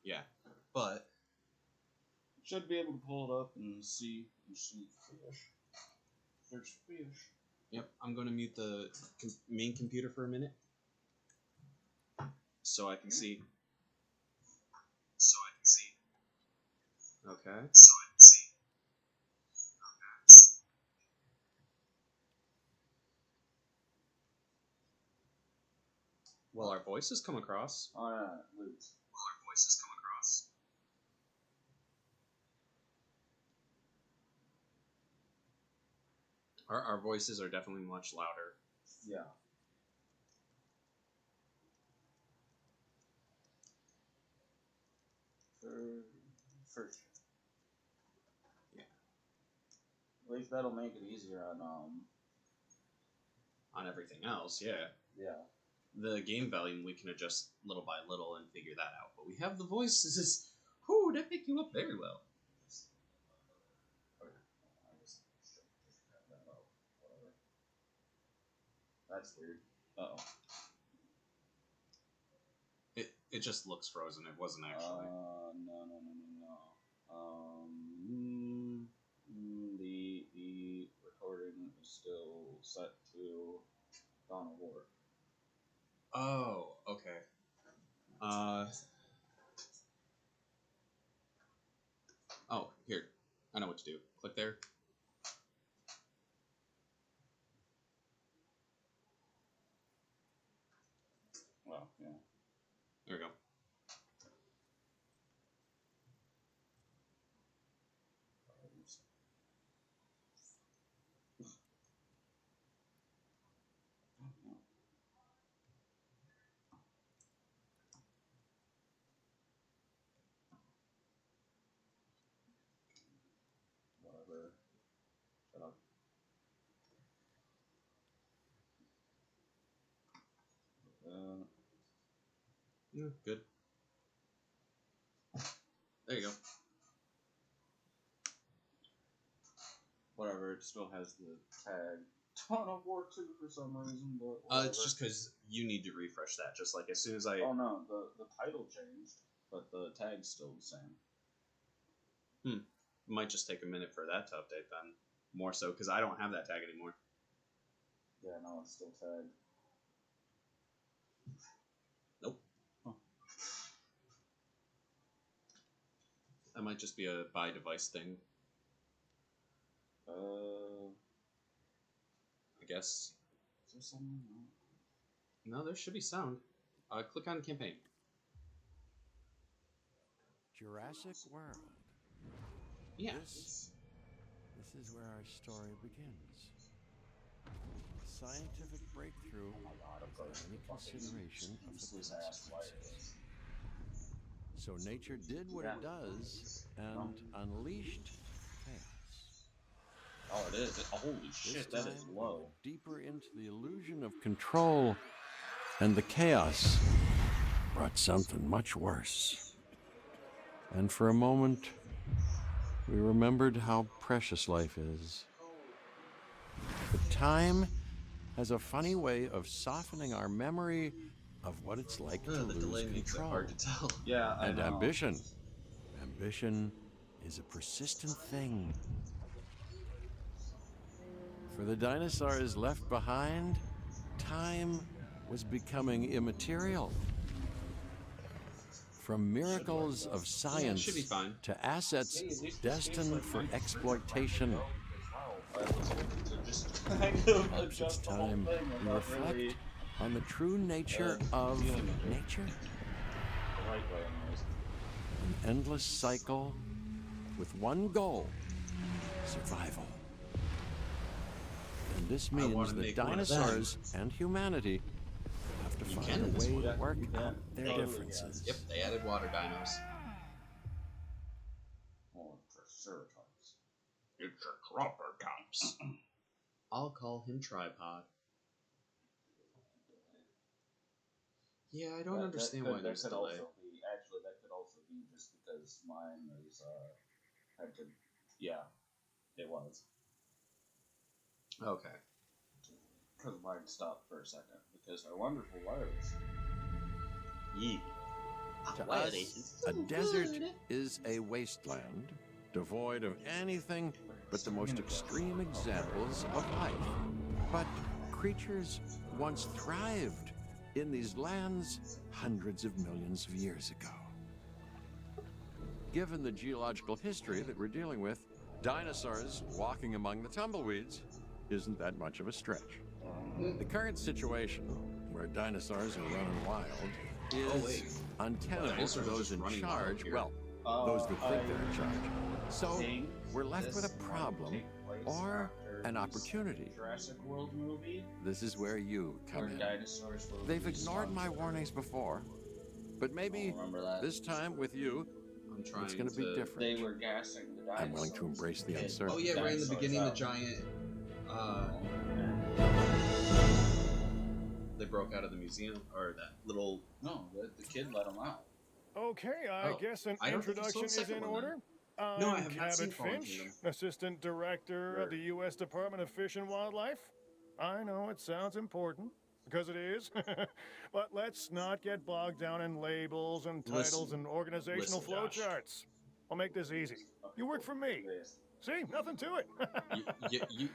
Yeah, but should be able to pull it up and see fish. There's fish. Yep, I'm going to mute the main computer for a minute so I can see. Okay. Well, our voices come across. Oh, yeah, lose. Our voices are definitely much louder. Yeah. For sure. Yeah. At least that'll make it easier On everything else, yeah. Yeah. The game volume we can adjust little by little and figure that out. But we have the voices. Whoo, they pick you up very well. That's weird. Uh-oh. It just looks frozen. It wasn't actually. No. The recording is still set to Dawn of War. Oh, okay. Oh, here. I know what to do. Click there. Well, yeah. There we go. Whatever. Shut up. Yeah, good. There you go. Whatever, it still has the tag Dawn of War 2 for some reason, but whatever. It's just because you need to refresh that. Just like as soon as I... Oh no, the title changed, but the tag's still the same. Might just take a minute for that to update then. More so, because I don't have that tag anymore. Yeah, no, it's still tagged. Nope. Huh. That might just be a by device thing. I guess. Is there something? No, there should be sound. Click on campaign. Jurassic World. Yeah. This is where our story begins. A scientific breakthrough without any consideration of the consequences. So nature did what it does and unleashed chaos. Oh, it is. Holy shit, that is low. Deeper into the illusion of control, and the chaos brought something much worse. And for a moment, we remembered how precious life is. But time has a funny way of softening our memory of what it's like to The lose delay makes it control. hard to tell. Yeah, I And know. ambition. Ambition is a persistent thing. For the dinosaurs left behind, time was becoming immaterial. From miracles of science should be fine. to assets destined for exploitation. Perhaps it's time we reflect on the true nature of nature. The right way, anyways. An endless cycle with one goal: survival. And this means that dinosaurs and humanity have to find a way to work out their differences. Yep, they added water dinos. Oh, Triceratops. It's a Triceratops. I'll call him Tripod. Yeah, I don't understand why there's a delay. That could also be just because mine is, had to, yeah, it was. Okay. Because mine stopped for a second, because our wonderful wireless. Yee. To Why are us, they a so desert good? is a wasteland, devoid of anything but the most extreme examples of life. But creatures once thrived in these lands hundreds of millions of years ago. Given the geological history that we're dealing with, dinosaurs walking among the tumbleweeds isn't that much of a stretch. The current situation, where dinosaurs are running wild, is untenable for Dinosaurs are those just in running wild charge. here. Well, those that think they're in charge. So think we're left with this a might problem take place or after an the opportunity. Jurassic World movie, This is where you come where in. dinosaurs were They've released ignored onto my Earth. warnings before, but maybe Remember that? this time with you, I'm trying it's going to be different. They were gassing the dinosaurs. I'm willing to embrace the Hit uncertainty. Oh yeah, right in the dinosaurs beginning, the out. giant. They broke out of the museum, or that little. No, the kid let them out. Okay, I Oh, guess an I don't think I saw introduction the is second in one then. order. No, I I'm have not seen Cabot Fallen Finch, Kingdom. Assistant Director of the U.S. Department of Fish and Wildlife. I know it sounds important, because it is, but let's not get bogged down in labels and titles Listen. and organizational Listen, Josh. flowcharts. I'll make this easy. You work for me. See, nothing to it.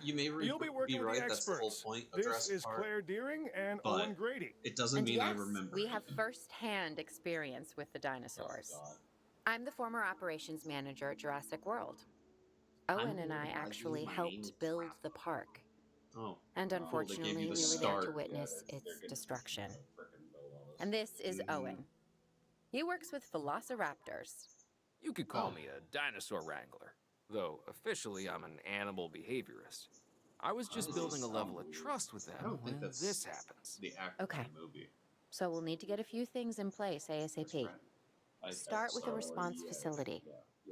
You may You'll be working with right. the That's the whole experts. point of This Jurassic is Park. Claire Deering and but Owen Grady. It doesn't And mean I yes, remember. we have first-hand experience with the dinosaurs. Oh, God. I'm the former operations manager at Jurassic World. Owen and I actually helped build the park. Oh, And they gave unfortunately, you we the were there start. to witness Yeah, its they're gonna destruction. frickin' build all this. And this is Owen. He works with Velociraptors. You could call Oh. me a dinosaur wrangler, though officially I'm an animal behaviorist. I was just building a level of trust with I them don't think when that's this happens. the actor Okay. in the movie. So we'll need to get a few things in place ASAP. Start with a response facility,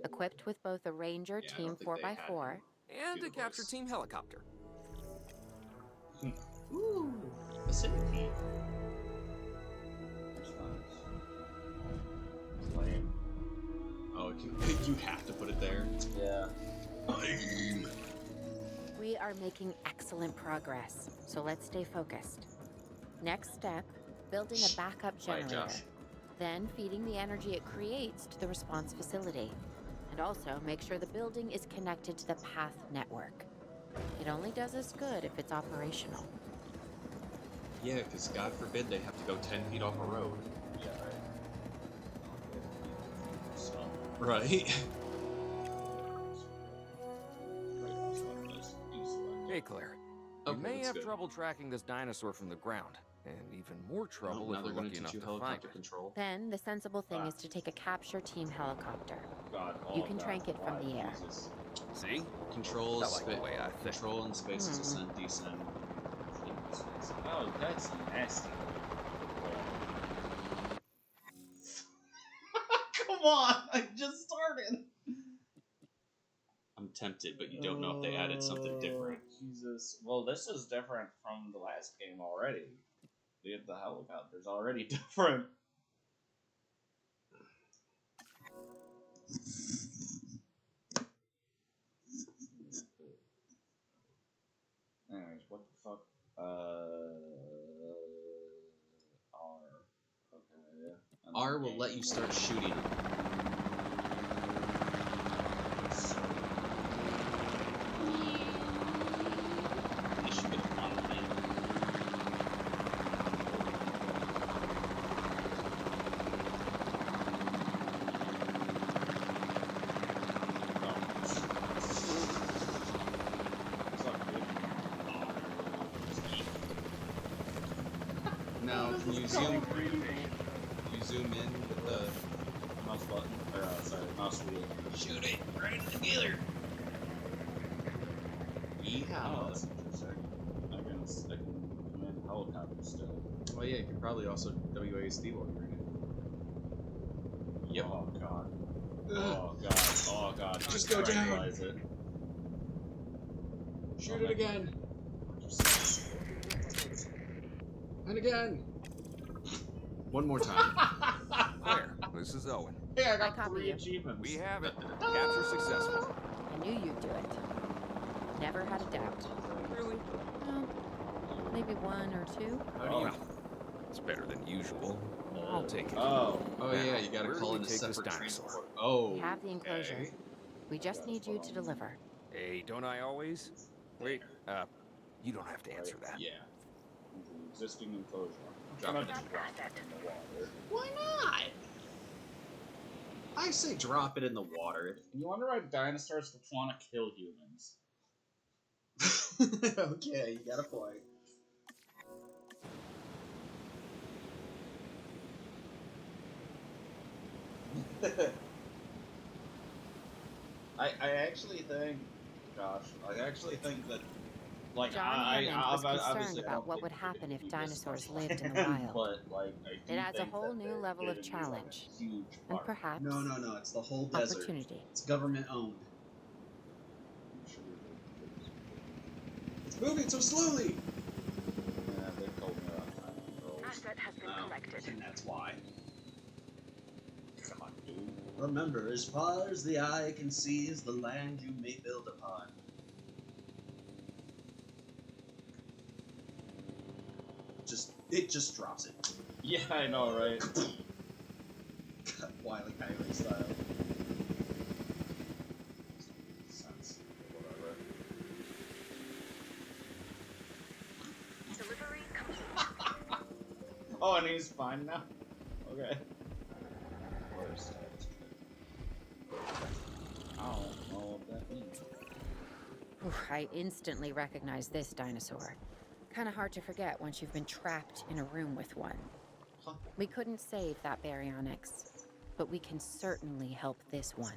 equipped with both a Ranger Yeah, I Team don't think they had 4x4 And Do a the capture voice. team helicopter. Ooh, facility. It's nice. It's lame. Oh, you have to put it there. Yeah. We are making excellent progress, so let's stay focused. Next step, building a backup Right, generator. Josh. Then feeding the energy it creates to the response facility. And also make sure the building is connected to the path network. It only does us good if it's operational. Yeah, because God forbid they have to go 10 feet off a road. Yeah, right. So, Right. Hey, Claire. Okay, You may that's have good. trouble tracking this dinosaur from the ground, and even more trouble now if they're we're going lucky to enough teach you to find helicopter it. control. Then the sensible thing is to take a capture team helicopter. God, You oh can God, trank it from why? the air. Jesus. See? Control, I like the way I think. control and space ascent, descent. Oh, that's nasty. Come on! I just started! I'm tempted, but you don't know if they added something different. Jesus. Well, this is different from the last game already. The helicopter's already different. Anyways, what the fuck? R. Okay, yeah. And R then will let you start shooting. You should get a lot of things. Now, can you zoom? You zoom in with the Mouse button. Or, sorry, mouse wheel. shoot it right in the dealer. Oh, Yeehaw! that's interesting. I can command helicopter still. Well, yeah, you can probably also WASD while you're in it. Yep. Oh god. Ugh. Oh god. Oh god. Just go down. Realize it. Shoot it again. And again. One more time. Claire, this is Owen. Hey, I I got copy 3 you. achievements. We have it. Capture successful. I knew you'd do it. Never had a doubt. Really? Well, maybe one or two. How do you? Well, it's better than usual. I'll take it. Oh. Oh Now, yeah, you gotta where do call we in a take this separate dinosaur? transport. Oh. We have the enclosure. okay. We just need you to deliver. Hey, don't I always? Wait, you don't have to answer that. Yeah. Into the existing enclosure. I'm Drop trying it to in. drop it in the water. Why not? I say drop it in the water. You wonder why dinosaurs would want to kill humans? Okay, you got a point. I actually think, Josh, I actually think that, like, John I Hammond was obviously concerned I about don't what think would it happen if be this dinosaurs much lived in the land, wild. But, like, I do It adds a think whole that new they're level of gonna use, like, a challenge. huge And park. perhaps No, it's the whole desert. opportunity. It's government owned. I'm sure It's moving so slowly! yeah, they told me about time controls. Asset has been collected. And that's why. Come on, dude. Remember, as far as the eye can see is the land you may build upon. It just drops it. Yeah, I know, right? Wile E. Coyote style. Sense. Whatever. Delivery complete. Oh, and he's fine now? Okay. Where's that? I don't know what that means. I instantly recognize this dinosaur. Kind of hard to forget once you've been trapped in a room with one. Huh. We couldn't save that baryonyx, but we can certainly help this one.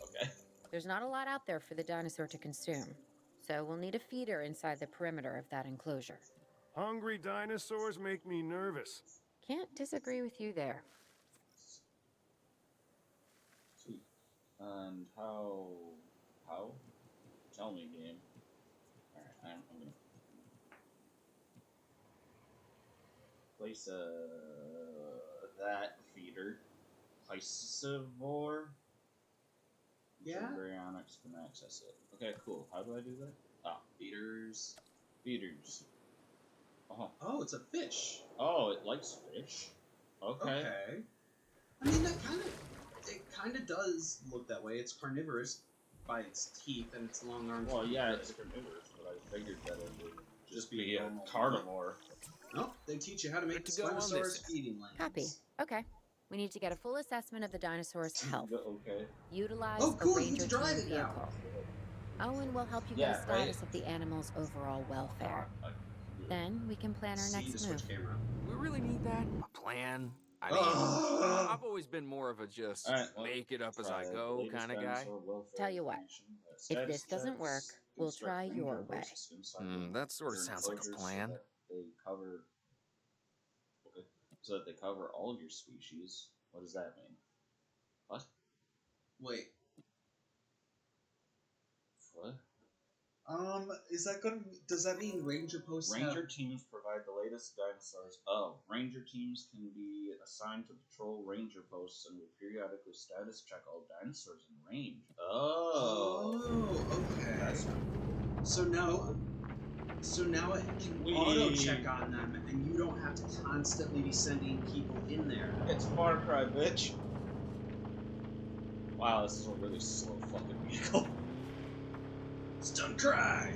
Okay. There's not a lot out there for the dinosaur to consume, so we'll need a feeder inside the perimeter of that enclosure. Hungry dinosaurs make me nervous. Can't disagree with you there. Sweet. And how? Tell me, game. Alright, I'm gonna place that feeder. Piscivore. Yeah? Baryonyx can access it. Okay, cool. How do I do that? Ah, Feeders. feeders. Oh, it's a fish. Oh, it likes fish. Okay. I mean, it kind of does look that way. It's carnivorous by its teeth and its long arms. Well, yeah, it's carnivorous, but I figured that it would just be a normal carnivore. No, they teach you how to make Good to go on Spinosaurus this. feeding lands. Copy. Okay. We need to get a full assessment of the dinosaur's health. Okay. Utilize Oh, cool, a you get ranger to drive team it now. vehicle. Owen will help you Yeah, get a status right. of the animal's overall welfare. Then we can plan our See the next move. switch camera. We really need that? A plan? I mean, Ugh. I've always been more of a just Alright, well, make it up as I try go latest kind of guy. dinosaur welfare Tell you what, information. if Status this doesn't checks, work, we'll instruct try ranger your way. hosts inside the- That sort of their sounds like a enclosures plan. So that they cover. Okay. So that they cover all of your species. What does that mean? What? Wait. What? Is that gonna? Does that mean ranger posts? Ranger teams provide the latest dinosaurs. Oh, ranger teams can be assigned to patrol ranger posts and will periodically status check all dinosaurs in range. Oh, okay. That's So now it can We- auto check on them, and you don't have to constantly be sending people in there. it's Far Cry, bitch. Wow, this is a really slow fucking vehicle. Stun cry.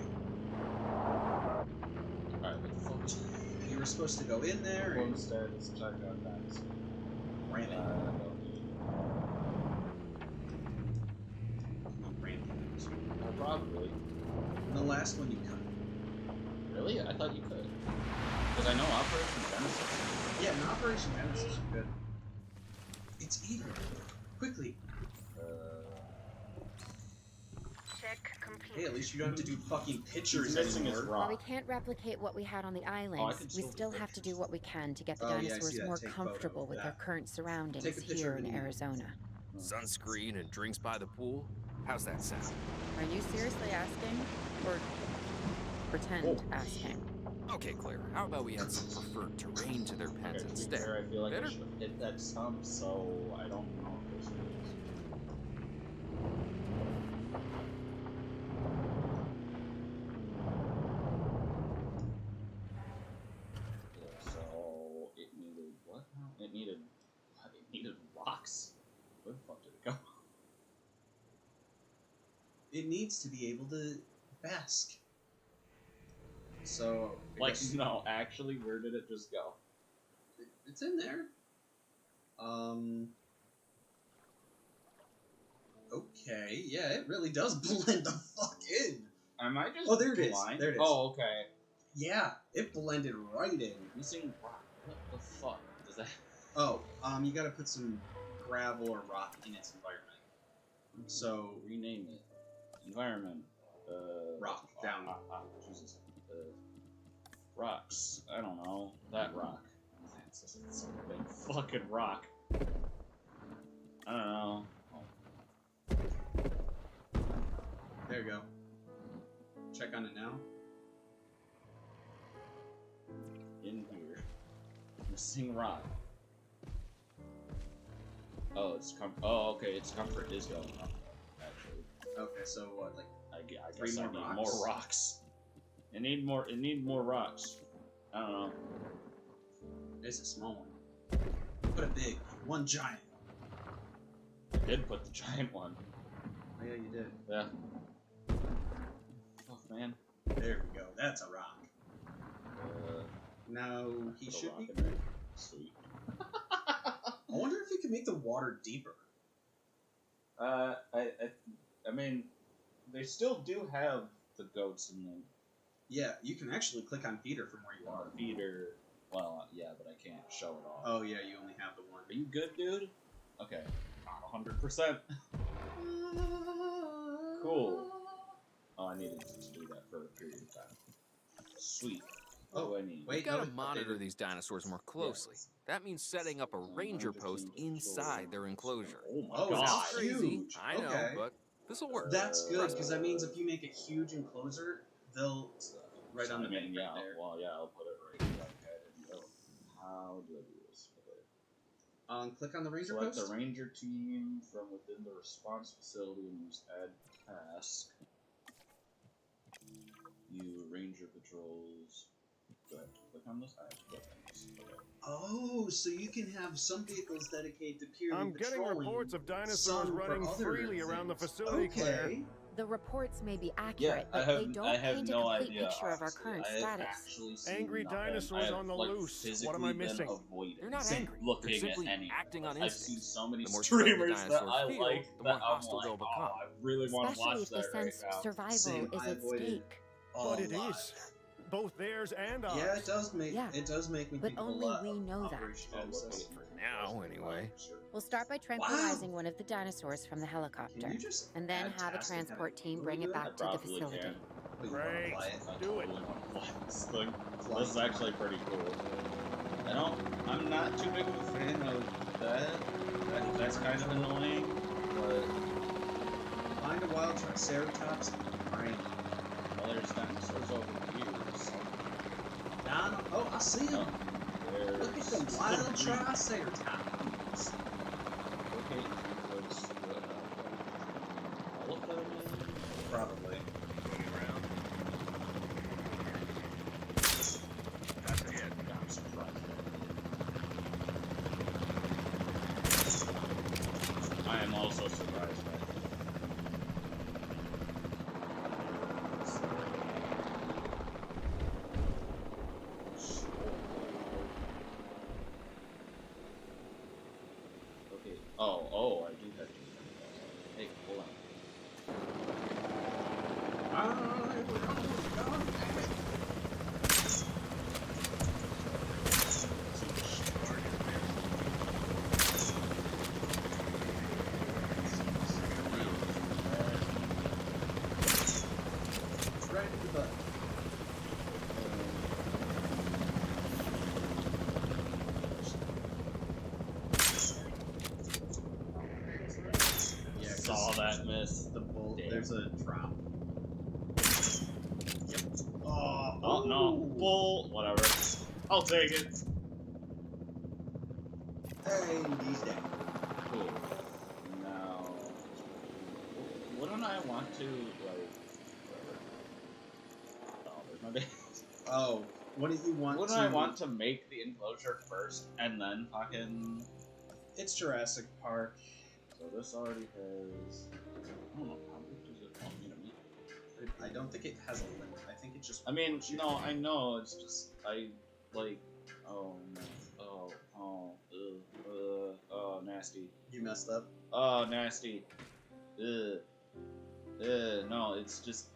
Alright, what the fuck? You were supposed to go in there Perform and status check on dinosaurs. ram it. Don't need Ram it. it. Probably. The last one you cut. Really? I thought you could. Because I know Operation Genesis. Yeah, in Operation Genesis, you could. It's eating. Quickly. Check complete. Hey, at least you don't have to do fucking pictures He's missing his anymore. rock. While we can't replicate what we had on the islands, can we still still do have to do pictures. what we can to get the Oh, yeah, I see dinosaurs that. more Take photo. comfortable with Yeah. their current surroundings Take a picture here of in it. Arizona. Sunscreen and drinks by the pool? How's that sound? Are you seriously asking? Or pretend asking? Okay, Claire, how about we add some preferred terrain to their pens Okay, to be instead? fair, I feel like Better? I should have hit that stump, so I don't know if this is. It needed rocks. Where the fuck did it go? It needs to be able to bask. So, I Like, guess no, actually, where did it just go? it's in there. Okay, yeah, it really does blend the fuck in. Am I just Oh, there it is. blind? There it is. Oh, okay. Yeah, it blended right in. Missing rock. What the fuck does that? Oh, you gotta put some gravel or rock in its environment. So, Rename it. Environment. Rock, down. Jesus. Rocks. I don't know. That rock. It's a big fucking rock. I don't know. Oh. there you go. Check on it now. In here. Missing rock. Oh, oh, okay. Its comfort is going up. Actually. Okay, so what, like, I Three guess I more need rocks? more rocks. It need more rocks. I don't know. it's a small one. Put a big, one giant. I did put the giant one. Oh yeah, you did. Yeah. Oh man. There we go. That's a rock. Now, he Put a should rock be in good. there. Sweet. I wonder if you can make the water deeper. I mean, they still do have the goats in the Yeah, you can actually click on feeder from where you are. feeder. Well, yeah, but I can't show it all. Oh yeah, you only have the one. Are you good, dude? Okay. Not 100%. Cool. Oh, I needed to do that for a period of time. Sweet. What do I need? wait. We gotta no, monitor these dinosaurs more closely. That means setting up a ranger post inside their enclosure. Oh my Oh, god. it's Sounds crazy, huge. I know, Okay. but this'll work. That's good, because that means if you make a huge enclosure, they'll right on the main yeah, right there. well, yeah, I'll put it right here. Okay, how do I do this? Okay. Click on the ranger Select post. the ranger team from within the response facility and use add task. You ranger patrols. Do I have to click on this? I have to click on this. Okay. Oh, so you can have some vehicles dedicated to purely I'm getting patrolling, reports of dinosaurs some for running other freely around the things. facility, Claire. Okay. The reports may be Yeah, accurate, I but have, they don't I have paint a no complete idea. picture of our honestly. current I have status. actually seen Angry nothing. dinosaurs I have, on the like, loose. physically What am I been missing? avoiding They're not Same. angry. looking They're simply at anything. acting on I've seen instinct. so many The more threatened the streamers that dinosaurs I feel, like the that more I'm hostile like, they'll become. oh, I really want to Especially watch if they that right sense now. survival Same. is I at avoided stake. But a it lot. is. Both theirs and ours. Yeah, it does make Yeah, me but think of a only lot we of know that. Operation Oh, Nemesis. look For now, anyway. Sure. We'll start by tranquilizing one of the dinosaurs from the Can helicopter, you just and then add have a task and have transport team manually bring do it I back to the probably facility. can. Oh, you wanna Great. fly it? I Do it. totally want to fly this thing. Fly This is it. actually pretty cool. I'm not too big of a fan of that. That's kind of annoying, but Find a wild Triceratops and brain. well, there's dinosaurs over here. So. Oh, I see him. There's Look at them wild three. Triceratops. Okay, towards all of them. Probably. I'm surprised. I am also surprised by it. Okay. Oh, I do have to. Hey, hold on. Right in the butt. Yeah, 'cause Saw that miss. the bull. Damn. There's a drop. Yep. Oh no, bull. Whatever. I'll take it. Hey, he's dead. Cool. Now, wouldn't I want to like? Whatever. Oh, there's my base. Oh, What do you want Wouldn't to... I want to make the enclosure first and then fucking... It's Jurassic Park. So this already has... I don't know, how big does it want me to make? I don't think it has a limit. I think it just... I mean, wants you no, to- I know, it's just, like, oh, nasty. You messed up. Oh, nasty. Ugh. No, it's just,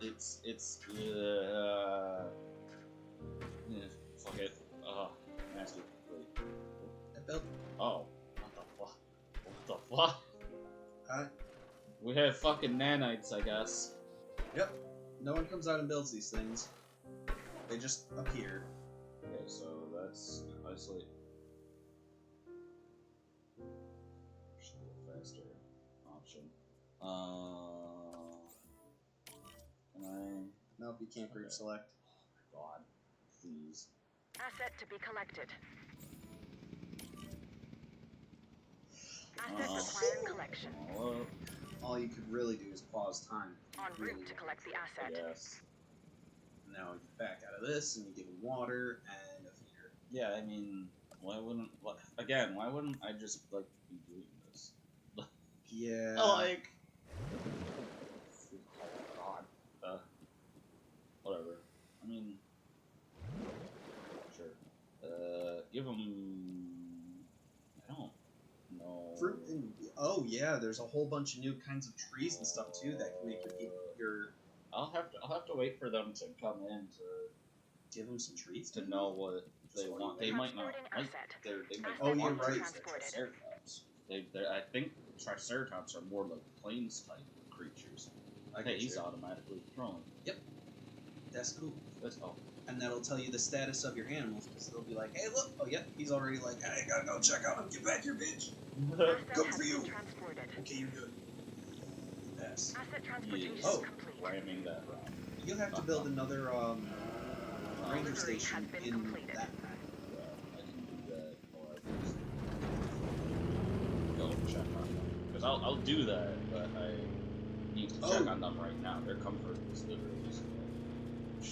fuck it. Nasty. Wait. I built... Oh. What the fuck? What the fuck? We have fucking nanites, I guess. Yep. No one comes out and builds these things. They just appear. Okay, so that's isolate. Should be a faster option. Can I? Nope, you can't group Okay. select. God, please. Asset to be collected. Asset requiring collection. All up, All you could really do is pause time. En Really. route to collect the I asset. guess. Now you back out of this and you give him water and a feeder. Yeah, I mean, why wouldn't I just like be doing this? Yeah. Like, God, whatever. I mean, sure. Give them. I don't know. Fruit and oh yeah, there's a whole bunch of new kinds of trees and stuff too that can make your I'll have to wait for them to come in give them some trees to know what they want. They might not Transporting like. asset. They might Oh, not you're want right. Triceratops. I think Triceratops are more like plains type creatures. Okay, He's automatically thrown. That's cool. That's And that'll tell you the status of your animals because they'll be like, hey look, oh yeah, he's already like, hey, gotta go check on him, get back here, bitch. Asset Good has for you. been transported. Okay, you're good. Pass. Asset transportation Yes. complete. Ramming that round. You'll have to build another ranger Delivery station has been in completed. that map. I can do that, or I can just go check on them. Because I'll do that, but I need to check on them right now. Their comfort is literally just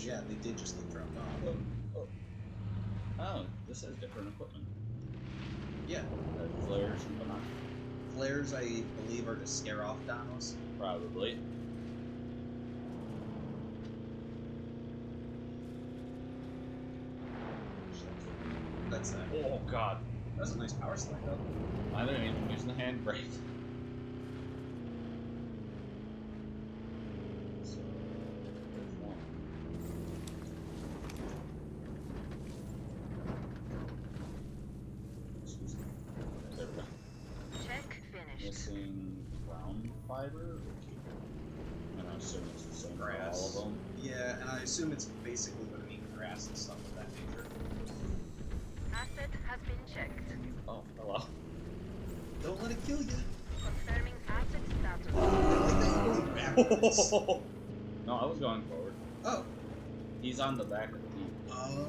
Yeah, they did just get dropped off. Oh, this has different equipment. Yeah, Flares and whatnot. flares I believe are to scare off dinos. Probably. That's that. Oh god. That's a nice power slide though. I didn't even use the handbrake. So, there's one. Excuse me. There we go. Check finished. Missing ground fiber? And I assume it's the same for Grass. all of them. Yeah, and I assume it's basically going to be grass and stuff of that nature. Asset has been checked. Oh, hello. Don't let it kill you. Confirming asset status. I like that you're going backwards. No, I was going forward. Oh. He's on the back of the Jeep. Oh,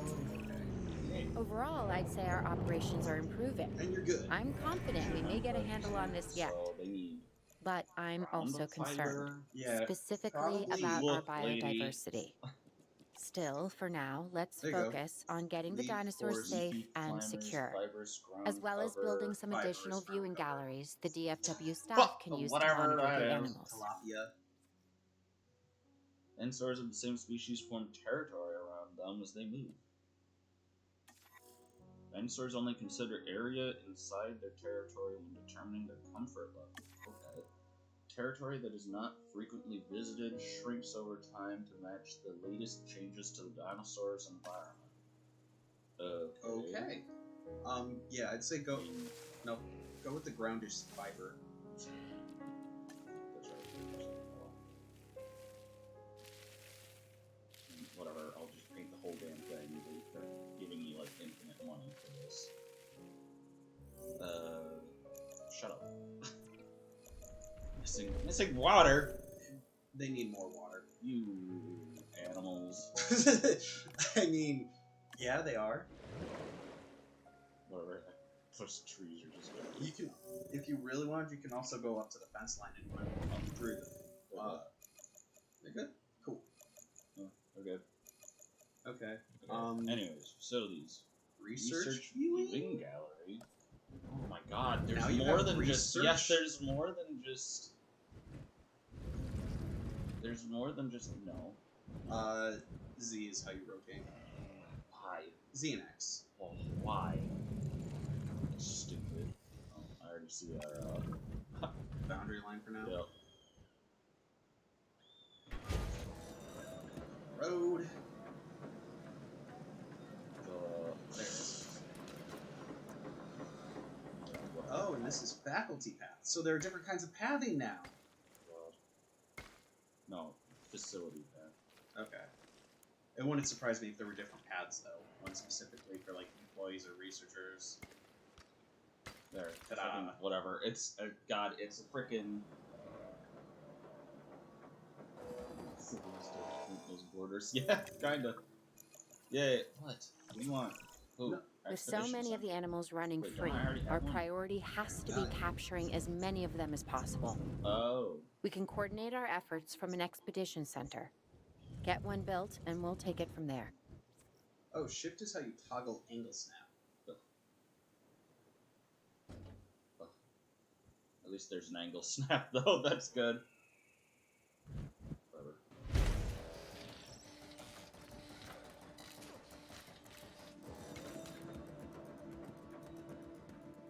okay. Overall, I'd say our operations are improving. And you're good. I'm confident we may get a handle on this yet, So they need but I'm ground also concerned, fiber. Yeah. specifically probably. about Look, our lady. biodiversity. Still, for now, let's There you go. focus on getting the Leaf, dinosaurs forest, safe Heat and climbers, secure, fibers, ground as well as cover, building some Fibrous additional ground viewing cover. galleries the DFW staff Fuck, can use to whatever monitor that the is. animals. Tilapia. Dinosaurs of the same species form territory around them as they move. Dinosaurs only consider area inside their territory when determining their comfort level. Okay. Territory that is not frequently visited shrinks over time to match the latest changes to the dinosaur's environment. Okay. Yeah, I'd say go with the groundish fiber. That's right. Whatever, I'll just paint the whole damn thing. They're giving me like infinite money for this. Shut up. Missing water. They need more water. You animals. I mean, yeah, they are. Whatever. Those trees are just. You can, if you really wanted, you can also go up to the fence line and run up through them. They're good. Cool. Yeah, they're good. Okay. Anyways, facilities. Research viewing gallery. Oh my god, there's Now you more have than just. research? Yes, there's more than just. There's more than just no. Z is how you rotate. Why? Z and X. Oh, why? That's stupid. Oh, I already see our. Boundary line for now. Yep. Road. There. There it is. Oh, and this is faculty path. So there are different kinds of pathing now. No, facility path. Okay. It wouldn't surprise me if there were different paths, though. One specifically for, like, employees or researchers. There. Ta-da. Frickin' whatever. It's God. It's a freaking. Those borders. Yeah, kinda. Yeah. What? What do you want? Ooh, No. With so many of the animals running Wait, don't free, I already have our one? priority has to be capturing as many of them as possible. Oh. We can coordinate our efforts from an expedition center. Get one built, and we'll take it from there. Oh, shift is how you toggle angle snap. At least there's an angle snap, though. That's good. Whatever.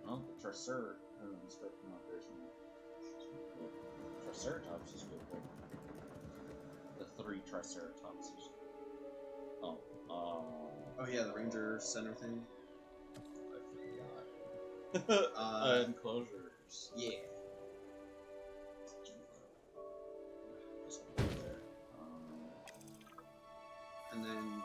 Oh, the Triceratops is good. The 3 Triceratopses. Oh, Oh yeah, the ranger center thing. I forgot. Enclosures. Yeah. Just there. And then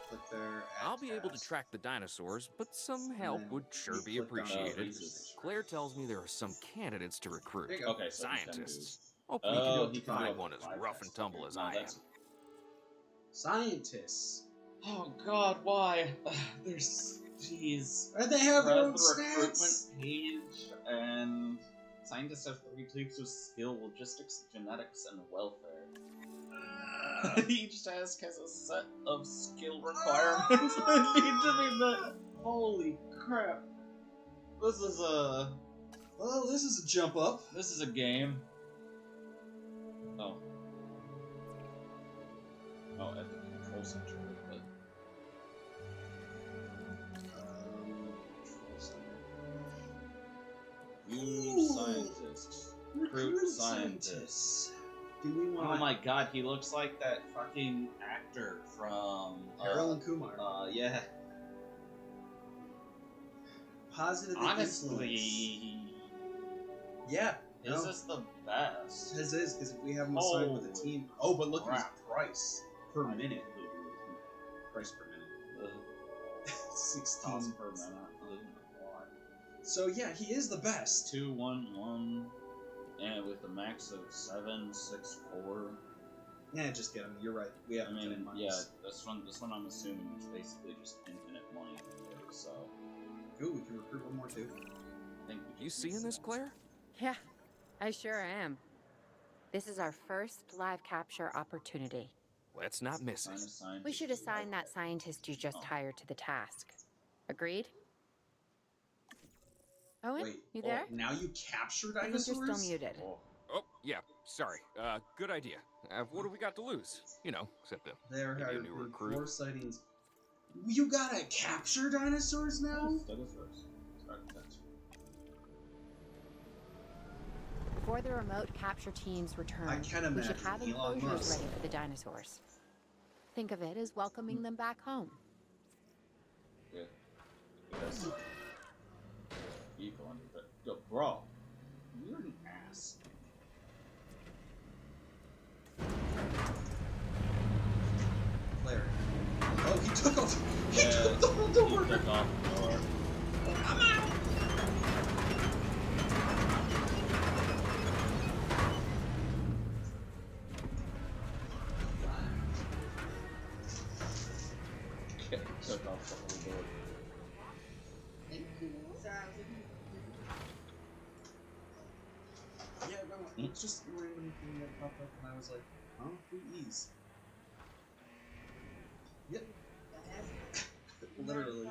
click there. Add I'll be able to task. track the dinosaurs, but some help then would sure you be click on appreciated. research. Claire tells me there are some candidates to recruit. There you go. Okay, so he's Scientists. gonna Hope we Oh, can he can find do one a as bypass rough and tumble here. as No, I am. that's- Scientists. Oh God, why? There's jeez. And they have their Read own the stats. recruitment page, and scientists have 3 types of skill: logistics, genetics, and welfare. Each task has a set of skill requirements that need to be met. Holy crap! This is a Well, this is a jump up. game. Oh. Oh, at the control center. But Control center. you Ooh. scientists. Recruit scientists. Do we want? Oh my god, he looks like that fucking actor from Harold and Kumar. Yeah. Positive influence. Honestly, Yeah. his No. is the best. His is because if we have him assigned with a Holy team. Oh, but look at his crap. price per minute. Price per minute. 16 Cost per minute. So yeah, he is the best. 211, and with a max of 764. Yeah, just get him. You're right. We I haven't mean, done much. yeah, this one I'm assuming is basically just infinite money here, so Ooh, we can recruit one more too. I think we You just seeing this, Claire? Yeah, I sure am. This is our first live capture opportunity. Let's not miss assign it. a scientist We should to assign that life. scientist you just Oh. hired to the task. Agreed? Owen, Wait, you there? now you capture I think you're dinosaurs? still muted. Oh, Oh, yeah, sorry. Good idea. What do we got to lose? You know, except the There Maybe a have new been recruit. 4 sightings. You gotta capture dinosaurs now? Stegosaurus. Start that. Before the remote capture teams return, I can we should imagine have Elon enclosures Musk. ready for the dinosaurs. Think of it as welcoming them back home. Yeah. Yes. Keep on with it. Yo, bro. You're an ass. Claire. Oh, he took off. He Yeah, took the whole door. he took off the door. I'm out. Took off the whole door. Yeah, no, it's just a random thing that popped up, and I was like, huh? Who is? Yep. Literally.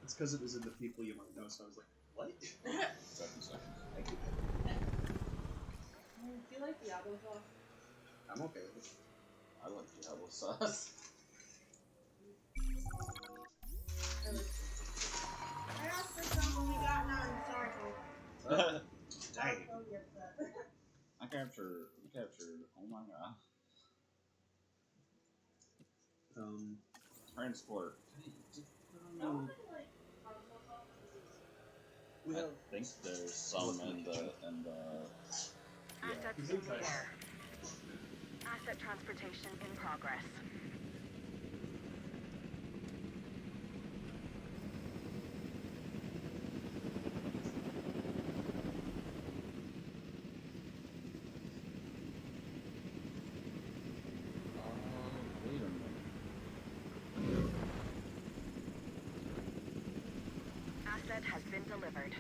It's because it was in the people you might know, so I was like, what? 7 seconds. Thank you. Do you like Diablo sauce? I'm okay with it. I like Diablo sauce. I asked for some when we got none. Sorry, folks. Dang. Totally upset. We captured, oh my god. Transport. We I have think there's some in the Assets in the air. Asset transportation in progress. wait a minute. Asset has been delivered.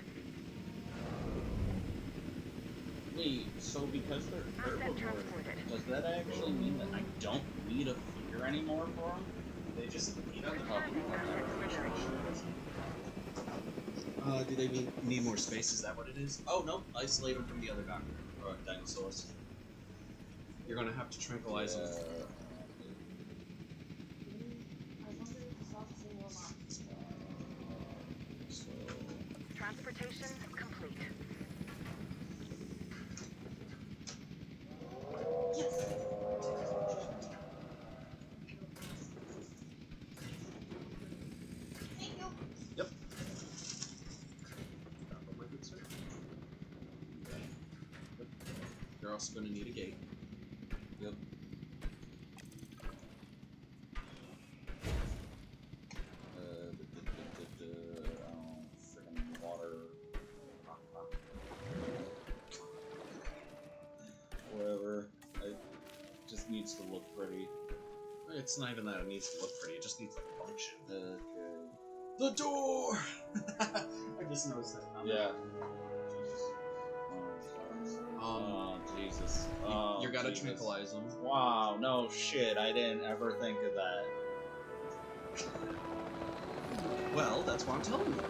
Wait, so because they're Asset herbivores, transported. does that actually mean that I don't need a feeder anymore for them? They just eat up. Confirming asset delivery. Do they need more space? Is that what it is? Oh, no. Isolate them from the other doctor. Or dinosaurs? You're gonna have to tranquilize them. I wonder if the sauce is in your mouth. So, Transportation complete. Thank you. Yep. My good sir. Yep. You're also gonna need a gate. yep. Friggin' water. Whatever. It just needs to look pretty. It's not even that it needs to look pretty, it just needs to function. Okay. The door! I just noticed that. Yeah. Um, Jesus. You gotta Jesus. tranquilize them. Wow, no shit, I didn't ever think of that. Well, that's what I'm telling you.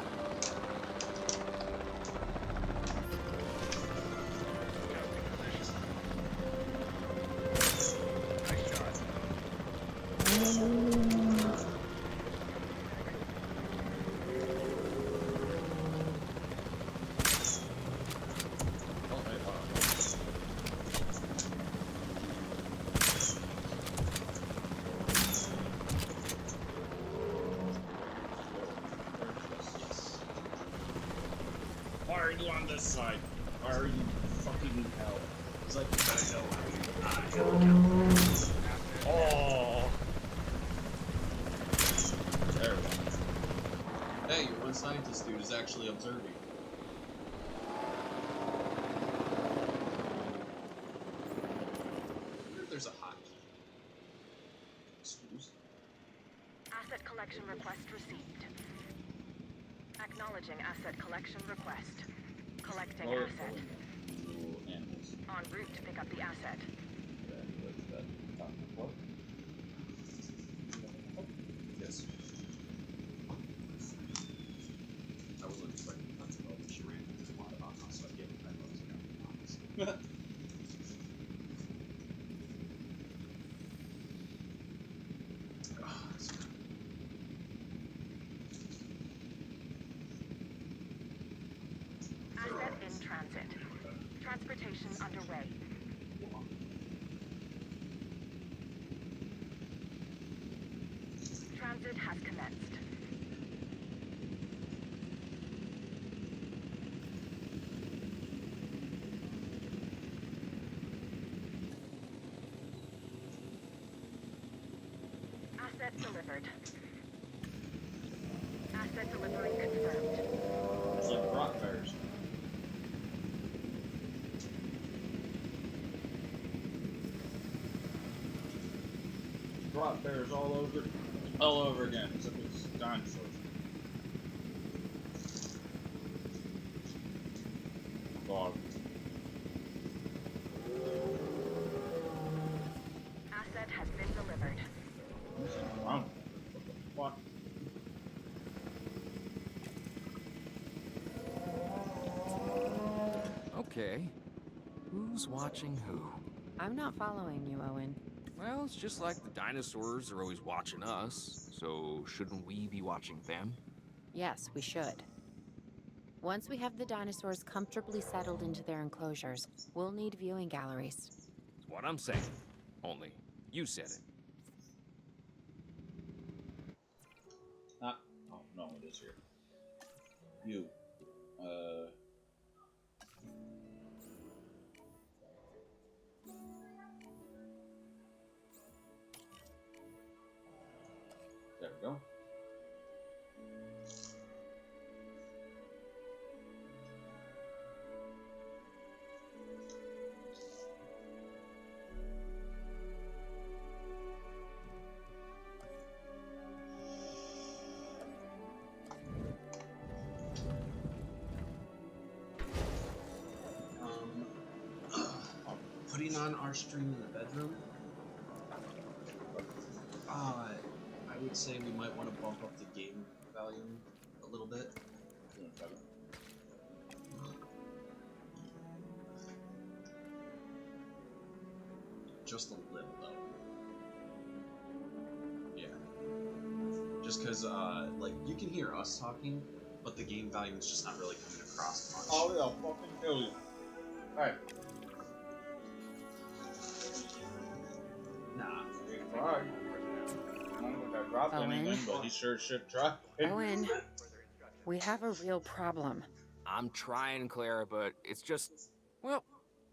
Why are you on this side? Why are you fucking hell? It's like, I know. Oh! There we go. Hey, your one scientist dude is actually observing. I wonder if there's a hotkey. Excuse. Asset collection request received. Acknowledging asset collection request. Collecting Oh, asset. little animals. En route to pick up the asset. What? Yes. I wasn't expecting that to go, but she ran into the water box, so I gave it back. I was like, Asset in transit. Transportation underway. Transit has commenced. Asset delivered. Asset delivery confirmed. It's like rock bears. Rock bears all over again, except it's dinosaurs. Dog. Asset has been delivered. What the fuck? Okay. Who's watching who? I'm not following you, Owen. Well, it's just like the dinosaurs are always watching us, so shouldn't we be watching them? Yes, we should. Once we have the dinosaurs comfortably settled into their enclosures, we'll need viewing galleries. That's what I'm saying. Only, you said it. Not. Oh no, it is here. You. There we go. Putting on our stream in the bedroom. I would say we might want to bump up the game volume a little bit. Just a little, though. Yeah. Just because, like, you can hear us talking, but the game volume is just not really coming across much. Oh, yeah, fucking kill you. Alright. Nah. He tried. I don't think I dropped Owen? anything, but he sure should try. Owen, we have a real problem. I'm trying, Clara, but it's just, well,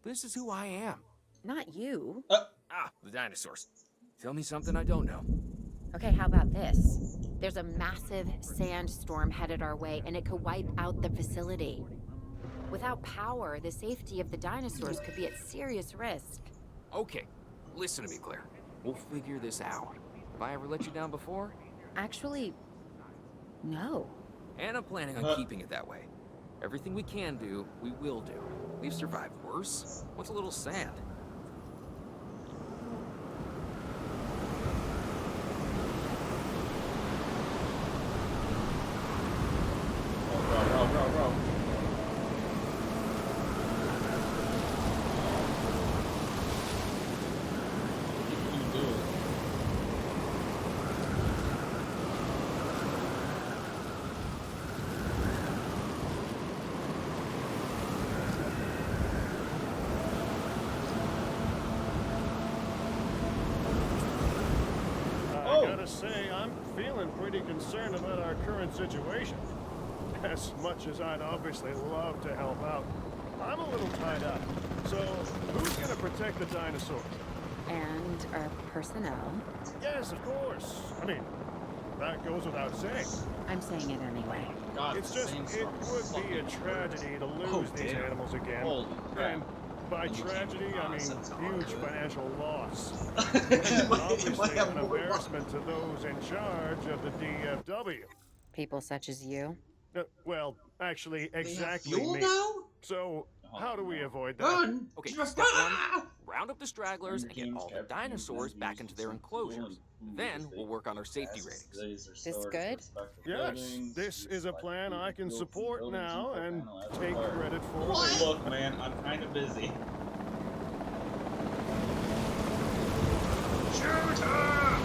this is who I am. Not you. Ah, the dinosaurs. Tell me something I don't know. Okay, how about this? There's a massive sandstorm headed our way, and it could wipe out the facility. Without power, the safety of the dinosaurs could be at serious risk. Okay, listen to me, Claire. We'll figure this out. Have I ever let you down before? Actually, no. And I'm planning on keeping it that way. Everything we can do, we will do. We've survived worse. What's a little sand? Row. What are you doing? I gotta say, I'm feeling pretty concerned about our current situation. As much as I'd obviously love to help out, I'm a little tied up. So, who's gonna protect the dinosaurs? And our personnel. Yes, of course. I mean, that goes without saying. I'm saying it anyway. God, It's just, it would be a tragedy to lose these damn. animals again. Holy crap. And by You can't tragedy, I mean sounds huge good. financial loss. it And might obviously have an more embarrassment to those in charge of the DFW. People such as you. Well, actually, They have exactly fuel me. now? So, how do we avoid that? Run! Okay, Just step one, ah! round up the stragglers and get all the dinosaurs back into their enclosures. Then we'll work on our safety ratings. This good? Yes, this is a plan I can support now and take credit for. What? Look, man, I'm kind of busy. Shoot her!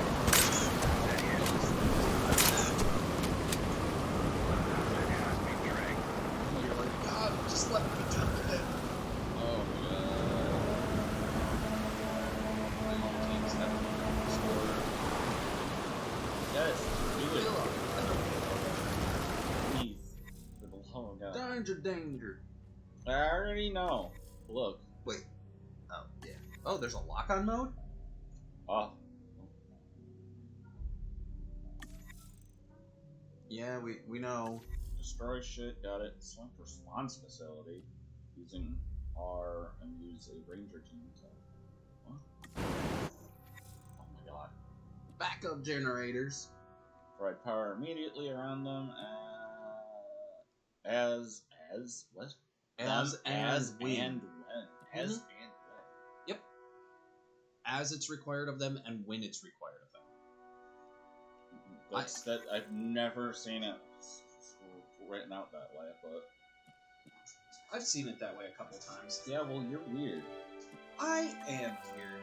You're like, God, just let me do it. Oh, yes, do it. Please, for the love of God. Danger. I already know. Look. Wait. Oh, yeah. Oh, there's a lock-on mode? Oh. Yeah, we know. Destroy shit, got it. Swamp response facility. Using R and use a ranger team to. What? Oh my god. Backup generators. Provide power immediately around them as what? As Them, and when. and when. As Mhm. and when. Yep. As it's required of them and when it's required of them. That I've never seen it written out that way, but I've seen it that way a couple times. Yeah, well, you're weird. I am weird.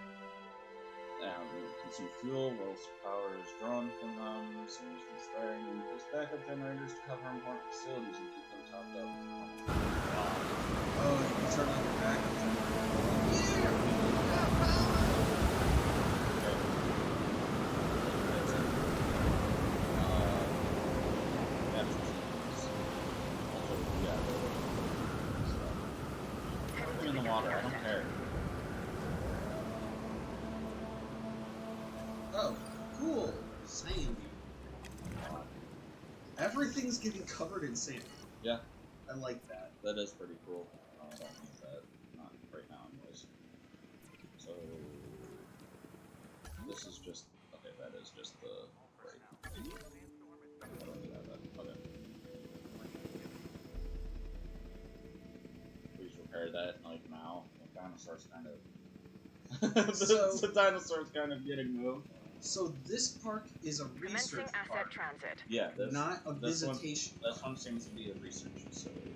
Consume fuel whilst power is drawn from them, so use these firing and place backup generators to cover important facilities and keep them topped up. Oh, you can turn on your backup generator. Yeah! We got power! Okay. That's it. That's also, yeah, put them in the water, I don't care. Oh, cool. Sand. Everything's getting covered in sand. Yeah. I like that. That is pretty cool. I don't need that. Not right now, anyways. So this is just okay. That is just the right. I don't need that. Okay. Please repair that like now. The dinosaur's kind of. the dinosaur's kind of getting moved. So this park is a Commencing research asset park, transit. Yeah, not a visitation. This one seems to be a research facility.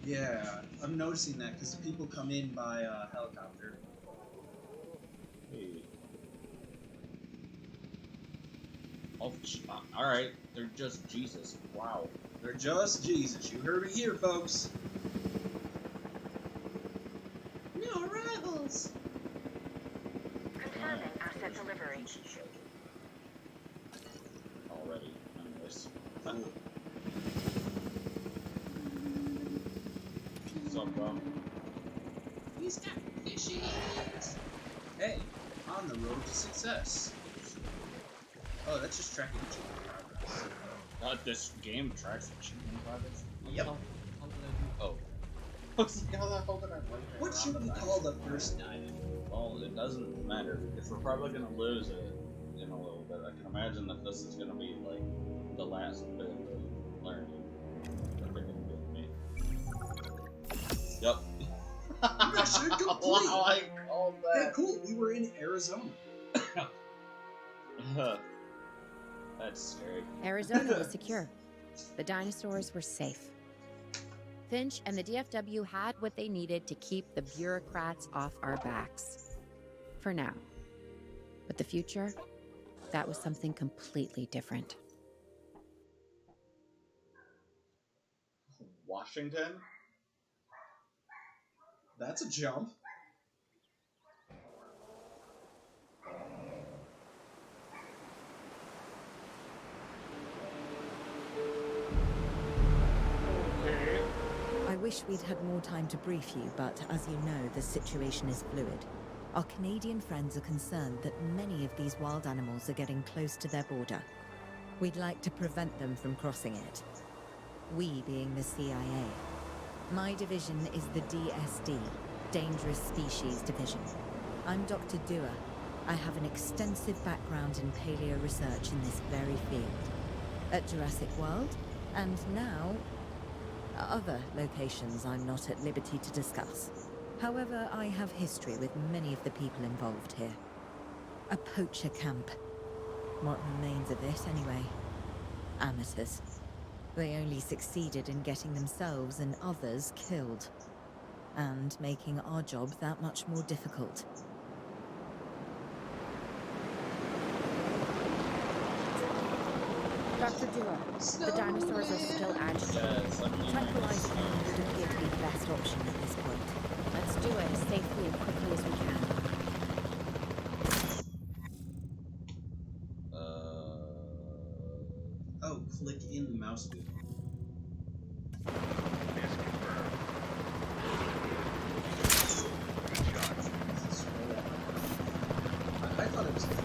Yeah, I'm noticing that because people come in by helicopter. Hey. Oh, alright. They're just Jesus. Wow. They're just Jesus. You heard it here, folks. New arrivals. Confirming asset delivery. Already. Anyways. Cool. What's up, bro? He's got fishies. Hey, on the road to success. Oh, that's just tracking achievement progress. This game tracks achievement progress? Yep. How did I do? Oh. I was like, how the hell did I break that? What should we call the first diamond? Well, it doesn't matter, because we're probably gonna lose it in a little bit. I can imagine that this is gonna be, like, the last bit of learning that they're gonna give me. Yep. Mission complete! Wow, I called Hey, that. cool, we were in Arizona. That's scary. Arizona was secure. The dinosaurs were safe. Finch and the DFW had what they needed to keep the bureaucrats off our backs. For now. But the future, that was something completely different. Washington? That's a jump. Okay. I wish we'd had more time to brief you, but as you know, the situation is fluid. Our Canadian friends are concerned that many of these wild animals are getting close to their border. We'd like to prevent them from crossing it. We being the CIA. My division is the DSD, Dangerous Species Division. I'm Dr. Dua. I have an extensive background in paleo research in this very field. At Jurassic World, and now other locations I'm not at liberty to discuss. However, I have history with many of the people involved here. A poacher camp. What remains of it, anyway? Amateurs. They only succeeded in getting themselves and others killed. And making our job that much more difficult. Dr. Dua, the dinosaurs are still agitated. Tranquilizing them would appear to be the best option at this point. Let's do it as safely and quickly as we can. Oh, click in the mouse wheel. I thought it was click.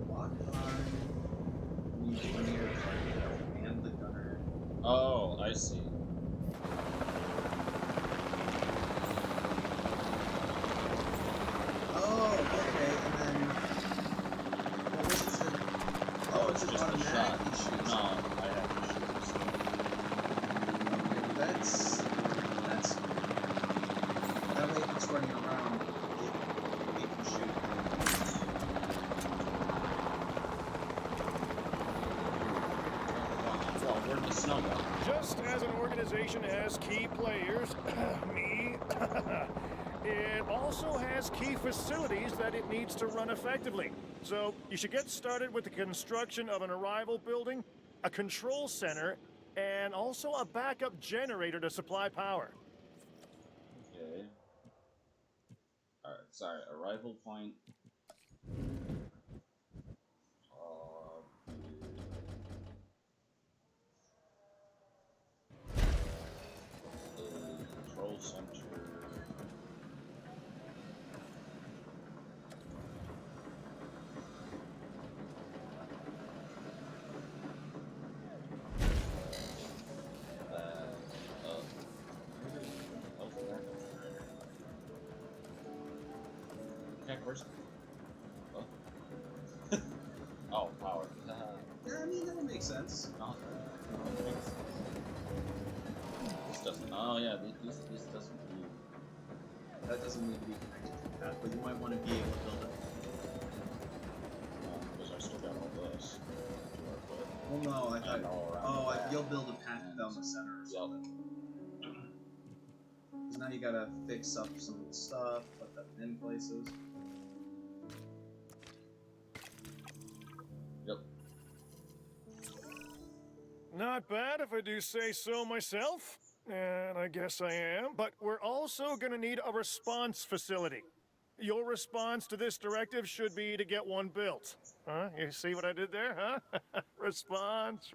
Lock on. Linear target and the gunner. Oh, I see. Oh, okay, and then Snowball. Just as an organization has key players, me, it also has key facilities that it needs to run effectively. So you should get started with the construction of an arrival building, a control center, and also a backup generator to supply power. Okay. Alright, sorry. Arrival point. Control center. Okay, where's... Oh, oh power. Yeah, I mean, that'll make sense. No, it makes sense. This doesn't... Oh, yeah, this doesn't need... That doesn't need to be connected to the path, but you might want to be able to build it. Because I still got all this. Well, no, I thought... And all around Oh, the you'll back. build a path down the center or something. Because now you gotta fix up some stuff, put them in places. Yep. Not bad if I do say so myself. And I guess I am. But we're also going to need a response facility. Your response to this directive should be to get one built. Huh? You see what I did there, huh? Response.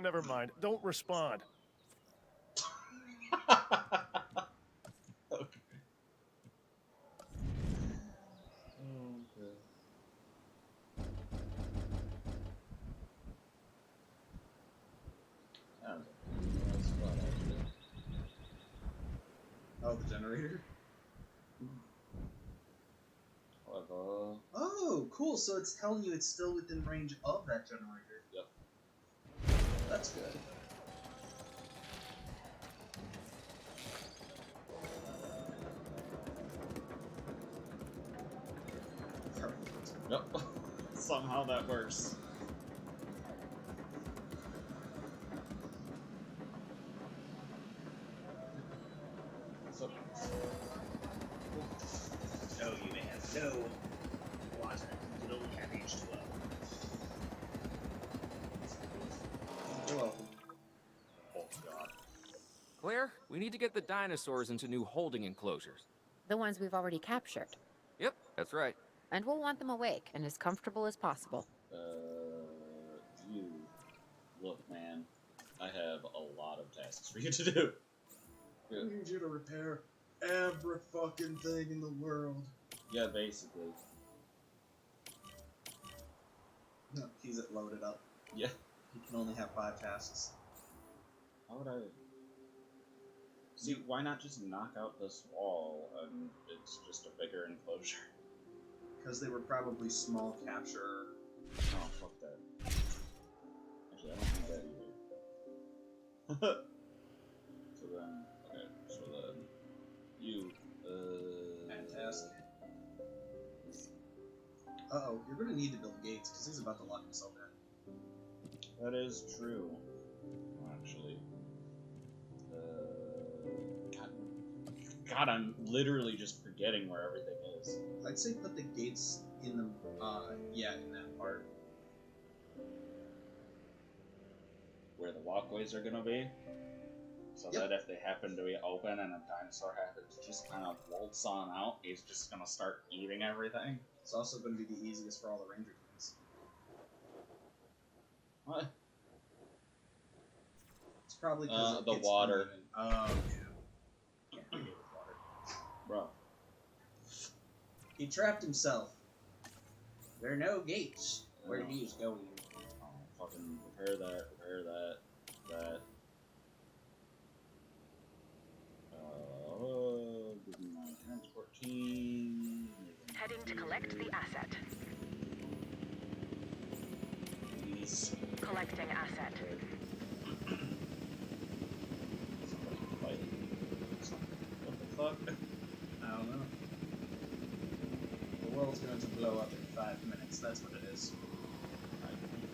Never mind. Don't respond. Okay. Oh, the generator? However, Oh, cool. So it's telling you it's still within range of that generator. yep. That's good. Perfect. Yep. Somehow that works. So, No, you may have no water. You can only have H2O. You're welcome. oh god. Claire, we need to get the dinosaurs into new holding enclosures. The ones we've already captured. Yep, that's right. And we'll want them awake and as comfortable as possible. You. Look, man. I have a lot of tasks for you to do. I need you to repair every fucking thing in the world. Yeah, basically. No, he's loaded up. Yeah. He can only have 5 tasks. How would I... See, why not just knock out this wall and it's just a bigger enclosure? Because they were probably small capture. Oh, fuck that. Actually, I don't think that either. So then, okay, so then, you, Fantastic. Uh-oh, you're gonna need to build gates, because he's about to lock himself in. That is true, actually. God, I'm literally just forgetting where everything is. I'd say put the gates in the, yeah, in that part. Where the walkways are gonna be. So Yep. that if they happen to be open and a dinosaur happens to just kind of waltz on out, he's just gonna start eating everything. It's also gonna be the easiest for all the ranger things. What? It's probably because the water. Oh, yeah. Can't deal with water. Bro. He trapped himself. There are no gates where he's going. Oh, fucking repair that, that. Give me my transport team. Heading to collect the asset. Please. Collecting asset. Somebody fight. What the fuck? I don't know. The world's going to blow up in 5 minutes. That's what it is.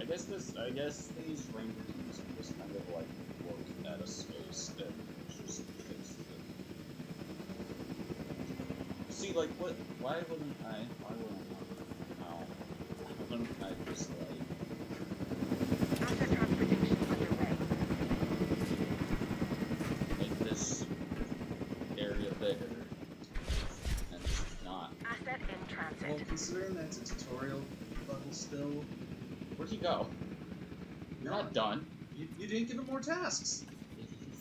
I guess these ranger teams are just kind of like look at a space and just fix it. See, like, what? Why wouldn't I? Why wouldn't I just like? Asset transportation underway. Make this area bigger and just not. Asset in transit. Well, considering that's a tutorial level still, Where'd he go? You're not done. you didn't give him more tasks.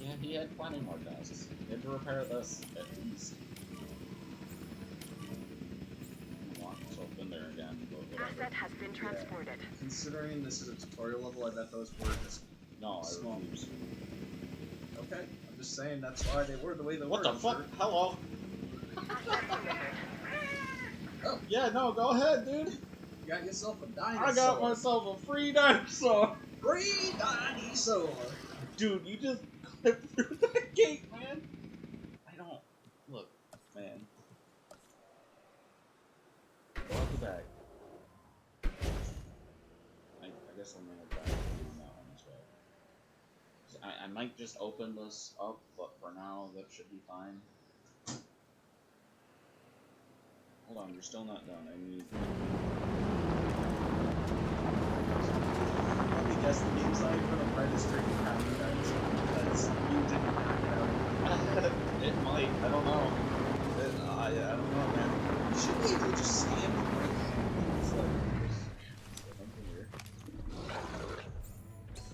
Yeah, he had plenty more tasks. He had to repair this at least. It's open there again. But whatever. Asset has been transported. Considering this is a tutorial level, I bet those were just No, I small. refuse. Okay. I'm just saying that's why they were the way they What were. the fuck? Hello. Asset delivered. Oh, Yeah, no, go ahead, dude. you got yourself a dinosaur. I got myself a free dinosaur. Free dinosaur. Dude, you just clipped through that gate, man. I don't. Look, man. Go out the back. I guess I'm gonna back on that one as well. I might just open this up, but for now, that should be fine. Hold on, you're still not done. I need. Let me guess, the game's not even gonna register your crown dinosaur because you didn't knock it out. It might. I don't know. I don't know, man. You should be able to just stand the right hand. It's like something weird.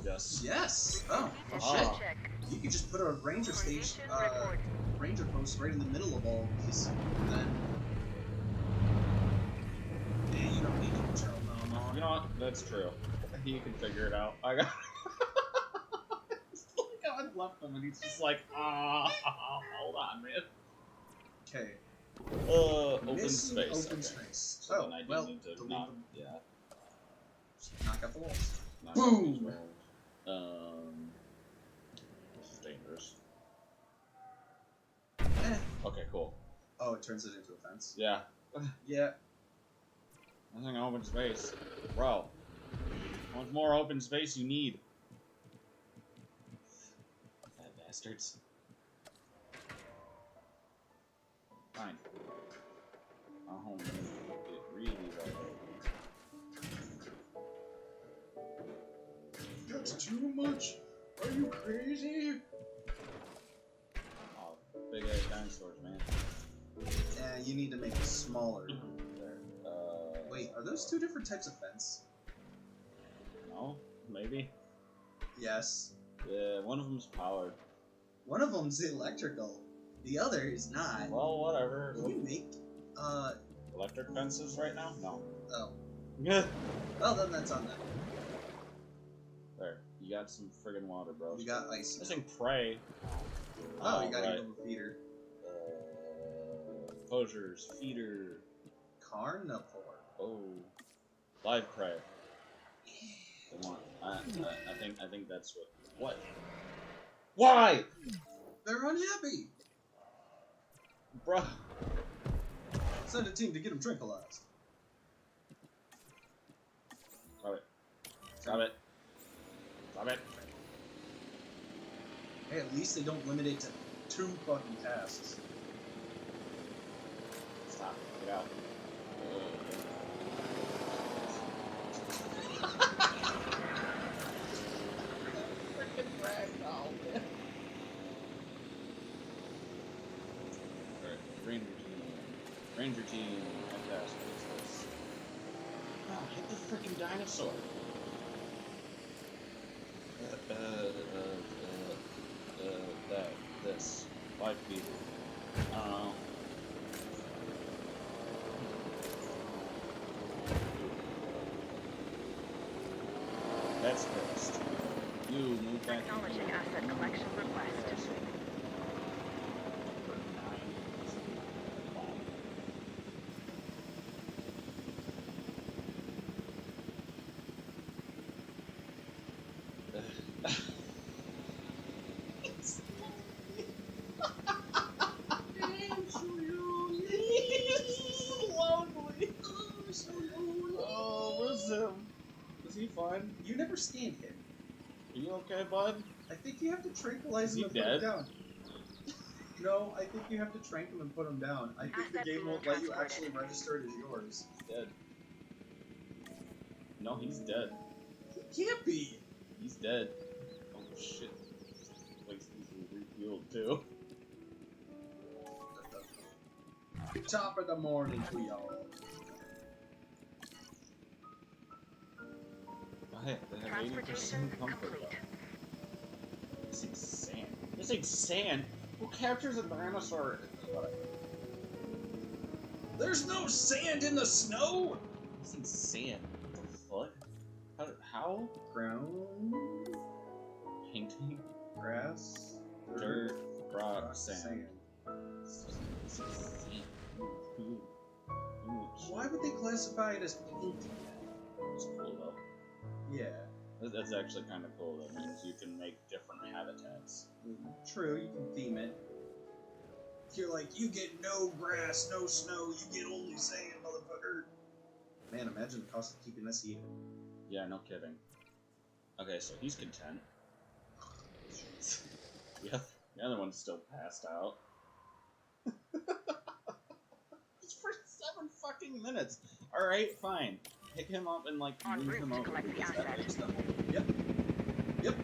Yes. Yes. Oh, Ah. shit. Check. You could just put a ranger station, Condition report. ranger post right in the middle of all of these, and then. Yeah, you don't need to control them all. You know what? That's true. He can figure it out. I got. It's like how I left him, and he's just like, hold on, man. Okay. Open Missing space. Open Okay. space. So then I do well, need to delete knock. them. Yeah. Just knock out the walls. Knock Boom! out these walls. This is dangerous. Eh. Okay, cool. Oh, it turns it into a fence. Yeah. Yeah. Nothing open space. Bro. How much more open space you need? Fat bastards. Fine. I'll make it really right. That's too much. Are you crazy? Oh, big ass dinosaurs, man. Yeah, you need to make it smaller. There. Wait, are those two different types of fence? No? Maybe? Yes. Yeah, one of them's powered. One of them's electrical. The other is not. Well, whatever. Can you make, Electric fences right now? No. oh. Yeah. Well, then that's on them. There. You got some friggin' water, bro. You got ice. Missing prey. Oh, you got right. a little feeder. Closures, feeder. Carnivore. Oh, live prey. They want. I think that's what. What? Why, They're unhappy. bro? Send a team to get them tranquilized. Stop it! Stop it! Stop it! Hey, at least they don't limit it to 2 fucking tasks. Stop! Get out! Freaking ragdoll, man. Alright, Ranger team. Ranger team. Fantastic. What's this? Oh, hit the freaking dinosaur. This. 5 feet. That's fixed. You move back. Acknowledging asset collection request. Oh, where's him? Is he fine? fine? You never scanned him. Are you okay, bud? I think you have to tranquilize Is him he and put him dead? down. No, I think you have to trank him and put him down. I think the Asset game being won't let you transported. actually register it as yours. He's dead. No, he's dead. He can't be! He's dead. Oh shit. This place needs to be refueled too. Top of the morning to y'all. Oh, hey, they have 80% comfort left. Missing sand. Missing sand? Who captures a dinosaur? There's no sand in the snow! Missing sand. What the fuck? How? Ground, Painting? grass, Dirt, rock, rock, sand. Why would they classify it as painting? It's cool though. Yeah, That's actually kind of cool. That means you can make different habitats. true, you can theme it. You're like, you get no grass, no snow, you get only sand, motherfucker. Man, imagine the cost of keeping this heated. Yeah, no kidding. Okay, so he's content. Yeah, the other one's still passed out. It's for 7 fucking minutes. Alright, fine. Pick him up and, like, En move route him to over. collect the because that asset. makes them... Yep. Yep.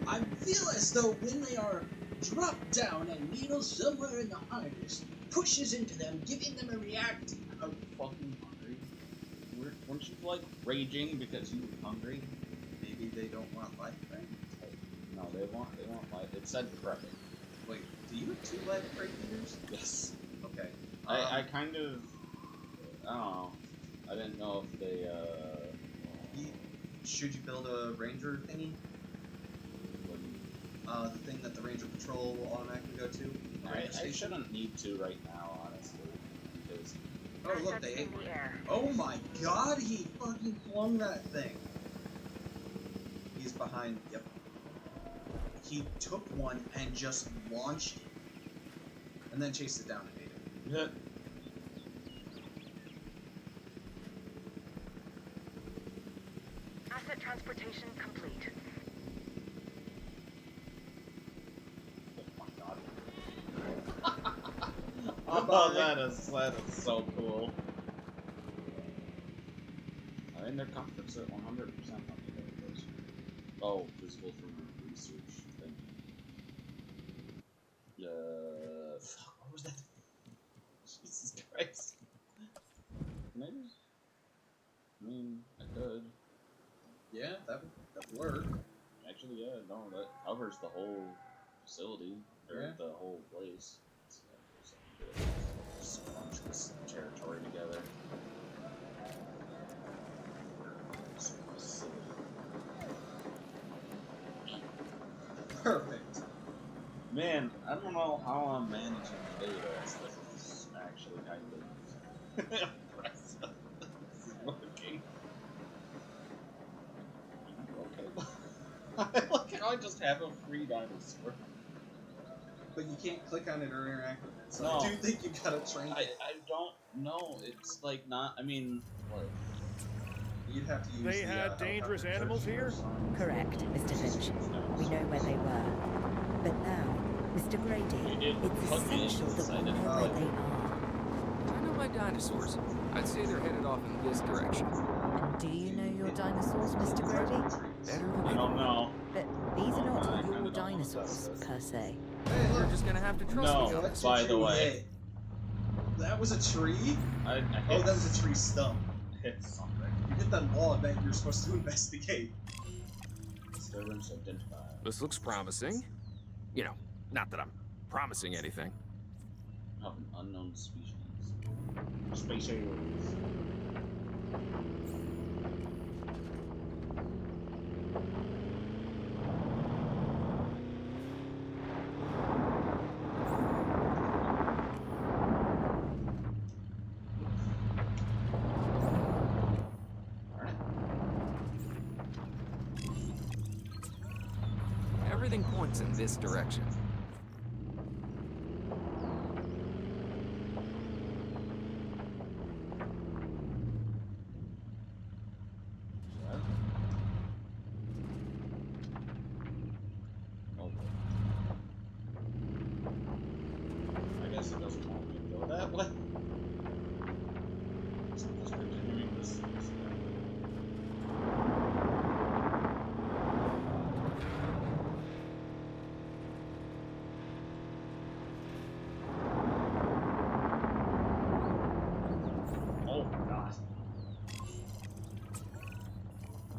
I feel as though when they are dropped down and needle somewhere in the harness pushes into them, giving them a react. I'm fucking hungry. Weren't you, like, raging because you were hungry? Maybe they don't want life, right? No, they want life. It said prepping. Wait, do you have 2 life crate eaters? Yes. Okay. I kind of... I don't know. I didn't know if they, Should you build a ranger thingy? The thing that the ranger patrol will automatically go to? I shouldn't need to right now, honestly. Because... Oh, look, Assets they ate in one. the air. Oh my god, he fucking flung that thing. He's behind, yep. He took one and just launched it. And then chased it down and ate it. Yeah. Asset transportation complete. Oh, that is so cool. I mean, their comfort's at 100% on the version. Oh, visible from research thing. Fuck, what was that? Jesus Christ. Maybe? I mean, I could. Yeah, that would work. Actually, yeah, no, that covers the whole facility, or Yeah. the whole place. Scrunch this territory together. Perfect. Man, I don't know how I'm managing the data. This is actually kind of impressive. This is working. Okay. Look how I just have a free dinosaur. But you can't click on it or interact with it. So No. I do think you gotta train I it. don't know. It's like not. I mean, what? You'd have to use They the, had dangerous helicopter animals search here? for Correct, Mr. Finch. We know where they were. But now, Mr. Grady, It it's put me essential that we inside know it. where they are. I know my dinosaurs. I'd say they're headed off in this direction. And do you know your dinosaurs, Mr. Grady? Better than I don't know. But these are I not kinda your don't know dinosaurs, about this. per se. Hey, you're just gonna have to trust No. me on That's this. By what the you way. hit. That was a tree? I hit, Oh, that was a tree stump. hit something. You hit that log that you're supposed to investigate. Disturbance identified. This looks promising. You know, not that I'm promising anything. Of an unknown species. Species. Everything points in this direction.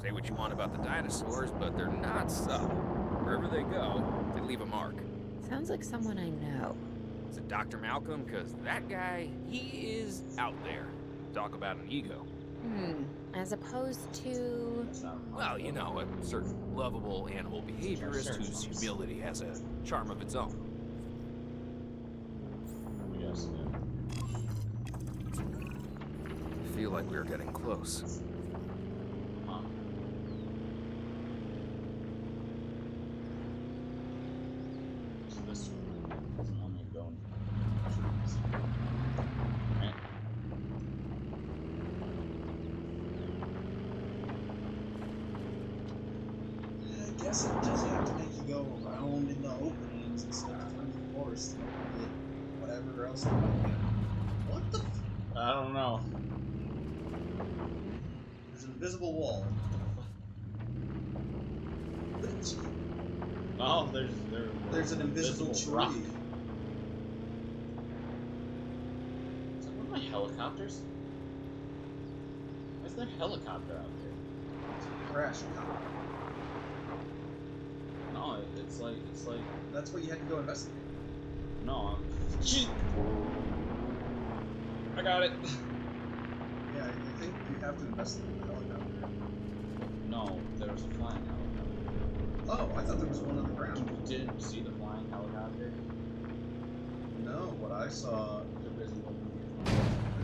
Say what you want about the dinosaurs, but they're not subtle. Wherever they go, they leave a mark. Sounds like someone I know. Is it Dr. Malcolm? Because that guy, he is out there. Talk about an ego. As opposed to... Well, you know, a certain lovable animal behaviorist whose humility has a charm of its own. Yes, yeah. I feel like we're getting close. Huh. So this doesn't want me to go into trees. Right? I guess it doesn't have to make you go around in the openings instead of through the forest and get whatever else there might be. What the I don't know. There's an invisible wall. Oh, there's an invisible tree. rock. Is that one of my helicopters? Why is there a helicopter out there? It's a crash car. No, it's like That's what you had to go investigate. no. I got it. Yeah, I think you have to investigate the helicopter. No, there was a flying helicopter. Oh, I thought there was one on the ground. You didn't see the flying helicopter? No, what I saw. You're busy looking at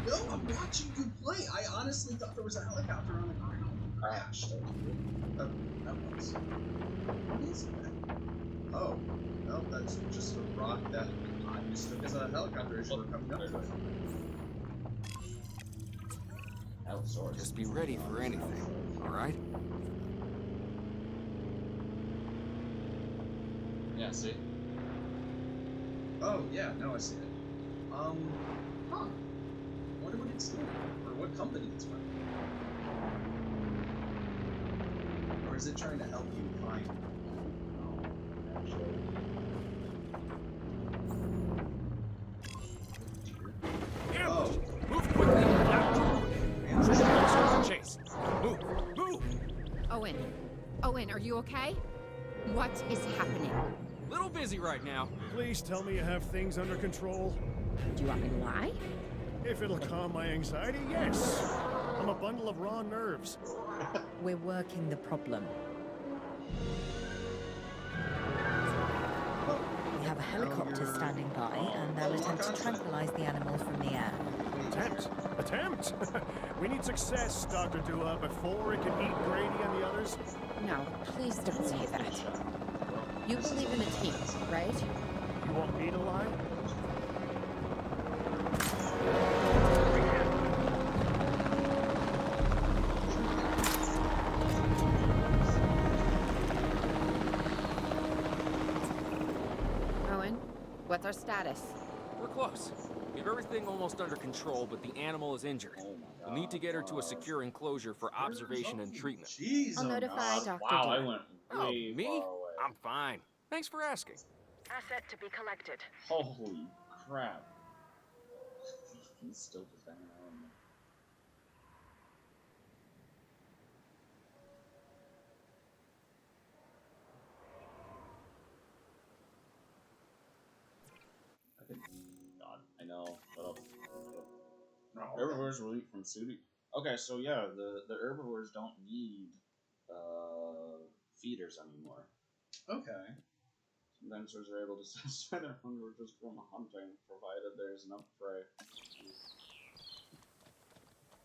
No, I'm watching you play. I honestly thought there was a helicopter on the ground. Crashed. That was. What is that? Oh, no, that's just a rock that I mistook as a helicopter as you were coming up to it. Outsourced. Just be ready for anything, alright? Yeah, see? Oh, yeah, no, I see it. Huh. Wonder what it's doing, or what company it's from. Or is it trying to help you find? No, actually. Ambush! Move quickly! Now! Chase! Move! Move! Owen, are you okay? What is happening? Little busy right now. Please tell me you have things under control. Do you want me to lie? If it'll calm my anxiety, yes. I'm a bundle of raw nerves. We're working the problem. We have a helicopter standing by, and they'll attempt to tranquilize the animal from the air. Attempt? We need success, Dr. Dua, before it can eat Grady and the others. No, please don't say that. You believe in the team, right? You want me to lie? Owen, what's our status? We're close. We have everything almost under control, but the animal is injured. We'll need to get her to a secure enclosure for observation and treatment. Jeez, I'll notify Dr. Wow, I Dua. went Oh, way me? far away. I'm fine. Thanks for asking. Asset to be collected. Holy crap. He's still just hanging out. God, I know. Herbivores will eat from sooty. Okay, so yeah, the herbivores don't need feeders anymore. Okay. Some dinosaurs are able to satisfy their hunger just from hunting, provided there's enough prey.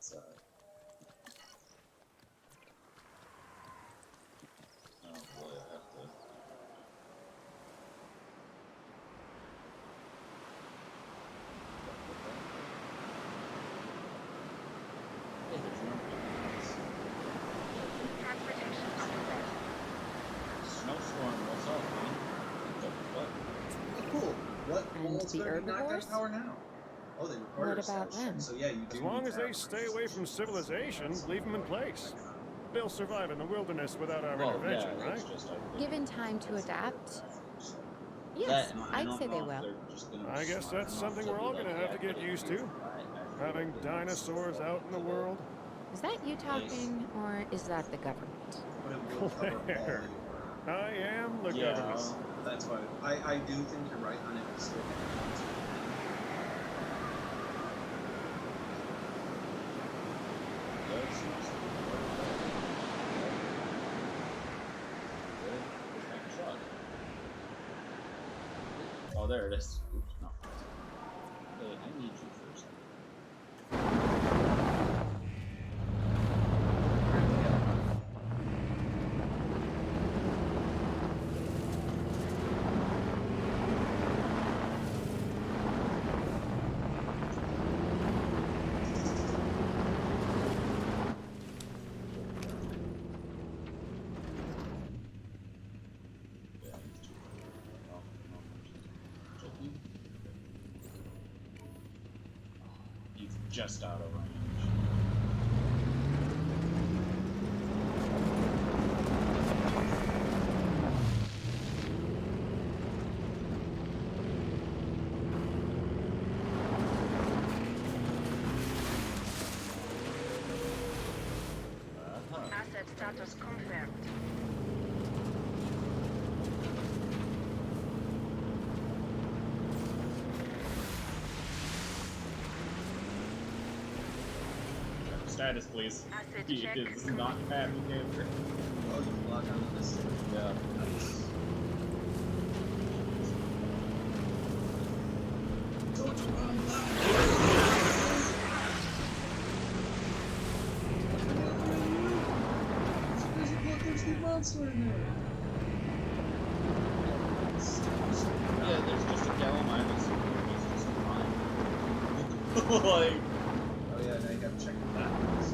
So. Oh boy, I have to. Hey, there's no Transportation underway. snowstorm. What's up, man? What? Oh, cool. What And walls the gonna be knocked out herbivores? of power now? Oh, they recorded What a about section, them? So yeah, you do. As long need as to they have stay away from civilization, leave them in place. They'll survive in the wilderness without our Well, intervention, yeah, right? it's just, I think, Given time to adapt, so. yes, That, and I I'd don't say they know if will. they're just gonna I be guess smart that's enough something to we're be all like, gonna have to yeah, get used to. I feel Having like they need dinosaurs out in the world. Is that you talking, or is that the government? But it will cover all Claire, your. I am the Yeah. government. That's why I do think you're right on it. Still, That's nice. Oh, there it is. Oops, no. Hey, I need you for a second. He's just out of range. Asset status confirmed. Status, please. Asset He check is not happy camper. oh, you can log onto this. Yeah. Nice. Don't run There's a bloodthirsty monster in there. Yeah, there's just a Gallimimus. He's just fine. Like. Oh yeah, now you gotta check the backwards.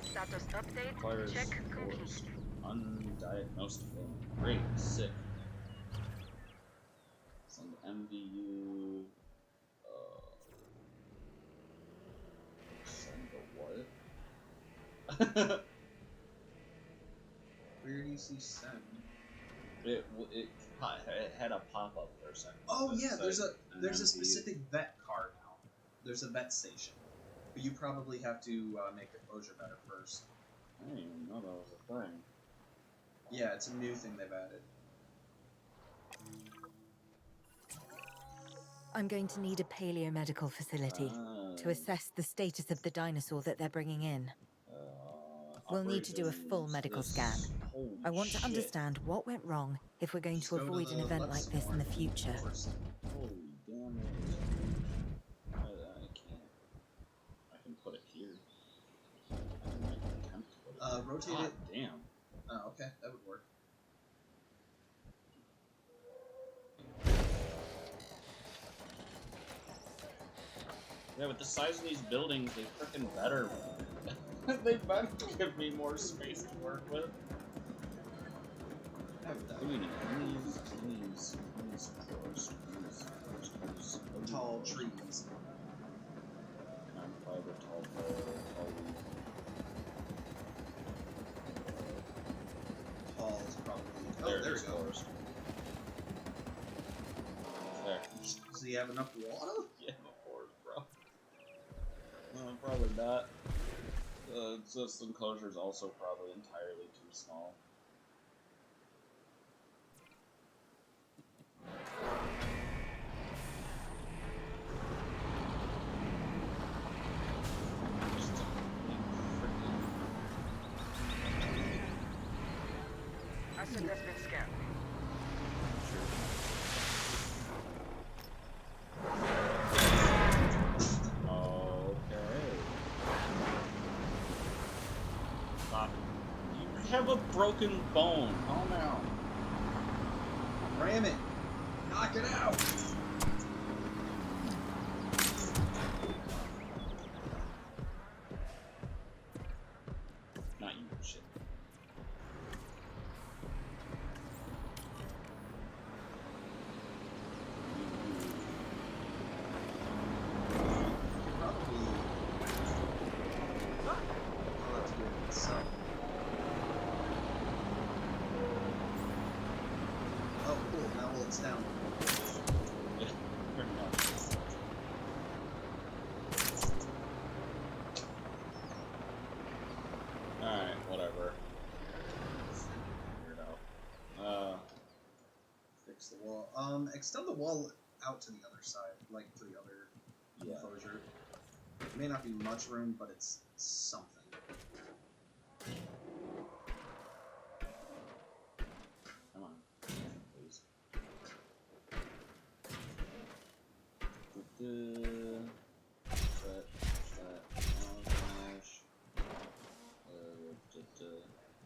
Status update. Requires Check complete. forced. Undiagnosed bone. Great, sick. Send MVU. Send the what? Where do you see send? it had a pop up for a second. Oh that yeah, said there's a MVU. specific vet card now. There's a vet station, but you probably have to make the closure better first. I didn't even know that was a thing. Yeah, it's a new thing they've added. I'm going to need a paleomedical facility to assess the status of the dinosaur that they're bringing in. We'll need to do a full medical scan. Holy I want to shit. understand what went wrong if we're going Just to go avoid an the event left like some this in more the future. first. Holy damn it. I can't. I can put it here. I can make an attempt to put it here. Rotate God it. damn. Oh, okay, that would work. Yeah, with the size of these buildings, they frickin' better. They better give me more space to work with. Please, first. Tall trees. Non-fiber, tall leaf. Tall is probably. Oh, There there it is, we go. forest. There. Does he have enough water? Yeah, a forest, bro. No, probably not. This enclosure is also probably entirely too small. Asset has been scanned. Stop. You have a broken bone. Calm down. Ram it! Knock it out! Not you, shit. Probably. Oh, that's good. So. Oh, cool. Now well, it's down. extend the wall out to the other side, like to the other enclosure. It may not be much room, but it's something. Come on, please.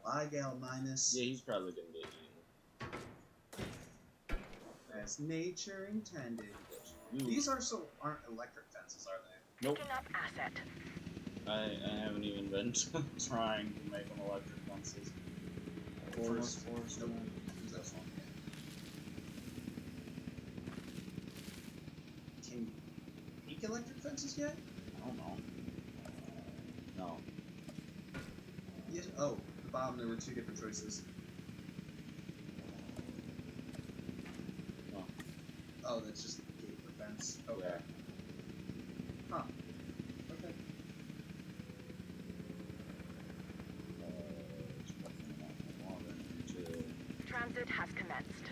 Ligal minus. Yeah, he's probably gonna get eaten. As nature intended. You. These aren't electric fences, are they? Nope. Picking up asset. I haven't even been trying to make them electric fences. Forest. Nope. Use this one. Can you make electric fences yet? I don't know. No. Yes. Oh, the bottom there were two different choices. No. Oh, that's just the gate for fence. Okay. Yeah. Huh. Okay. Transit has commenced.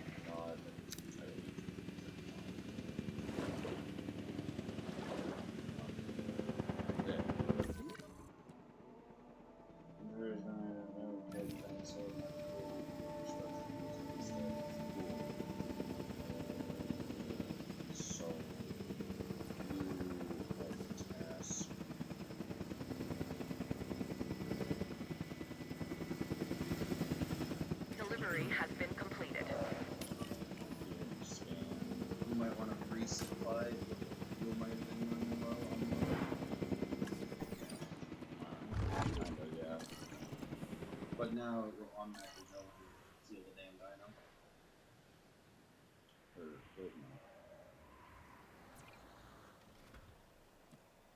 Delivery has been completed. You might want to resupply. You might have been running low on Yeah. But now it will automatically know when you heal the damn dino.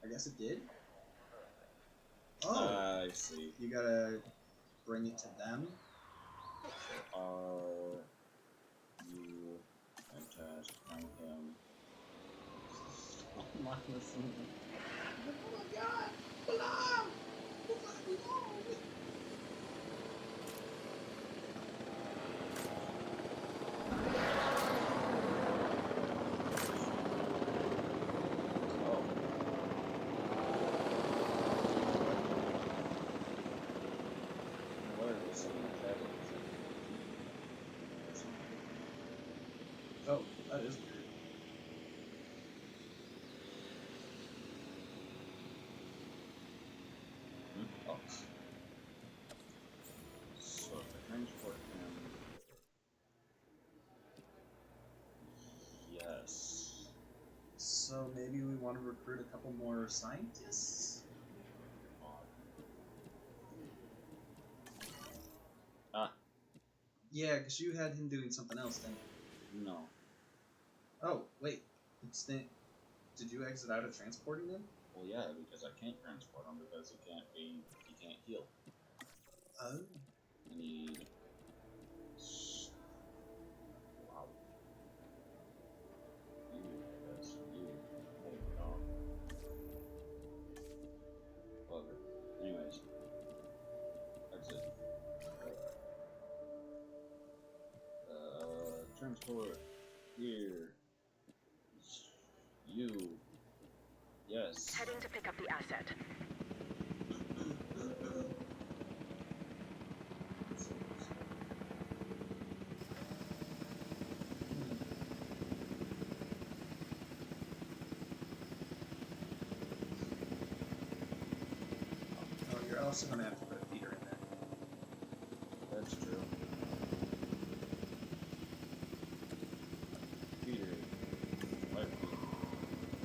I guess it did. Oh, I see. you gotta bring it to them. So you fantastic, thank him. Oh my god! Belong! Oh, that is weird. Oh. So to transport him. Yes. So maybe we want to recruit a couple more scientists? Yeah, because you had him doing something else, didn't you? No. Oh, wait. Did you exit out of transporting him? Well, yeah, because I can't transport him because he can't heal. Oh. I need. Wow. You. Holy dog. Bugger. Anyways. Exit. Transport. Here. You. Yes. Heading to pick up the asset. Oh, you're also going to have to put a feeder in there. That's true. Feeder. What?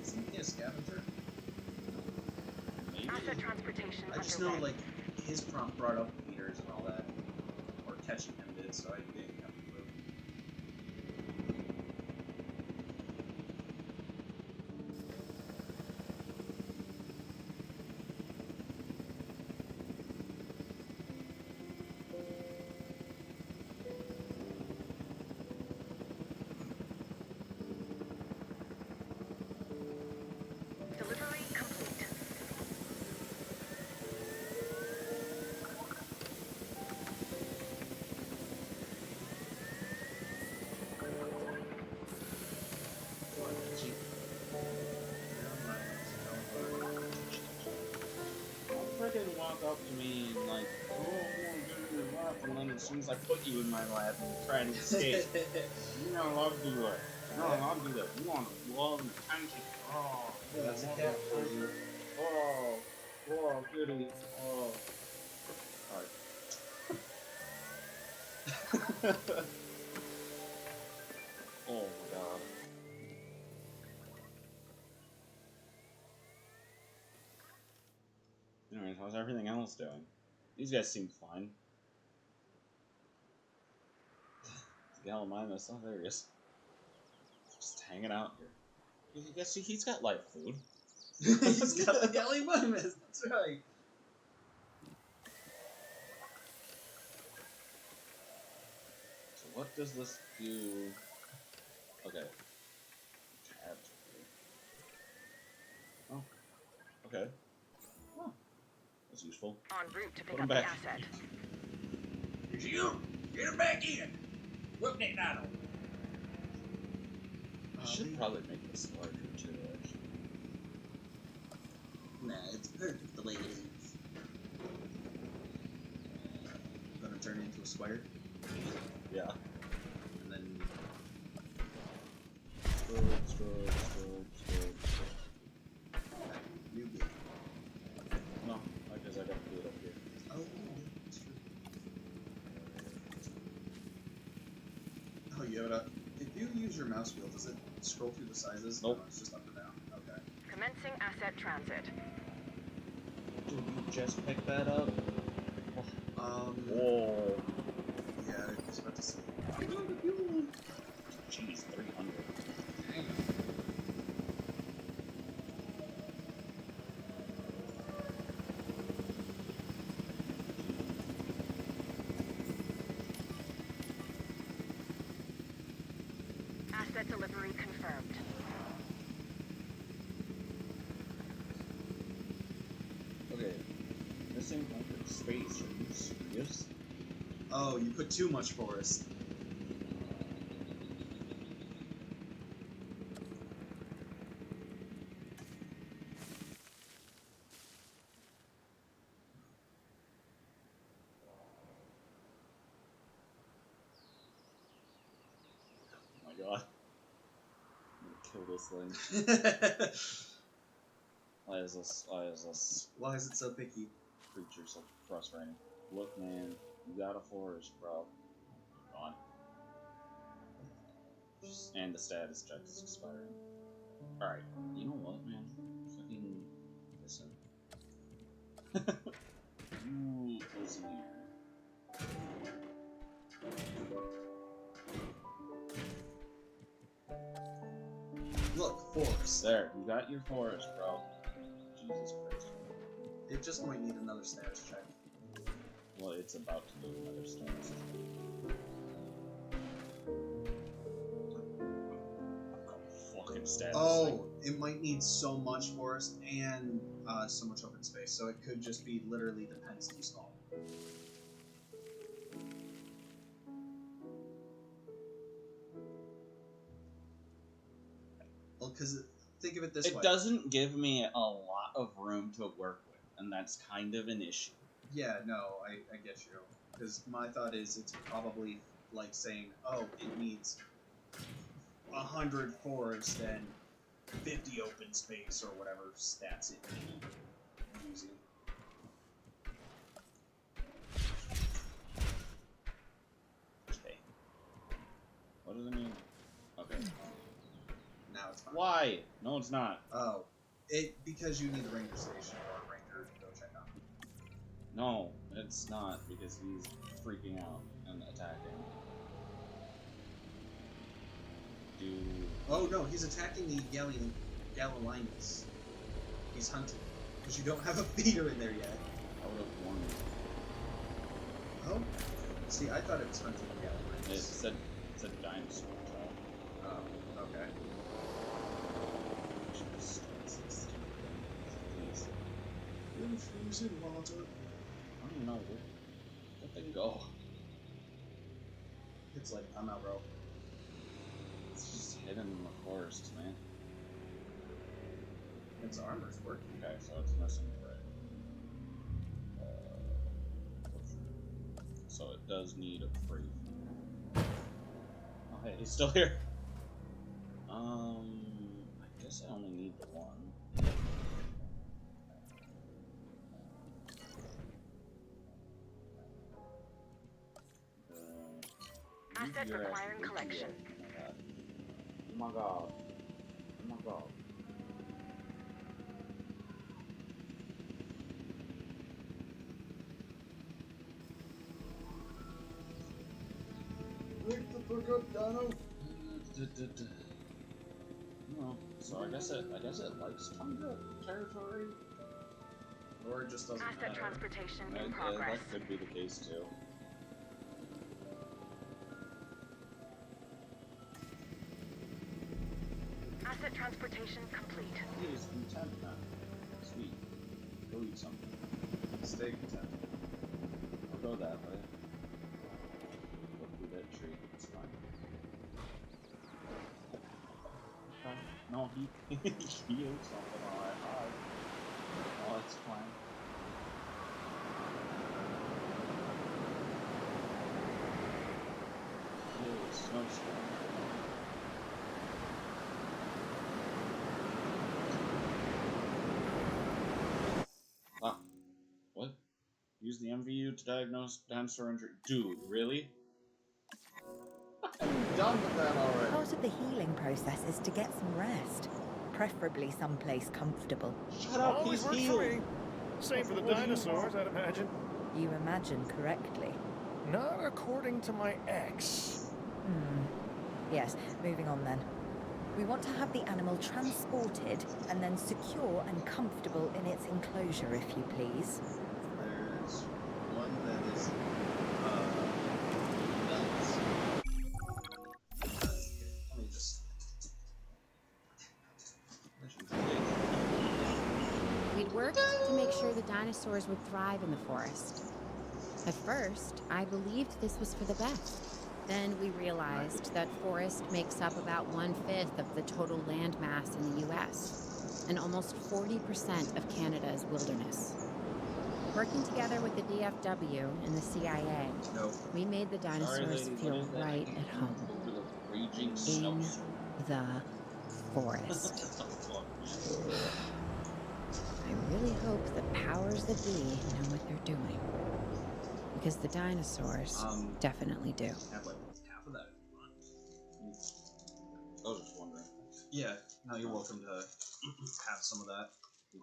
Isn't he a scavenger? Maybe. Asset transportation I just underway. know, like, his prompt brought up feeders and all that. Or catching him did, so I didn't have to move. Delivery complete. walk up to me and like, oh, I want to get in your lap, and then as soon as I put you in my lap and try to escape, you're not allowed to do that. You're not allowed to do that. You want love and attention. Oh, That's a love cat and for attention. you. Oh, kitty. Oh. Alright. Oh my god. Anyways, how's everything else doing? These guys seem fine. Gallimimus, oh there he is. Just hanging out here. You guys see, he's got light food. He's got the Gallimimus, that's right. So what does this do? Okay. Oh. Okay. Oh. That's useful. En route to Put pick him up the back. asset. It's you! Get him back in! Whip that dino! I should probably make this larger too, actually. Nah, it's perfect the way it is. Gonna turn into a spider, Yeah. and then Strobe. you get. No, I guess I gotta do it up here. Oh, that's true. Oh, you have it up. If you use your mouse wheel, does it scroll through the sizes? Nope. No, it's just up and down. Okay. Commencing asset transit. Did you just pick that up? Whoa. Yeah, I was about to say. Jeez, 300. Damn. Asset delivery confirmed. Okay. Missing 100 space. Are you serious? Oh, you put too much forest. Oh my god. I'm gonna kill this thing. Why is this Why is it so picky? creature so frustrating? Look, man, you got a forest, bro. Gone. And the status check is expiring. Alright, you know what, man? Fucking listen. You listen here. Look, forest. There, you got your forest, bro. Jesus Christ. It just might need another status check. Well, it's about to do another status check. Fucking status. Oh, it might need so much forest and so much open space, so it could just be literally the density small. Well, because think of it this way. It doesn't give me a lot of room to work with, and that's kind of an issue. Yeah, no, I get you. Because my thought is it's probably like saying, oh, it needs 100 forest and 50 open space or whatever stats it may be using. Okay. What does it mean? Okay. Now it's fine. Why? No, it's not. Oh, because you need a ranger station or a ranger to go check on. No, it's not, because he's freaking out and attacking. Oh no, he's attacking the Gallilinus. He's hunting. Because you don't have a feeder in there yet. I would have warned you. Oh? See, I thought it was hunting the Gallilinus. It said dinosaur attack. Oh, okay. Just please. In freezing water. I don't know. Let them go. It's like, I'm out, bro. It's just hidden in the forest, man. Its armor's working. Okay, so it's missing right. So it does need a brief. Oh, hey, he's still here. I guess I only need the one. Asset requiring collection. Oh my god. Oh my god. Wake the fuck up, Dano. No, so I guess it likes tundra territory, or it just doesn't Asset matter. transportation in That progress. could be the case too. Asset transportation complete. He is content now. Sweet. Go eat something. Stay content. I'll go that way. Go through that tree. It's fine. Okay. No, he he ate something. Alright, alright. Oh, it's fine. Ew, snowstorm. What? Use the MVU to diagnose dinosaur injury. Dude, really? I'm done with that already. Part of the healing process is to get some rest, preferably someplace comfortable. Shut up, Always he's works for healed. me. Same for the What do you dinosaurs, want? I'd imagine. You imagine correctly. Not according to my ex. Yes, moving on then. We want to have the animal transported and then secure and comfortable in its enclosure, if you please. There's one that is nuts. Let me just. We'd worked to make sure the dinosaurs would thrive in the forest. At first, I believed this was for the best. Then we realized that forest makes up about 1/5 of the total land mass in the US, and almost 40% of Canada's wilderness. Working together with the DFW and the CIA, Nope. we made the Sorry, dinosaurs lady, feel what is that? right at home Over the raging in snowstorm. the forest. Fuck, I really hope the powers that be know what they're doing. Because the dinosaurs definitely do. Have like half of that. man. I was just wondering. Yeah. No, you're welcome to have some of that,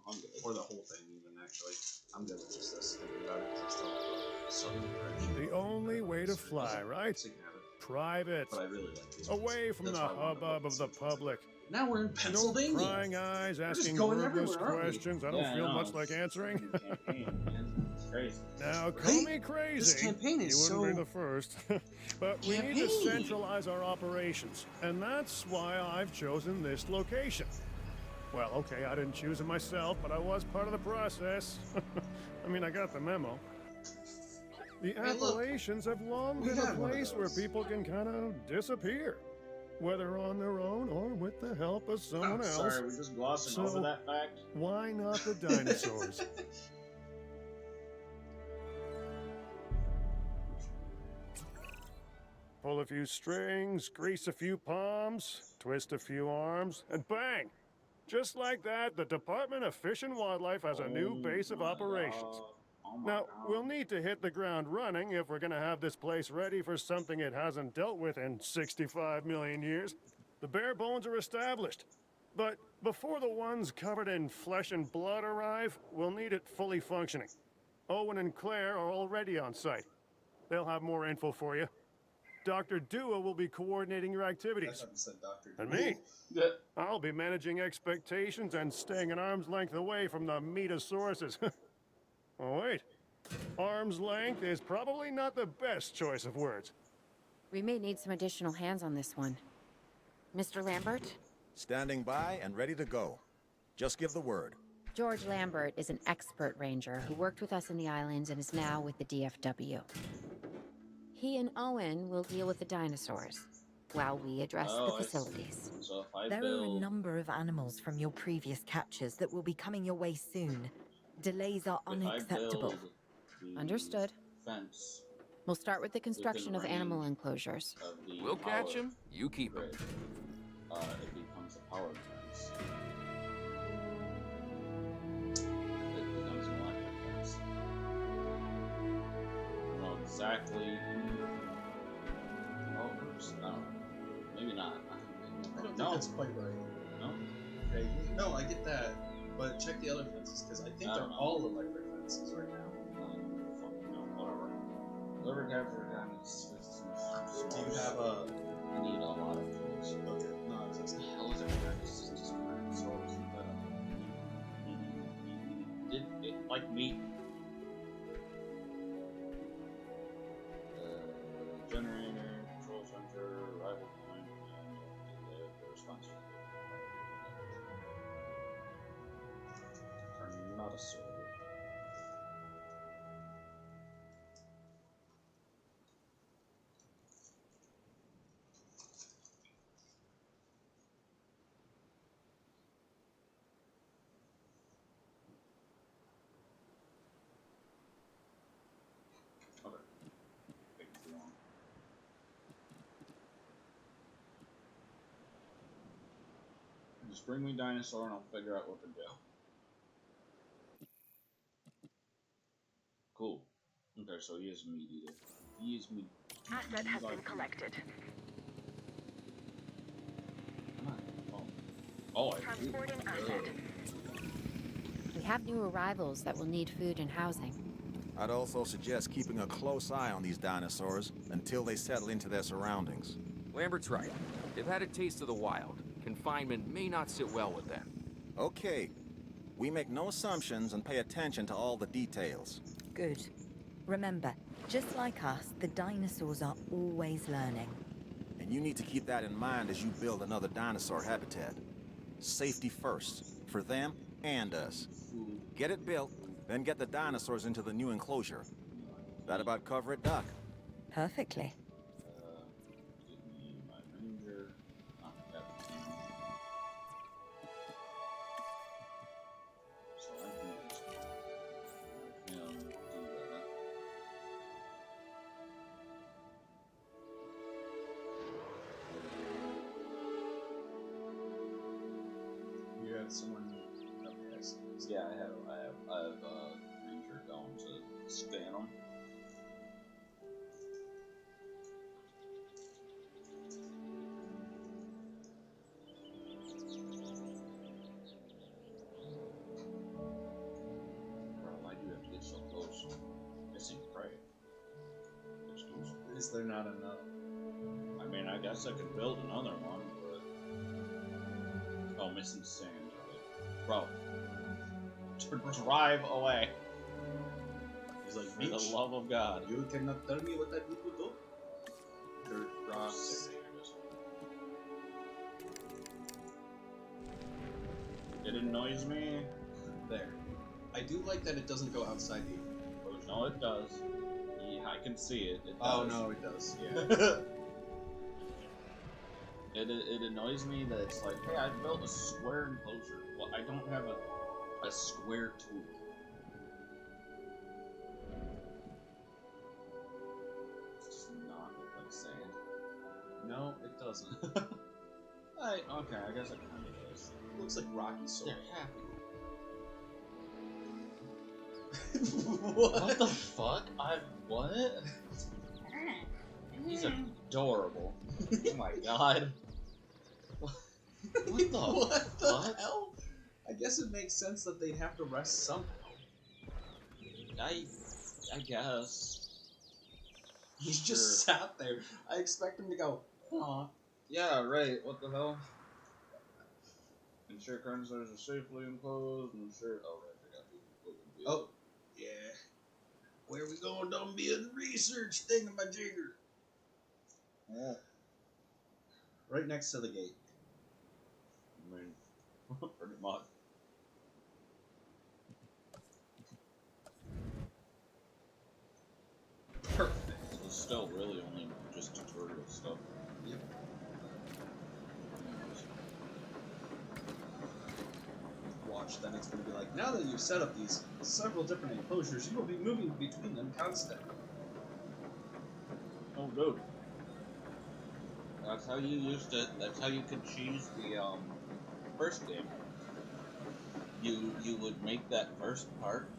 I'm good. or the whole thing, even actually. I'm good with just this. Thinking about it, 'cause I still have southern direction. The only way to fly, right? So you can have it. Private. But I really like these. Away ones. from That's the why I wanted to hubbub look of the at some things. public. Now we're in No Pennsylvania. prying eyes just asking going wordless everywhere, aren't we? questions I don't feel much like answering. Campaign, man. It's crazy. Now, call Right? me crazy. This campaign is you wouldn't be so the first. But we need to campaign-y. centralize our operations, and that's why I've chosen this location. Well, okay, I didn't choose it myself, but I was part of the process. I mean, I got the memo. The Hey, look. Appalachians have long We been a got one of place where those. people can kind of disappear, whether on their own or with the help of someone else. Sorry, we're just glossing So- over that fact. Why not the dinosaurs? Pull a few strings, grease a few palms, twist a few arms, and bang! Just like that, the Department of Fish and Wildlife has a new base of operations. Oh my Now, God. we'll need to hit the ground running if we're going to have this place ready for something it hasn't dealt with in 65 million years. The bare bones are established. But before the ones covered in flesh and blood arrive, we'll need it fully functioning. Owen and Claire are already on site. They'll have more info for you. Dr. Dua will be coordinating your I activities. thought you said Dr. And me, Yeah. I'll be managing expectations and staying an arm's length away from the metosauruses. Oh, wait. Arm's length is probably not the best choice of words. We may need some additional hands on this one. Mr. Lambert? Standing by and ready to go. Just give the word. George Lambert is an expert ranger who worked with us in the islands and is now with the DFW. He and Owen will deal with the dinosaurs while we address Oh, the I see. facilities. So if I There are a build number of animals from your previous captures that will be coming your way soon. Delays are if I unacceptable. build the Understood. fence We'll start with the construction of animal enclosures. Of the We'll catch power him, you keep him. grid, it becomes a power fence. It becomes an electric fence. I don't know exactly. Oh, I don't know. Maybe not. I don't think No. that's quite right. No? Okay, no, I get that, but check the other fences because I think I they're don't know. all electric fences right now. Fucking no, whatever. Whatever capture gun is Do you have a? I need a lot of tools. Okay, no, I was What the asking. hell is it? Just dinosaurs and that. Did it like meat? Generator, control center, arrival point, and the response. Carnotosaur. Okay. Taking too long. Just bring me dinosaur and I'll figure out what to do. Cool. Okay, so he is meat eater. He is meat. Asset has been collected. Come on. Oh, I do. Transporting asset. We have new arrivals that will need food and housing. I'd also suggest keeping a close eye on these dinosaurs until they settle into their surroundings. Lambert's right. They've had a taste of the wild. Confinement may not sit well with them. Okay. We make no assumptions and pay attention to all the details. Good. Remember, just like us, the dinosaurs are always learning. And you need to keep that in mind as you build another dinosaur habitat. Safety first, for them and us. Get it built, then get the dinosaurs into the new enclosure. That about cover it, Doc? Perfectly. Give me my ranger. Captain. So I can just have him do that. You have someone. Okay, I see. Yeah, I have ranger going to scan them. Bro, why do you have to get so close? Missing prey. Is there not enough? I mean, I guess I could build another one, but... Oh, missing sand. Bro. Drive away. He's like, For Mitch, the love of God. you cannot tell me what I need to do. Dirt, rocks. It annoys me. There. I do like that it doesn't go outside the enclosure. No, it does. Yeah, I can see it. It does. Oh, no, it does. Yeah. It annoys me that it's like, hey, I built a square enclosure. Well, I don't have a square tool. It's just not look like sand. No, it doesn't. Okay, I guess it kind of does. It looks like rocky soil. They're happy. What the fuck? What? He's adorable. Oh my god. What the What the fuck? hell? I guess it makes sense that they'd have to rest somehow. I guess. He just sat there. I expect him to go, aw. Yeah, right. What the hell? Ensure dinosaurs are safely enclosed. Ensure. Oh, right. I got people. Oh, yeah. Where we going? Don't be a research thingamajigger. Oh. Right next to the gate. I mean, pretty much. Perfect. It's still really only just tutorial stuff. Yep. Watch, then it's going to be like, now that you've set up these several different enclosures, you will be moving between them constantly. Dude. That's how you used to. That's how you could cheese the first game. You would make that first part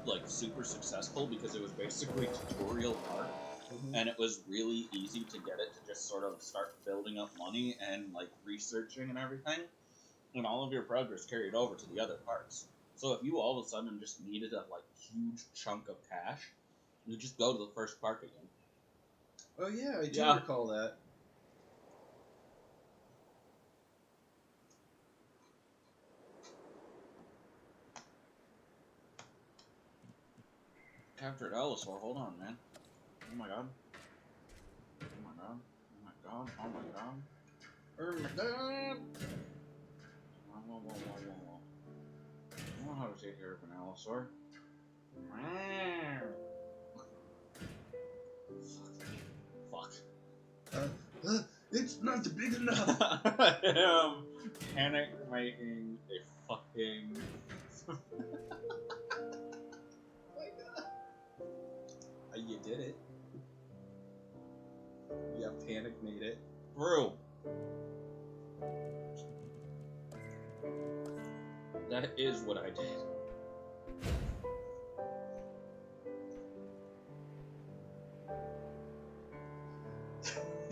like super successful because it was basically tutorial part, and it was really easy to get it to just sort of start building up money and like researching and everything, and all of your progress carried over to the other parts. So if you all of a sudden just needed a like huge chunk of cash, you just go to the first park again. Oh yeah, I do recall that. Captured Allosaur, hold on, man. Oh my god. Oh my god. Oh my god. Oh my god. Oh my god! Whoa. I don't know how to take care of an Allosaur. Fuck. It's not big enough! I am panic making a fucking... Oh my god. You did it. Yeah, panic made it. Bro. That is what I did.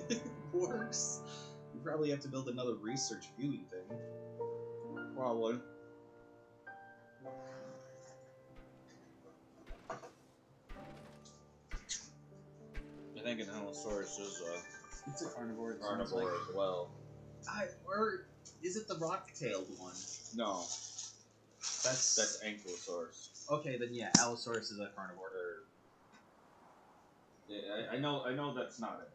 It works. You probably have to build another research viewing thing. Probably. I think an Allosaurus is It's a carnivore. carnivore as well. Or is it the rock-tailed one? No, That's Ankylosaurus. okay. Then yeah, Allosaurus is a carnivore. Yeah, I know that's not it.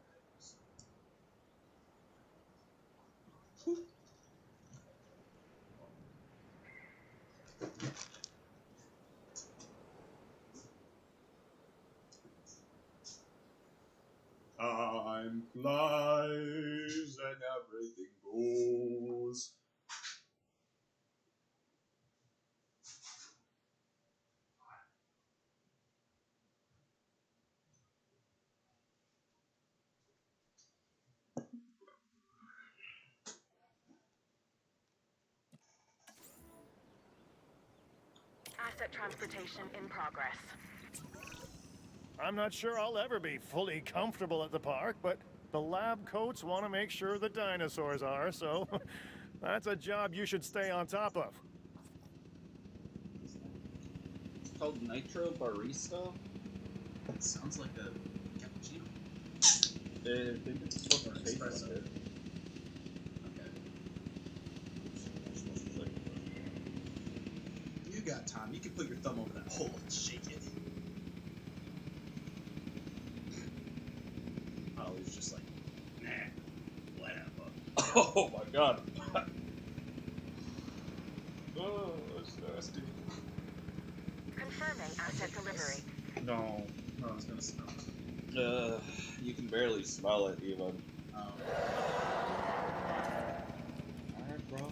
Time flies and everything goes. Asset transportation in progress. I'm not sure I'll ever be fully comfortable at the park, but the lab coats want to make sure the dinosaurs are, so that's a job you should stay on top of. It's called Nitro Barista. It sounds like a cappuccino. I think it's supposed to taste like Espresso. it. Okay. You got time. You can put your thumb over that hole and shake it. Oh, he's just like, nah, whatever. Oh my god. Oh, that's nasty. Confirming asset delivery. No. No, it's gonna smell. You can barely smell it even. Alright, bro.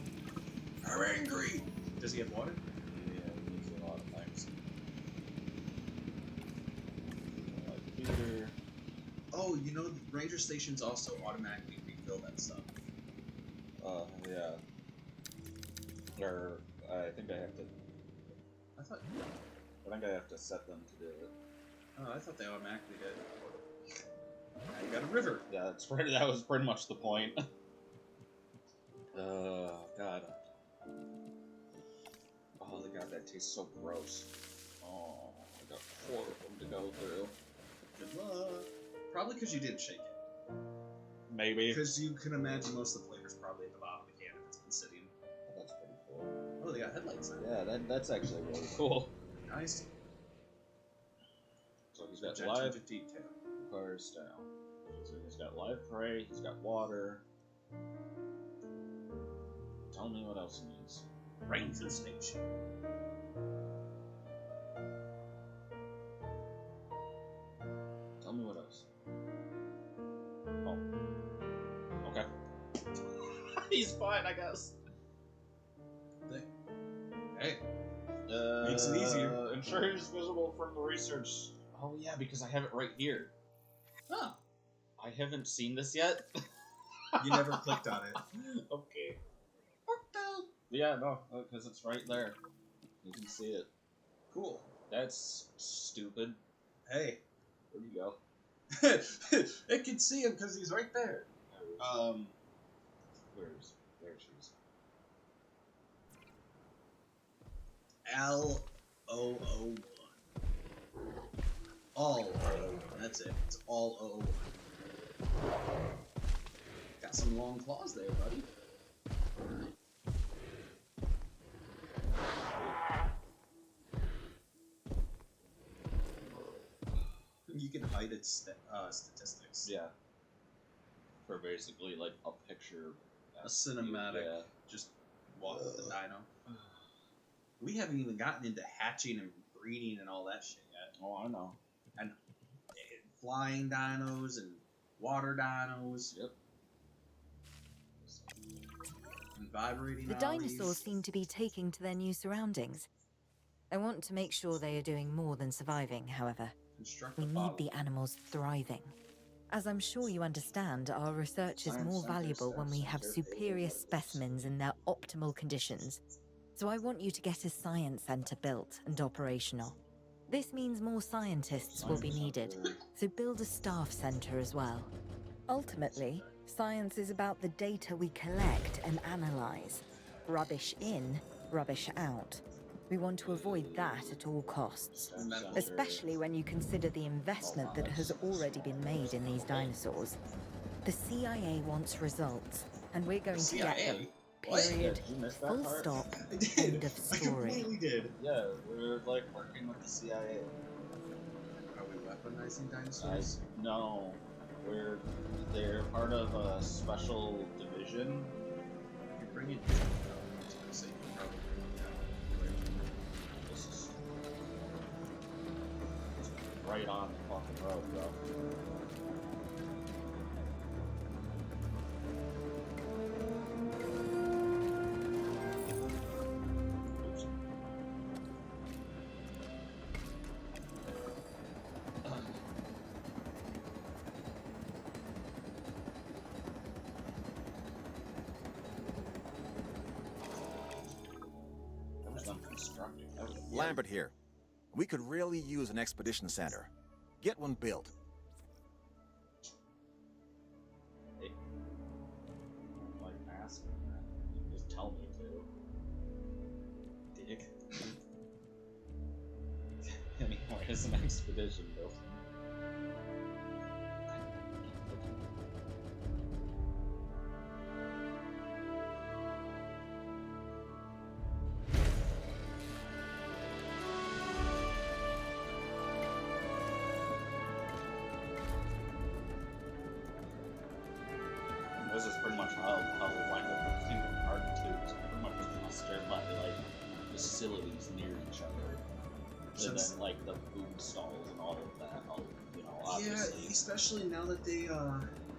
I'm angry. Does he have water? Yeah, he needs a lot of things. Like Peter. Oh, you know, the ranger stations also automatically refill that stuff. Yeah. Or, I think I have to... I thought set them to do it. Oh, I thought they automatically did. Now you got a river. Yeah, that was pretty much the point. God. Oh, God, that tastes so gross. Oh, I got 4 of them to go through. Good luck. Probably because you didn't shake it. Maybe. Because you can imagine most of the flavors probably at the bottom of the can if it's been sitting. Oh, that's pretty cool. Oh, they got headlights now. Yeah, that's actually really cool. Nice. So he's got Attention live to detail. cars down. So he's got live prey, he's got water. Tell me what else he needs. Ranger station. Tell me what else. Oh. Okay. He's fine, I guess. Hey. Makes it easier. Ensure he's visible from the research. Oh yeah, because I have it right here. Oh. I haven't seen this yet. You never clicked on it. Okay. Yeah, no, because it's right there. You can see it. Cool. That's stupid. Hey. Where'd you go? It can see him because he's right there. Where's she's? L001. All 001. That's it. It's all 001. Got some long claws there, buddy. You can hide its statistics. Yeah. For basically like a picture. A cinematic. Yeah. Just walk with the dino. We haven't even gotten into hatching and breeding and all that shit yet. Oh, I know. And flying dinos and water dinos. Yep. And vibrating The dinosaurs seem to be taking to their new surroundings. I want to make sure they are doing more than surviving, however. We need the animals thriving. As I'm sure you understand, our research is more valuable when we have superior specimens in their optimal conditions. So I want you to get a science center built and operational. This means more scientists will be needed, so build a staff center as well. Ultimately, science is about the data we collect and analyze. Rubbish in, rubbish out. We want to avoid that at all costs, especially when you consider the investment that has already been made in these dinosaurs. The CIA wants results, and we're going to get them. Period. Full stop. End of story. I completely did. Yeah, we're like working with the CIA. Are we weaponizing dinosaurs? No. They're part of a special division. You're bringing right on the fucking road, bro. Lambert here. We could really use an expedition center. Get one built. Hey. Like asking that. You can just tell me to. Dig. Anyway, it's an expedition built. This is pretty much how we wind up in part 2. It's pretty much clustered by like facilities near each other. And then like the food stalls and all of that. Obviously. Yeah, especially now that they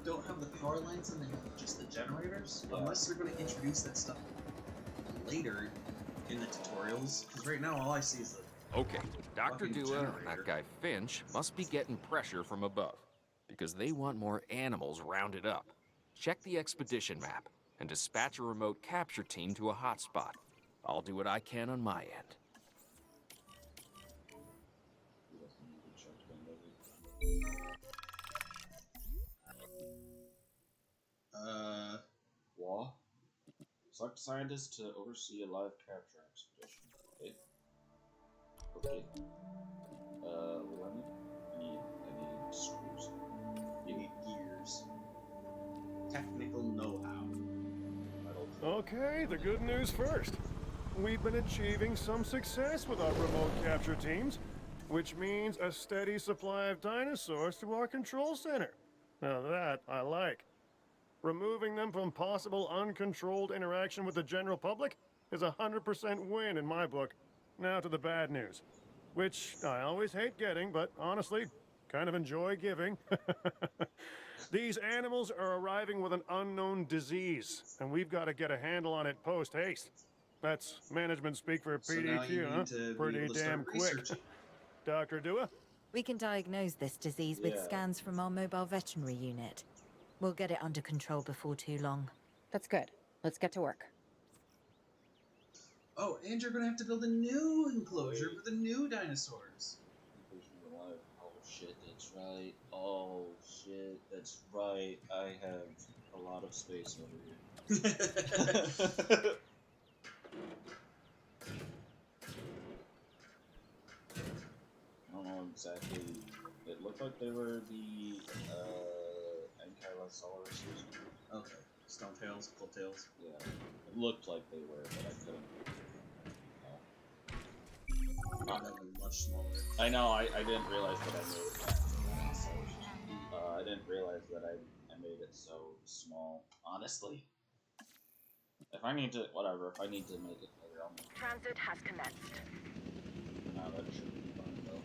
don't have the power lines and they have just the generators. Yeah. Unless they're going to introduce that stuff later in the tutorials. Because right now all I see is the Okay, Dr. fucking Dua and generator. that guy Finch must be getting pressure from above, because they want more animals rounded up. Check the expedition map and dispatch a remote capture team to a hotspot. I'll do what I can on my end. What? Select scientists to oversee a live capture expedition. Okay. What do I need? I need screws. You need gears. Technical know-how. Okay, the good news first. We've been achieving some success with our remote capture teams, which means a steady supply of dinosaurs to our control center. Now that I like. Removing them from possible uncontrolled interaction with the general public is a 100% win in my book. Now to the bad news, which I always hate getting, but honestly, kind of enjoy giving. These animals are arriving with an unknown disease, and we've got to get a handle on it post-haste. That's management speak for So now you PDQ, huh? need to be Pretty able to damn start quick. researching. Dr. Dua, We can diagnose this disease with Yeah. scans from our mobile veterinary unit. We'll get it under control before too long. That's good. Let's get to work. Oh, and you're gonna have to build a new enclosure for the new dinosaurs. Oh shit, that's right. Oh shit, that's right. I have a lot of space over here. I don't know exactly. It looked like they were the Ankylosauruses. Okay. Stone tails, full tails. Yeah, it looked like they were, but I couldn't. Probably much smaller. I know. I didn't realize that I made that. I didn't realize that I made it so small. Honestly, if I need to, whatever. If I need to make it bigger, I'll make it. Transit has commenced. No, that should be fine though.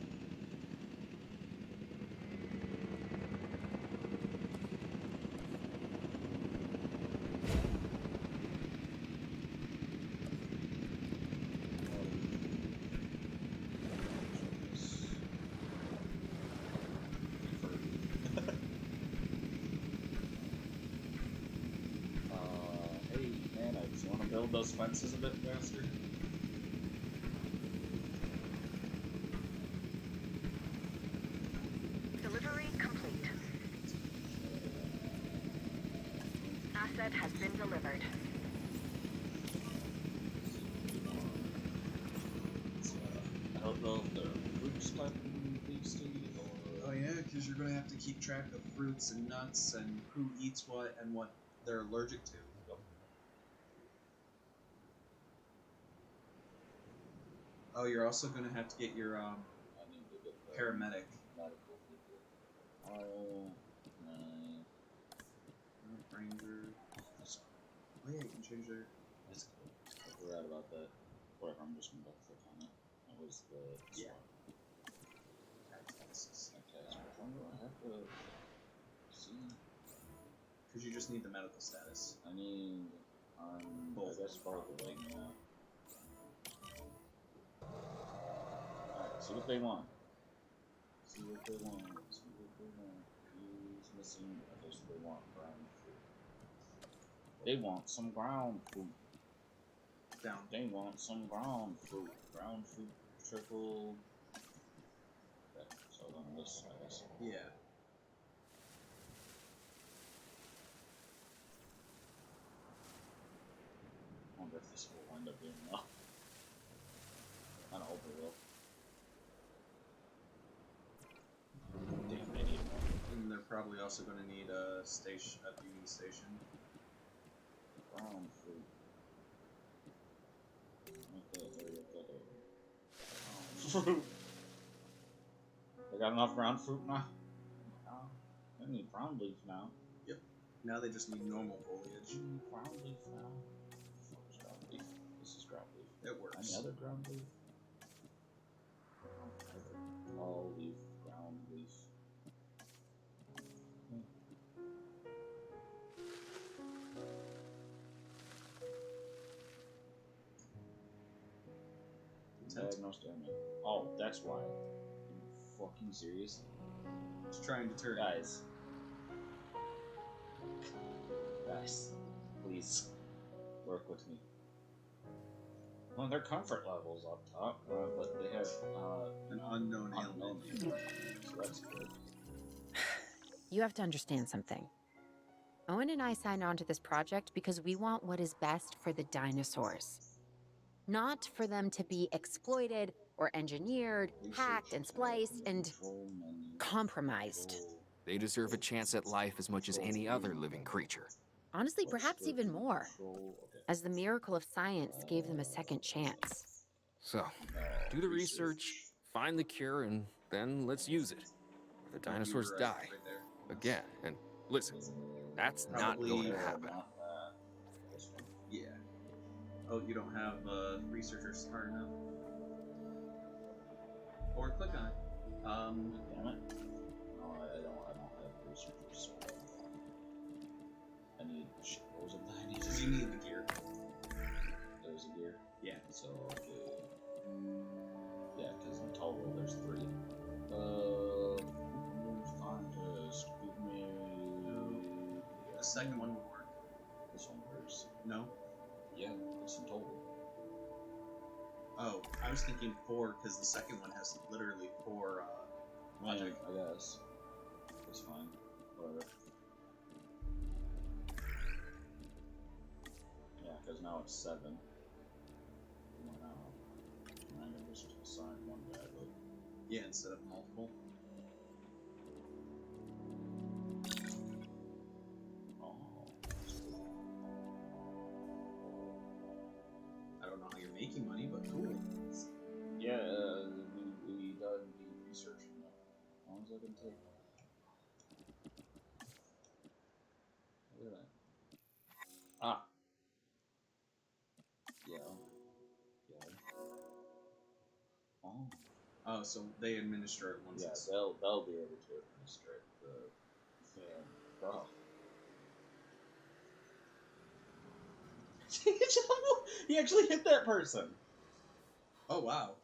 Hey man, I just want to build those fences a bit faster. Delivery complete. Asset has been delivered. I don't know if the fruits type tasty or. Oh yeah, because you're gonna have to keep track of fruits and nuts and who eats what and what they're allergic to. Yep. Oh, you're also gonna have to get your I need to get the paramedic. medical people. Oh, nice. Ranger. Oh yeah, you can change their. That's cool. I forgot about that. Whatever, I'm just gonna click on it. That was the Yeah. Okay, so when do I have to see? Because you just need the medical status. I need Both. I guess both of them, yeah. Alright, see what they want. See what they want. See what they want. Who's missing? Okay, so they want ground food. They want some ground food. Down. They want some ground fruit. Ground fruit triple. Okay, so then this, I guess. Yeah. I wonder if this will wind up being enough. I don't hope it will. Damn, they need more. And they're probably also going to need a station, a viewing station. Ground fruit. Make that area better. Fruit. They got enough ground fruit now? They need ground leaf now. Yep. Now they just need normal foliage. Ground leaf now. What is ground leaf? This is ground leaf. It works. Any other ground leaf? All leaf, ground leaf. Diagnosed airman. Oh, that's why. Are you fucking serious? Just trying to deter. Guys. Guys. Please. Work with me. Well, their comfort level's up top, but they have An unknown unknown alien. so that's good. You have to understand something. Owen and I signed on to this project because we want what is best for the dinosaurs. Not for them to be exploited or engineered, hacked and spliced and compromised. They deserve a chance at life as much as any other living creature. Honestly, perhaps even more, as the miracle of science gave them a second chance. So, do the research, find the cure, and then let's use it. Or the dinosaurs die. Right there. Again. And listen, that's not going to happen. Yeah. Oh, you don't have researchers smart enough. Or click on it. Damn it. No, I don't have researchers. I need what was it that I need? Because you need the gear. There's a gear. Yeah. So okay. Yeah, because in total there's 3. second one would work. This one works. No? Yeah, it's in total. Oh, I was thinking 4 because the second one has literally 4 logic. I guess. It's fine. Whatever. Yeah, because now it's 7. Well, now I can just assign one guy, but... Yeah, instead of multiple. Oh. I don't know how you're making money, but cool. Yeah, we done the research on that. How long is that going to take? Look at that. Ah! Yeah. Yeah. Oh. Oh, so they administer it once Yeah, it's... they'll be able to administer it. The bro. He actually hit that person! Oh, wow.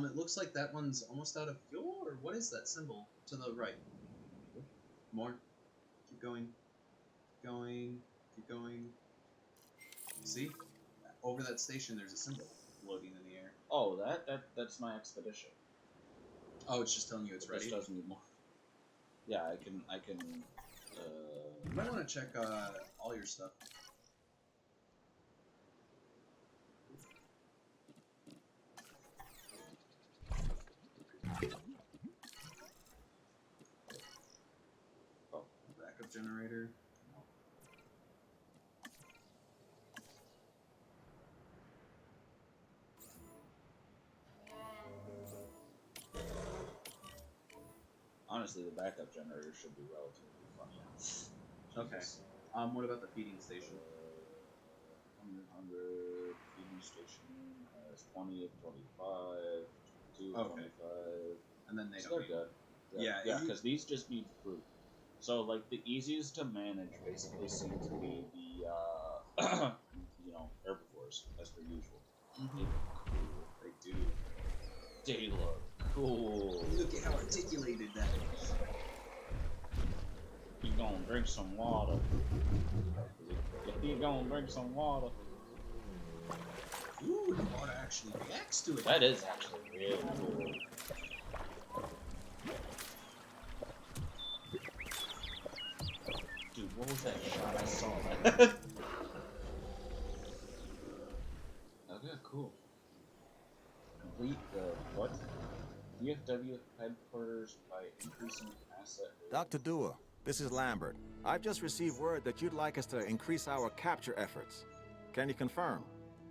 It looks like that one's almost out of fuel, or what is that symbol to the right? More. Keep going. Going. Keep going. See? Over that station, there's a symbol floating in the air. Oh, that's my expedition. Oh, it's just telling you it's It ready? just doesn't need more. Yeah, I can, You might want to check all your stuff. Oh, backup generator. No. honestly, the backup generator should be relatively funny. Okay. What about the feeding station? 100, feeding station has 20 of 25, 22 of 25. And then they So don't they're good. Yeah, Yeah, because these just need fruit. So, like, the easiest to manage basically seem to be the, you know, herbivores, as per usual. Mm-hmm. They look cool. They do. They look cool. Look at how articulated that is. You gonna drink some water. You gonna drink some water. Ooh, the water actually reacts to it. That is actually really cool. Dude, what was that shot? I saw that. Okay, cool. Complete the what? DFW headquarters by increasing asset. Dr. Dua, this is Lambert. I've just received word that you'd like us to increase our capture efforts. Can you confirm?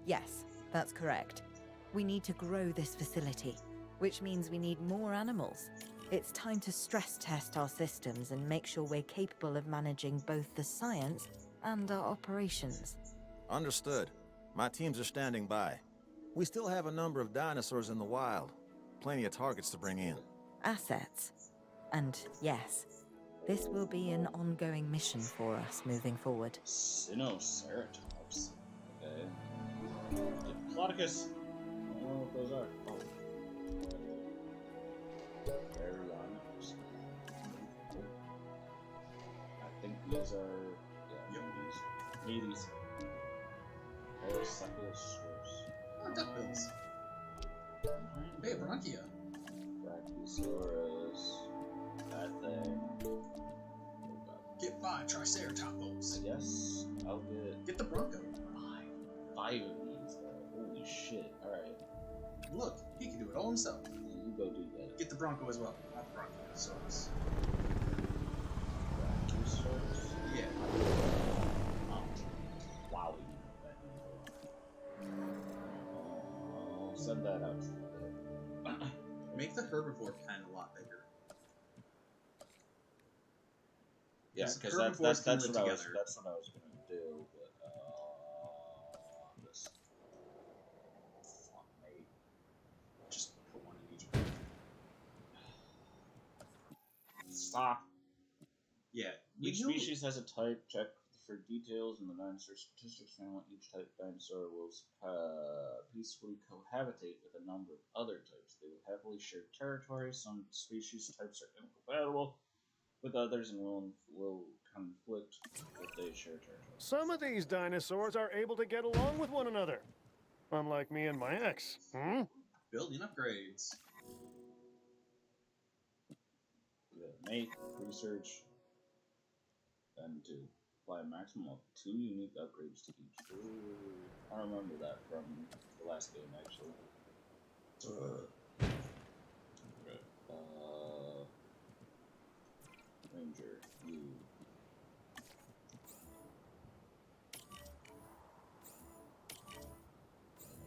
Yes, that's correct. We need to grow this facility, which means we need more animals. It's time to stress test our systems and make sure we're capable of managing both the science and our operations. Understood. My teams are standing by. We still have a number of dinosaurs in the wild. Plenty of targets to bring in. Assets. And yes, this will be an ongoing mission for us moving forward. Sinoceratops. Okay. Diplodocus. I don't know what those are. Oh. Baryonyx. I think these are. Yeah, these. Paracephalosaurus. Oh, duckbills. Hey, Bronchia. Brachiosaurus. That thing. Oh god. Get 5 Triceratops. I guess I'll Get the Bronco. 5 of these. Holy shit. Alright. Look, he can do it all himself. You go do that. Get the Bronco as well. Not the Bronchiosaurus. Brachiosaurus? Yeah. Oh. Wow. I'll send that out to you. Make the herbivore pen a lot bigger. Yeah, Because because herbivores can live that's what I was together. gonna do, but just fuck mate. Just put one in each. Stop. Yeah. Each species has a type. Check for details in the dinosaur statistics panel. Each type dinosaur will peacefully cohabitate with a number of other types. They will happily share territory. Some species types are incompatible. with others and will conflict if they share territory. Some of these dinosaurs are able to get along with one another. Unlike me and my ex. Hmm? Building upgrades. Yeah, make research and to apply a maximum of 2 unique upgrades to each. Ooh, I remember that from the last game actually. Ranger, you.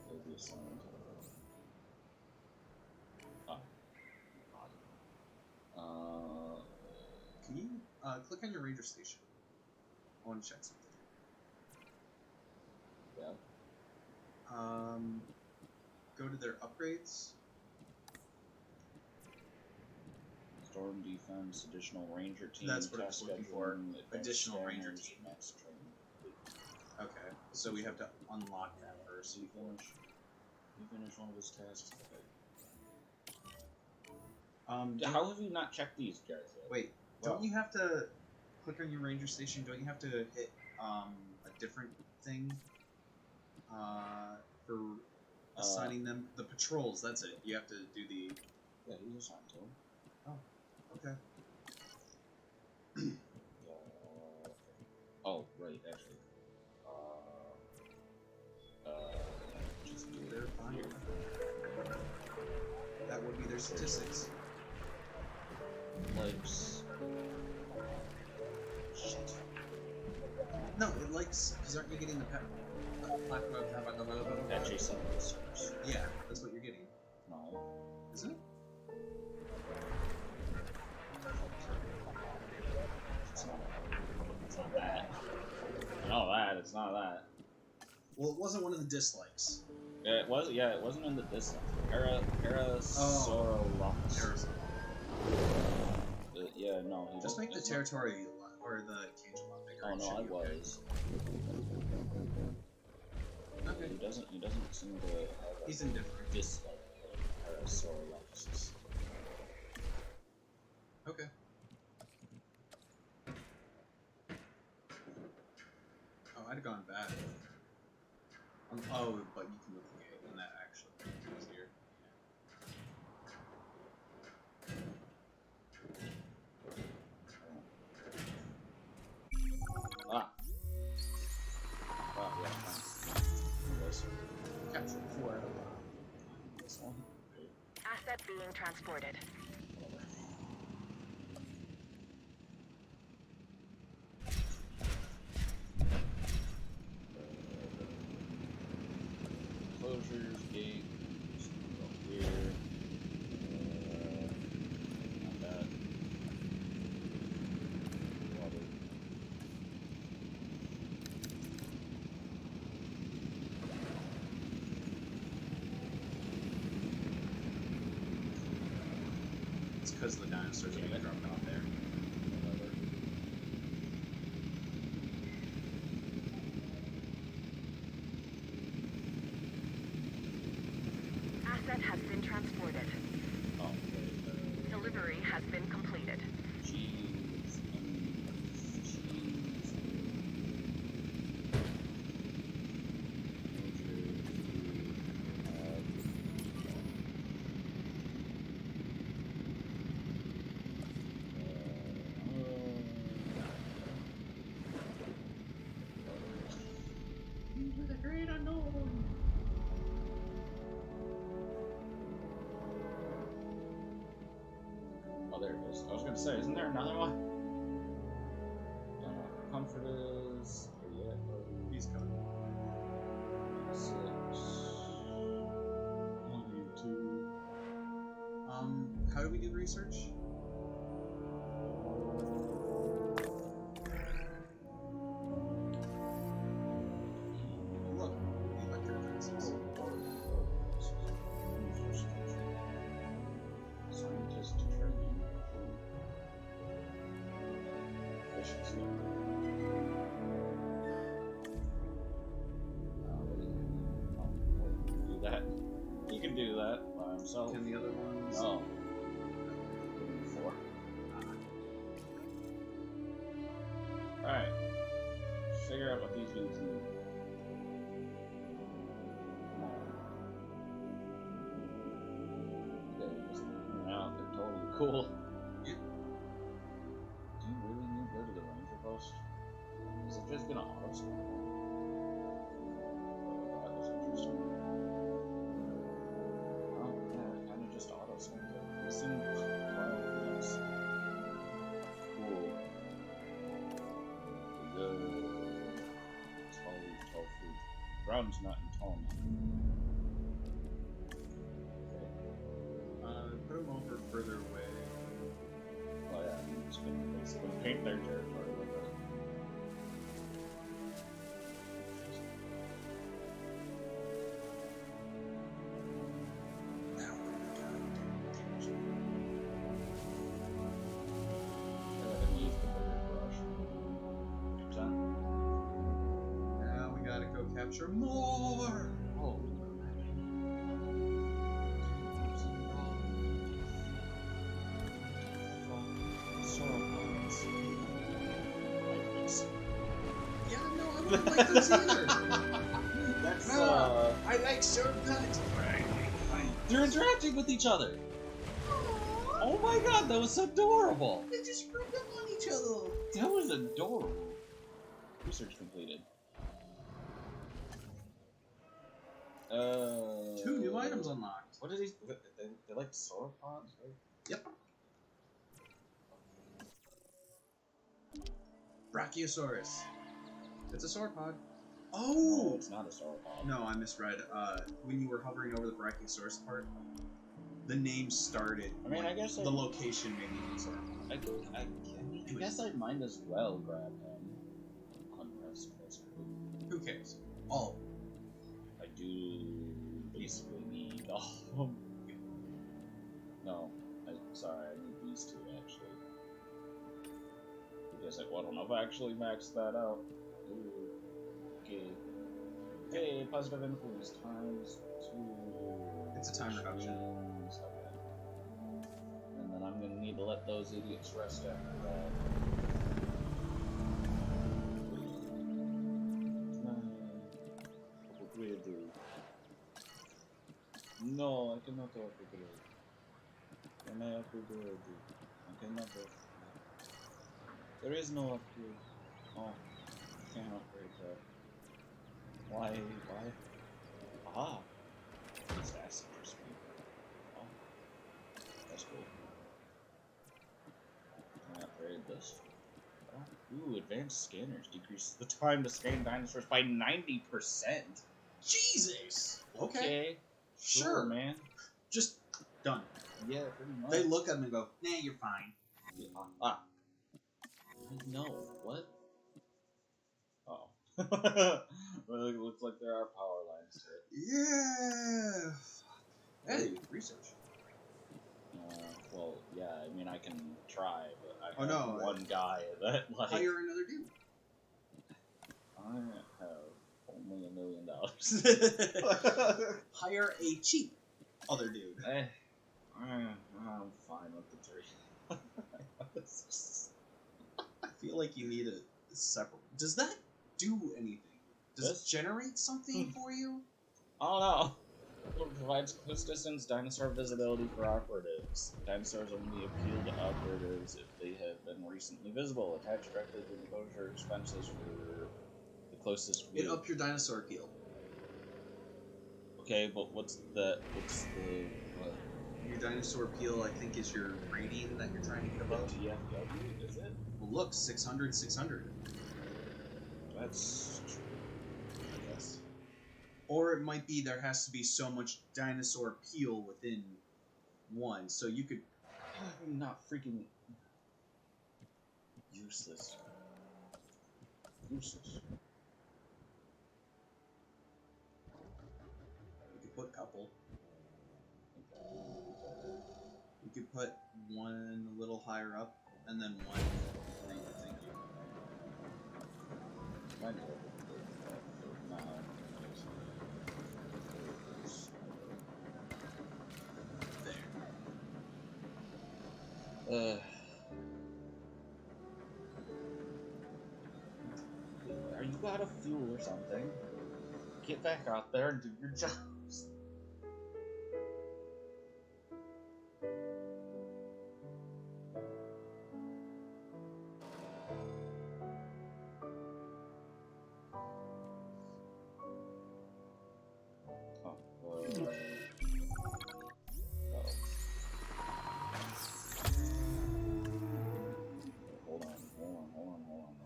They'll be assigned. Can you click on your ranger station? I want to check something. Yeah. Go to their upgrades. Storm defense, additional ranger team. That's what I was task looking for. scheduling, Additional advanced ranger scanners, team. max training. Okay, so we have to unlock that first. You finish one of his tasks. Okay. How have you not checked these guys yet? Wait, don't you have to click on your ranger station? Don't you have to hit a different thing for assigning them the patrols? That's it. You have to do the. Yeah, he's assigned to him. Oh, okay. Oh, right, actually. Just do They're fine. That would be their statistics. Likes. Shit. No, it likes, because aren't you getting the pet? That Jason listeners. Yeah, that's what you're getting. No. Is it? It's not that. I know that, it's not that. Well, it wasn't one of the dislikes. Yeah, it was. Yeah, it wasn't in the dislike. Sinoceratops. Yeah, no. He Just make the territory or the cage a lot bigger. Oh no, I was. Okay. He doesn't seem to have a He's indifferent. dislike Sinoceratops. Okay. Oh, I'd have gone bad. Oh, but you can move the gate, and that actually makes it easier. Ah. Wow, yeah, fine. Yes. Capture 4 out of 5. This one. Okay. Asset being transported. Whatever. Closures, gate, go here. Not that. Water. It's because the dinosaurs are being dropped off there. Whatever. Asset has been transported. Oh, wait. Delivery has been completed. Cheese. Into the great unknown. Oh, there it is. I was gonna say, isn't there another one? Comfort is. Yeah. He's coming. 6. 1, 2. How do we do research? Look, the electrophysics. Scientist training. Efficiency. Do that. He can do that by himself. Can the other ones? No. 4. Alright. Figure out what these dudes need. Wow, they're totally cool. Yeah. Do you really need to go to the ranger post? Is it just gonna auto-scan? That was interesting. Oh, yeah, it kinda just auto-scanned it. This thing, wow, yes. Cool. Tall fruit. Ground's not in tall now. Put them over further away. Oh yeah, I'm just gonna basically paint their territory with it. Now we gotta go capture more! Holy Yeah, no, I don't like those either. That's No, I like shortcuts. they're interacting with each other. Oh my god, that was adorable. They just rubbed up on each other. That was adorable. Research completed. 2 new items unlocked. What are these? They're like sauropods, right? Yep. Brachiosaurus. It's a sauropod. No, Oh! it's not a sauropod. No, I misread. When you were hovering over the Brachiosaurus part, the name started. I mean, I guess the location made me think sauropod. I guess I might as well grab him. Unrest basically. Who cares? All. I do basically need all of them. No, sorry, I need these two actually. Because I don't know if I actually maxed that out. Ooh. Okay. Okay, positive influence times 2. It's a time reduction. Okay. And then I'm gonna need to let those idiots rest after that. What do we do? No, I cannot upgrade. Can I upgrade? I cannot upgrade. There is no upgrade. Oh, I can't upgrade that. Why? Ah! These assets are sweet. Oh, that's cool. Can I upgrade this? Oh. Ooh, advanced scanners decreases the time to scan dinosaurs by 90%. Jesus! Okay. Sure, man. Just done. Yeah, pretty much. They look at him and go, nah, you're fine. Yeah. No, what? Oh. Well, it looks like there are power lines to it. Yeah! Hey, research. Well, yeah, I mean, I can try, but I Oh, have no, one guy that, like... Hire another dude. I have only $1 million. Hire a cheap other dude. I'm fine with the 3. I feel like you need a separate. Does that do anything? Does it generate something for you? Oh no! It provides close distance dinosaur visibility for operatives. Dinosaurs only appeal to operatives if they have been recently visible. Attach directly to the enclosure expenses for the closest view. It up your dinosaur appeal. Okay, but what's the what? Your dinosaur appeal, I think, is your rating that you're trying to get above. TFW, is it? Well, look, 600, 600. That's true, I guess. Or it might be there has to be so much dinosaur appeal within one, so you could... I'm not freaking... Useless. Useless. You could put a couple. You could put one a little higher up, and then one... Thank you. Might be able to out of fuel or something. Get back out there and do your jobs.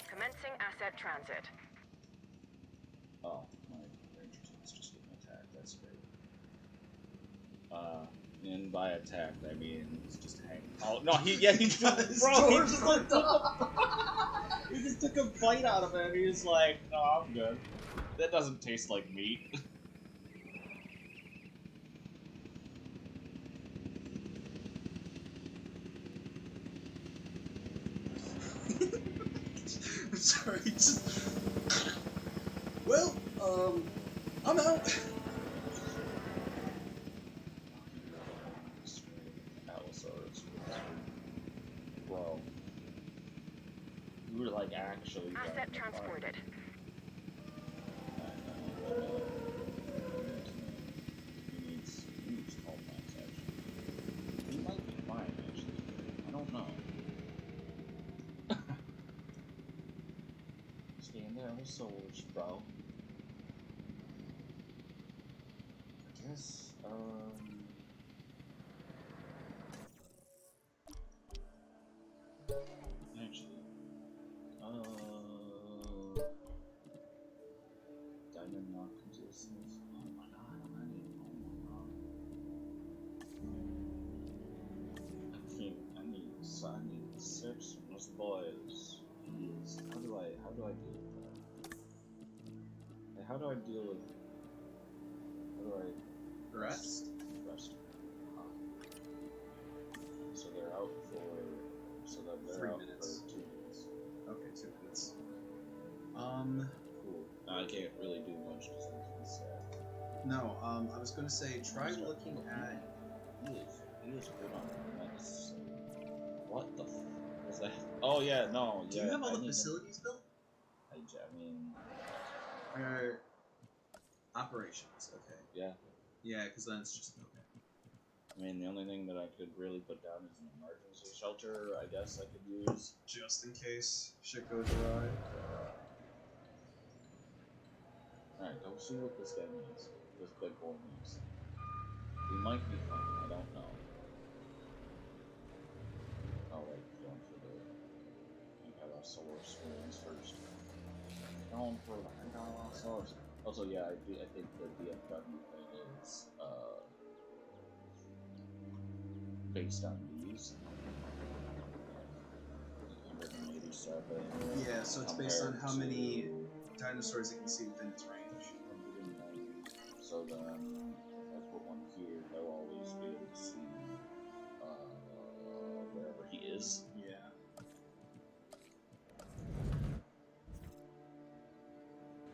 Commencing asset transit. Oh, my ranger team's just getting attacked. That's great. And by attacked, I mean he's just hanging. Oh no, he just bro, he just took a bite out of it. And he's like, no, I'm good. That doesn't taste like meat. I'm sorry. Well, I'm out. Bro, you were like actually. Asset transported. He needs call points actually. He might be fine actually. I don't know. Stand there with swords, bro. I guess, actually, diamond knock into the smith. Oh my god, I need, oh my god. I need 6 from those boys. Jeez, how do I deal with that? Like, how do I deal with, Rest? Rest. So they're out for, so that they're 3 out minutes. for 2 minutes. Okay, 2 minutes. Cool. I can't really do much because he's sad. No, I was gonna say, try looking at... He is good on meds. What the f was that? Oh yeah, no, Do yeah. you have all the facilities built? I mean... Operations, okay. Yeah. Yeah, because then it's just, okay. I mean, the only thing that I could really put down is an emergency shelter, I guess I could use. Just in case shit goes awry. Alright, go see what this guy needs. This big boy needs. We might be fine, I don't know. Oh wait, going for the... I got our solar screens first. Going for the... I got our solar... Also, yeah, I think the DFW thing is, based on these. 187. Yeah, so it's based on how many dinosaurs it can see within its range. 190. So then, if I put one here, they'll always be able to see, wherever he is. Yeah.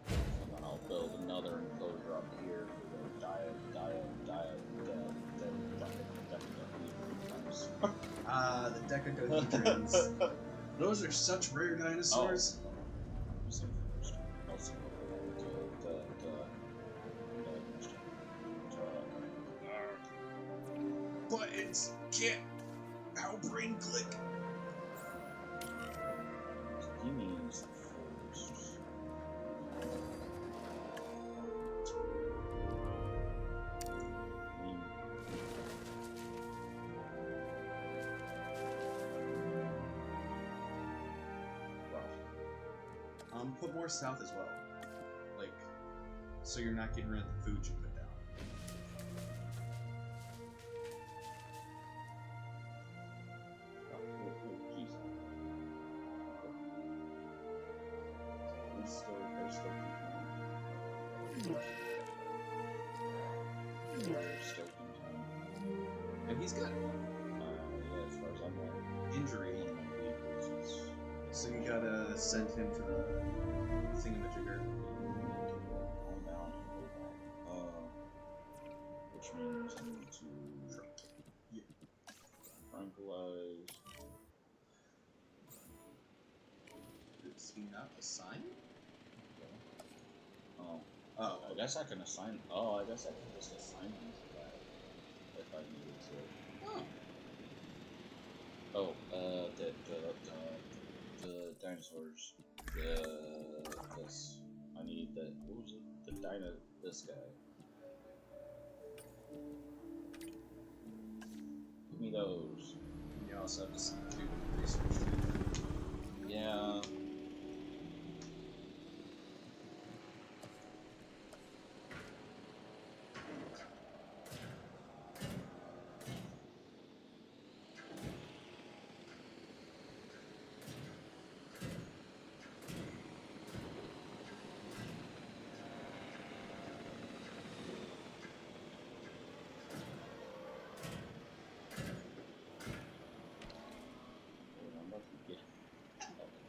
And then I'll build another enclosure up here for the the decadodendrons. Those are such rare dinosaurs. Buttons can't. How brain click? He means first. Put more south as well. Like, so you're not getting rid of the food you put down. And he's got yeah, as far as I'm aware, injury. So you gotta send him to the thingamajigger. Which means I need to tranquilize. Is he not assigned? I guess I can assign. Oh, I guess I can just assign them to that if I needed to. Oh. Oh, the dinosaurs. This. I need the. What was it? This guy. Give me those. You also have to do research too. Yeah.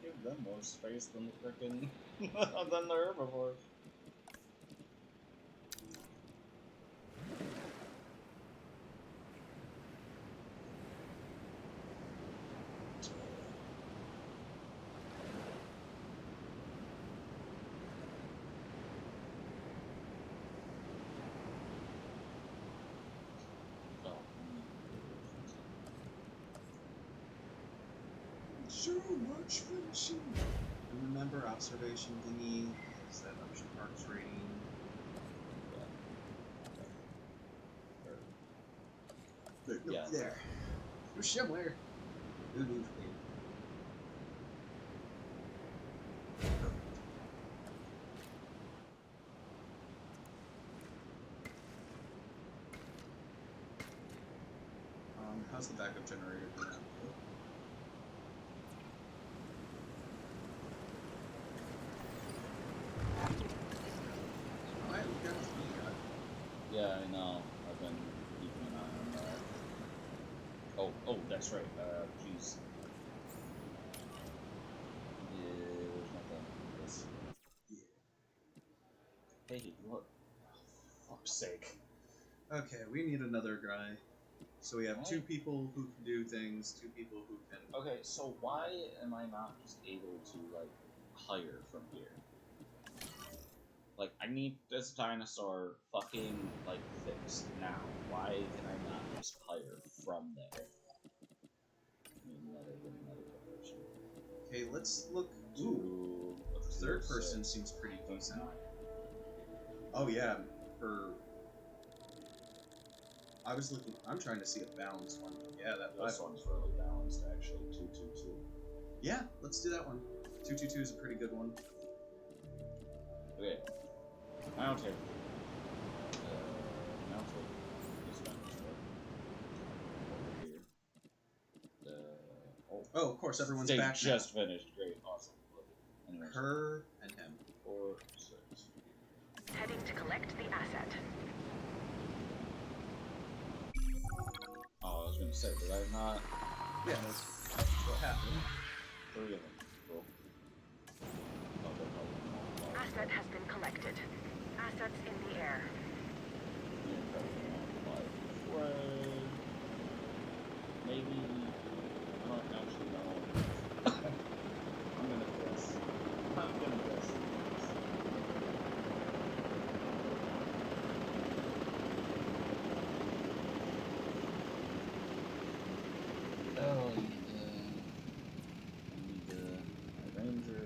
Give them more space than the frickin' than the herbivores. So much fencing. And remember, observation thingy is that Ocean Park's rating. Yeah. There. There's somewhere. Who knew? How's the backup generator doing? Yeah, I know. I've been keeping an eye on that. Oh, that's right. Jeez. Yeah, there's nothing. This. Yeah. Hey, look. Oh, fuck's sake. Okay, we need another guy. So we have 2 people who can do things, 2 people who can... Okay, so why am I not just able to, like, hire from here? Like, I need this dinosaur fucking, like, fixed now. Why can I not just hire from there? Another person. Okay, let's look... Ooh, the third person seems pretty decent. Oh yeah, for... I was looking... I'm trying to see a balanced one. Yeah, this one's really balanced, actually. 222. Yeah, let's do that one. 222 is a pretty good one. Okay. I'll take... I'll take this dinosaur. Over here. Oh, of course, everyone's they back just now. Finished. Great. Awesome. Anyways. Her and him. 4, 6. Heading to collect the asset. Oh, I was gonna say, did I not? Yeah, that's what happened. 3 of them. Cool. Asset has been collected. Assets in the air. Maybe. I don't actually know. I'm gonna guess. Oh, I need the ranger.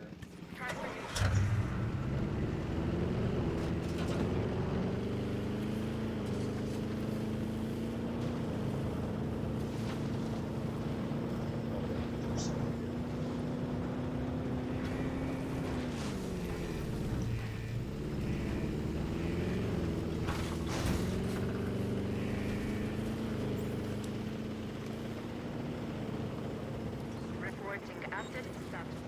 Reporting asset status.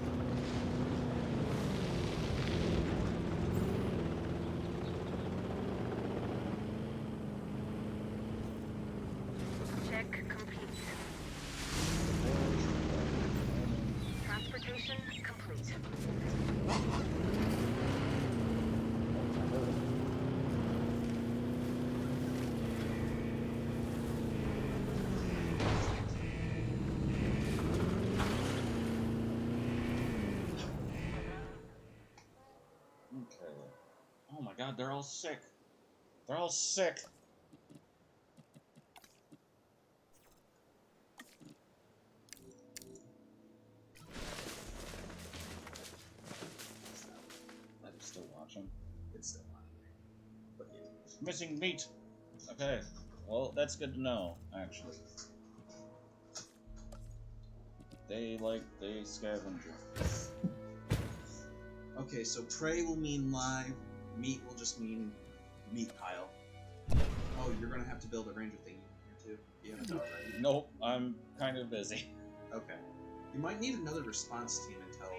Check complete. Transportation complete. god, they're all sick. They're all sick. I'm still watching. It's still on. But yeah. Missing meat. Okay. Well, that's good to know, actually. They scavenger. Okay, so prey will mean live, meat will just mean meat pile. Oh, you're gonna have to build a ranger thing here too. You haven't done it already. Nope, I'm kind of busy. Okay. You might need another response team until I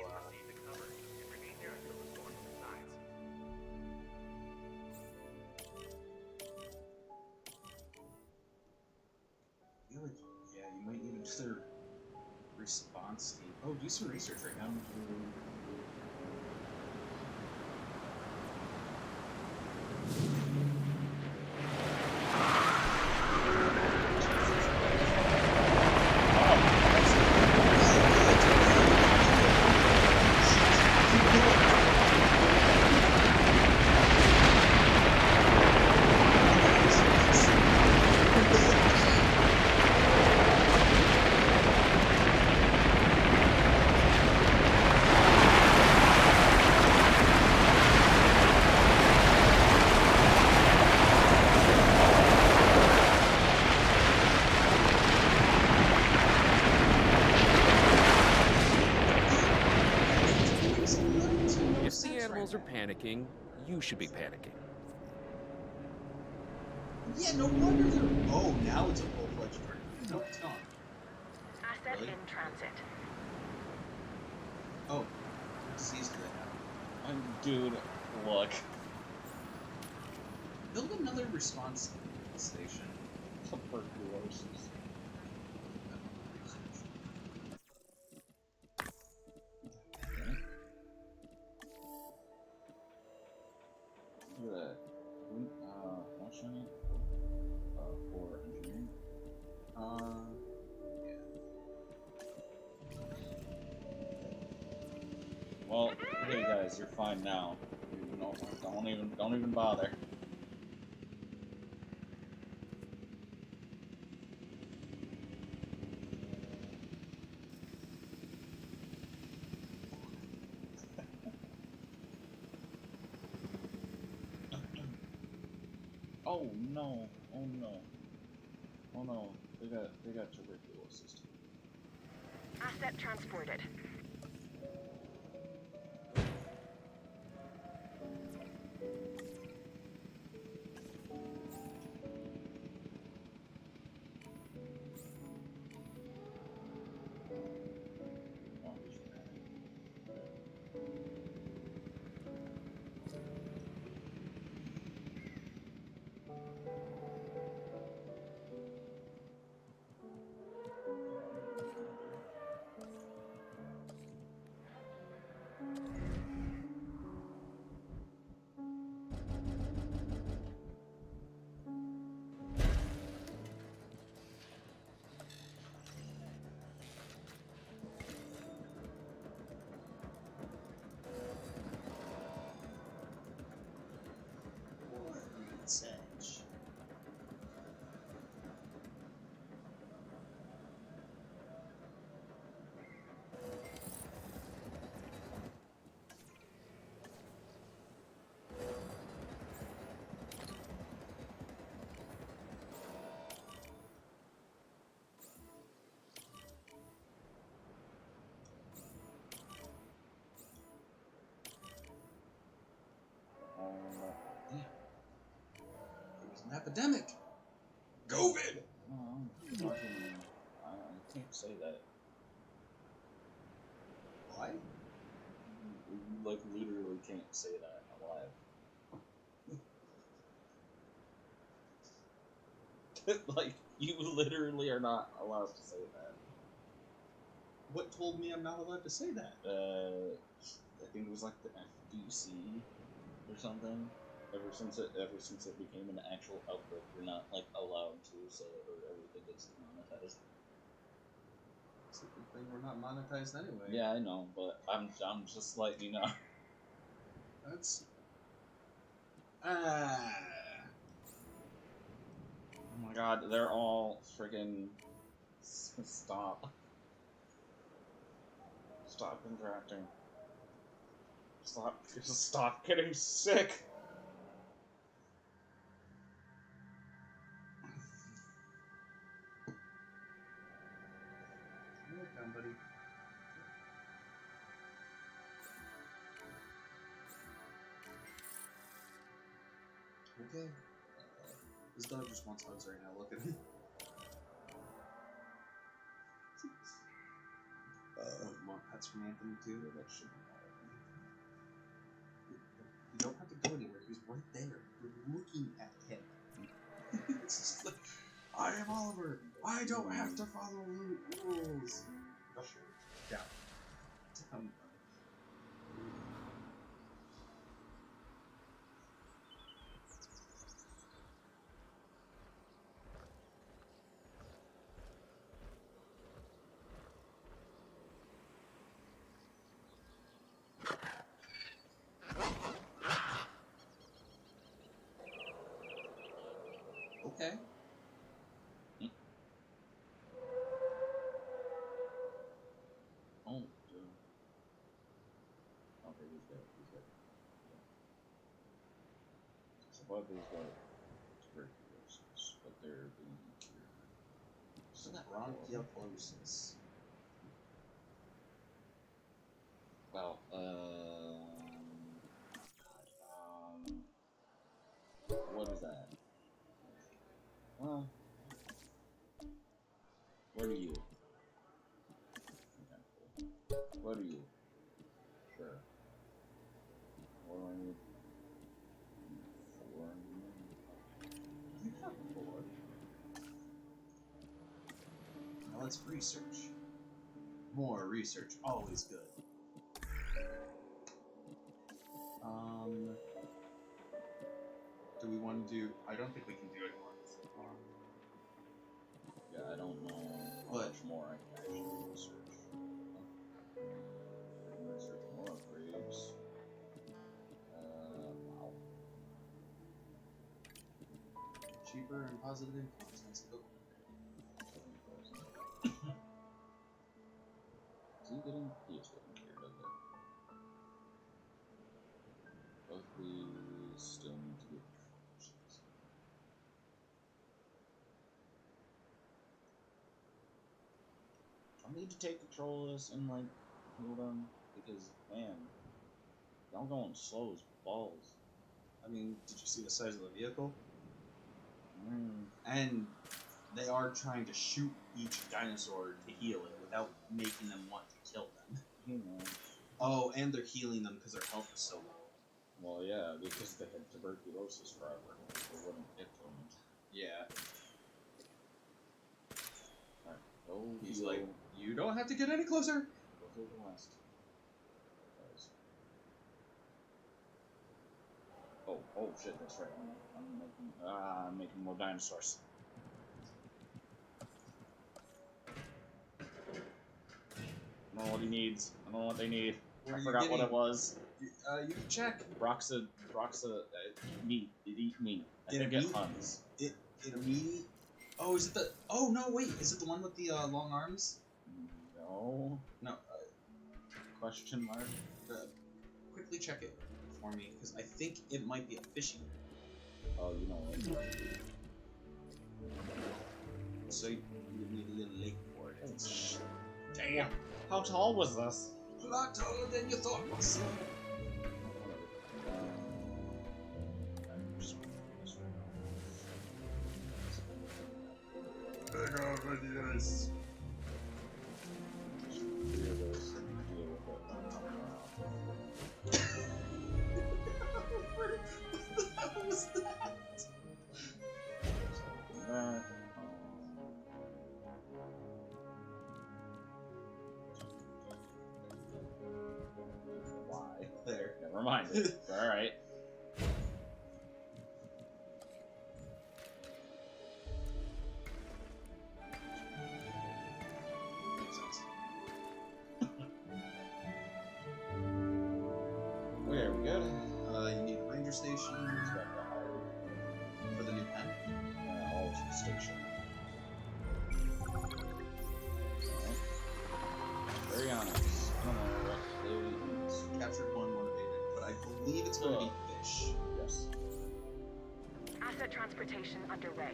feel like, yeah, you might need another response team. Oh, do some research right now. If the animals are panicking, you should be panicking. Yeah, no wonder they're. Oh, now it's a full-fledged turn. No, it's not. Asset Really? in transit. Oh, seized it now. Dude, look. Build another response station. Tuberculosis. Look at that. How much do I need? For engineering? Yeah. Well, hey guys, you're fine now. You know, don't even bother. Oh no! Oh no! Oh no! They got tuberculosis too. Asset transported. Oh, he's bad. Edge. Yeah. It was an epidemic. COVID! No, I'm talking. I can't say that. Why? You, like, literally can't say that alive. Like, you literally are not allowed to say that. What told me I'm not allowed to say that? I think it was like the FDC or something. Ever since it became an actual outbreak, you're not like allowed to say it, or everything gets demonetized. It's a good thing we're not monetized anyway. Yeah, I know, but I'm just letting you know. That's Ah. Oh my god, they're all friggin' stop. Stop interacting. Stop getting sick. Welcome, buddy. Okay. This dog just wants hugs right now. Look at him. Want pets from Anthony too? That should be all. You don't have to go anywhere. He's right there. You're looking at him. It's just like, I am Oliver. I don't have to follow rules. Oh, yeah. Okay. Oh, dude. Okay, he's dead. He's dead. Yeah. So what these got tuberculosis, but they're being cured. Isn't that bronchiectasis? Well, what is that? Well, what are you? Okay, cool. What are you? Sure. What do I need? 4. You have 4. Now let's research. More research, always good. Do we want to do? I don't think we can do it more. Yeah, I don't know how much more I can actually research. I can research more upgrades. Wow. Cheaper and positive influence. Let's go. Is he getting? He is getting cured of it. Both these still need to get refreshed. I need to take control of this and like heal them because man, y'all going slow as balls. I mean, did you see the size of the vehicle? And they are trying to shoot each dinosaur to heal it without making them want to kill them. You know. Oh, and they're healing them because their health is so low. Well, yeah, because they had tuberculosis forever. They wouldn't get to them. Yeah. Alright, go He's heal. like, you don't have to get any closer. Go heal the last. Oh shit, that's right. I'm making more dinosaurs. I don't know what he needs. I don't know what they need. I forgot what it was. You can check. Broxa, meat. It eat meat. I think it hunts. It a meaty. Oh, is it the? Oh no, wait. Is it the one with the long arms? No. No. Question mark. Quickly check it for me, because I think it might be a fishing. Oh, you know what? So you need a little lake for it. Oh, damn! How tall was this? A lot taller than you thought, was. Big over yes. What was that? Why? There. Never mind. Alright. Makes sense. Okay, are we good? You need a ranger station. Asset transportation underway.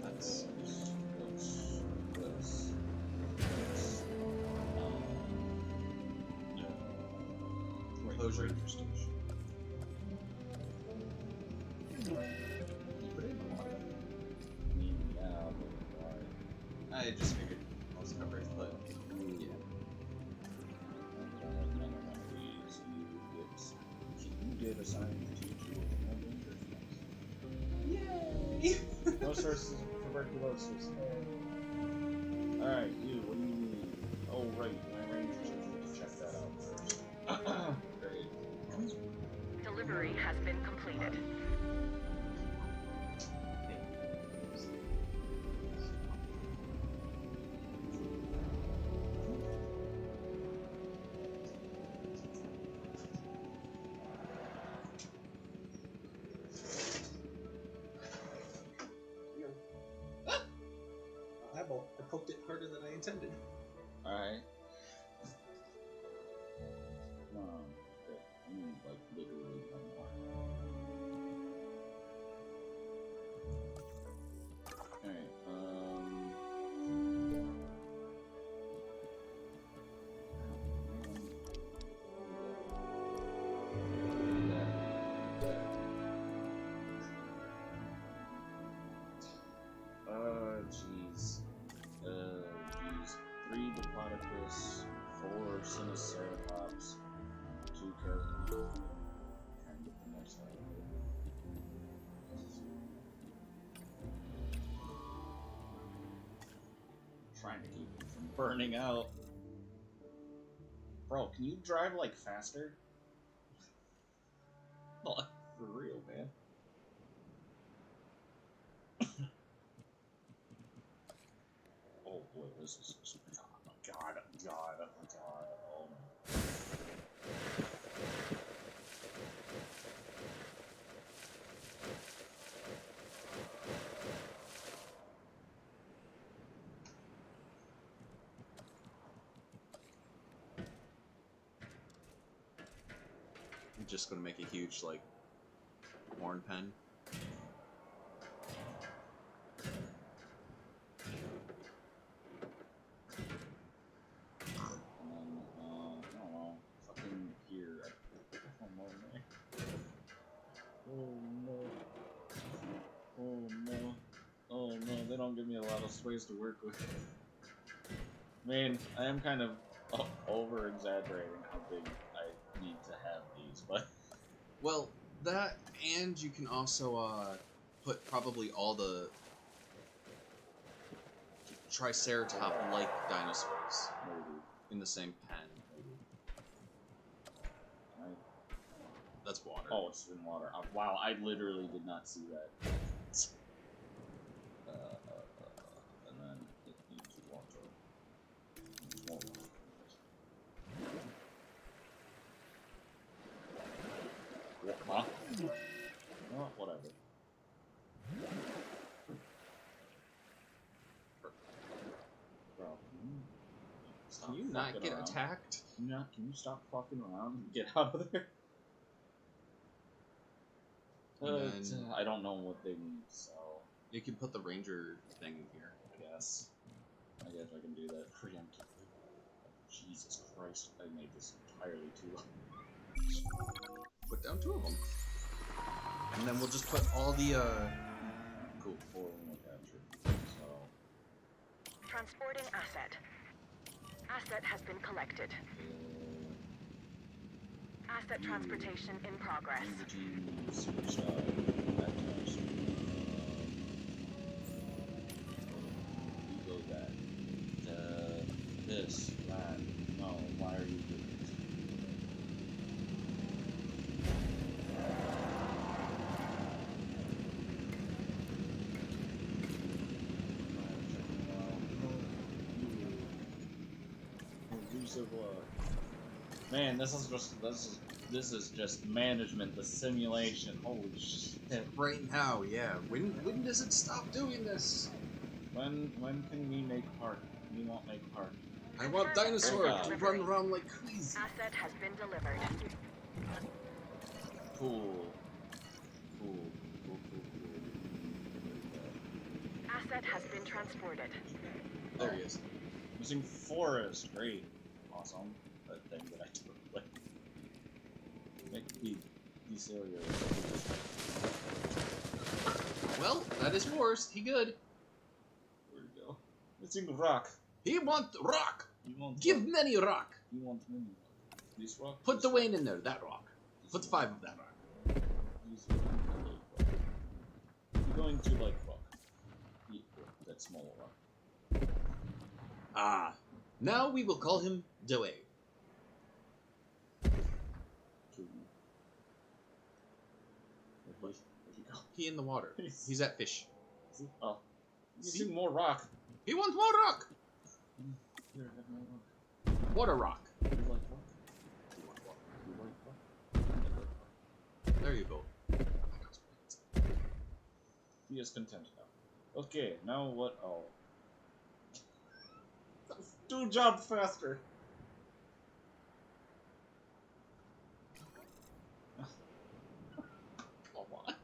That's close ranger station. You put it in the water. I mean, yeah, but why? I just figured most coverage, but yeah. You get assigned to teach you Yay! no sources of tuberculosis. Alright, you, what do you need? Oh, right, my rangers need to check that out first. Great. Delivery has been completed. Eyeball. I poked it harder than I intended. Alright. Okay. I need, like, literally one more. Alright, jeez. Jeez. 3 Diplodocus, 4 Sinoceratops, 2 Caracas. Trying to get the most out of it. Trying to keep it from burning out. Bro, can you drive, like, faster? Like, for real, man. Oh boy, this is just... Oh god, oh god, oh god, oh my... I'm just gonna make a huge, like, horn pen. They don't give me a lot of space to work with. I mean, I am kind of over-exaggerating how big I need to have these, but... Well, that, and you can also, put probably all the Triceratop-like dinosaurs in the same pen. That's water. Oh, it's in water. Wow, I literally did not see that. And then it needs water. More water. Huh? Oh, whatever. Bro, Can you not get attacked? Can you stop fucking around and get out of there? I don't know what they need, so... You can put the ranger thing here. I guess I can do that preemptively. Jesus Christ, I made this entirely too long. Put down 2 of them. And then we'll just put all the, Cool, 4 will capture. So... Transporting asset. Asset has been collected. Asset transportation in progress. Superstar. You go that. This, that. No, why are you doing this? Man, this is just management, the simulation. Holy shit. right now, yeah. When does it stop doing this? When can we make park? We won't make park. I want dinosaurs to run around like crazy. Asset has been delivered. Cool. Cool. Asset has been transported. There he is. Missing forest. Great. Awesome. That thing that I took. Like, make this area. Well, that is forest. He good. Where'd it go? Missing rock. He want rock. You want Give rock. many rock. You want many rock. This rock. Put this the rock, Wayne in there. That rock. this Put rock, 5 of that rock. this rock, and that rock. You're going to like rock. Yeah, that small rock. Ah. Now we will call him Dwayne. Where'd he go? He in the water. He's at fish. Oh. Missing more rock. He wants more rock. Here, have more rock. Water rock. You like rock? You want water. You like rock? I like rock. There you go. He is content now. Okay, now what? Oh. Do jump faster. Come on.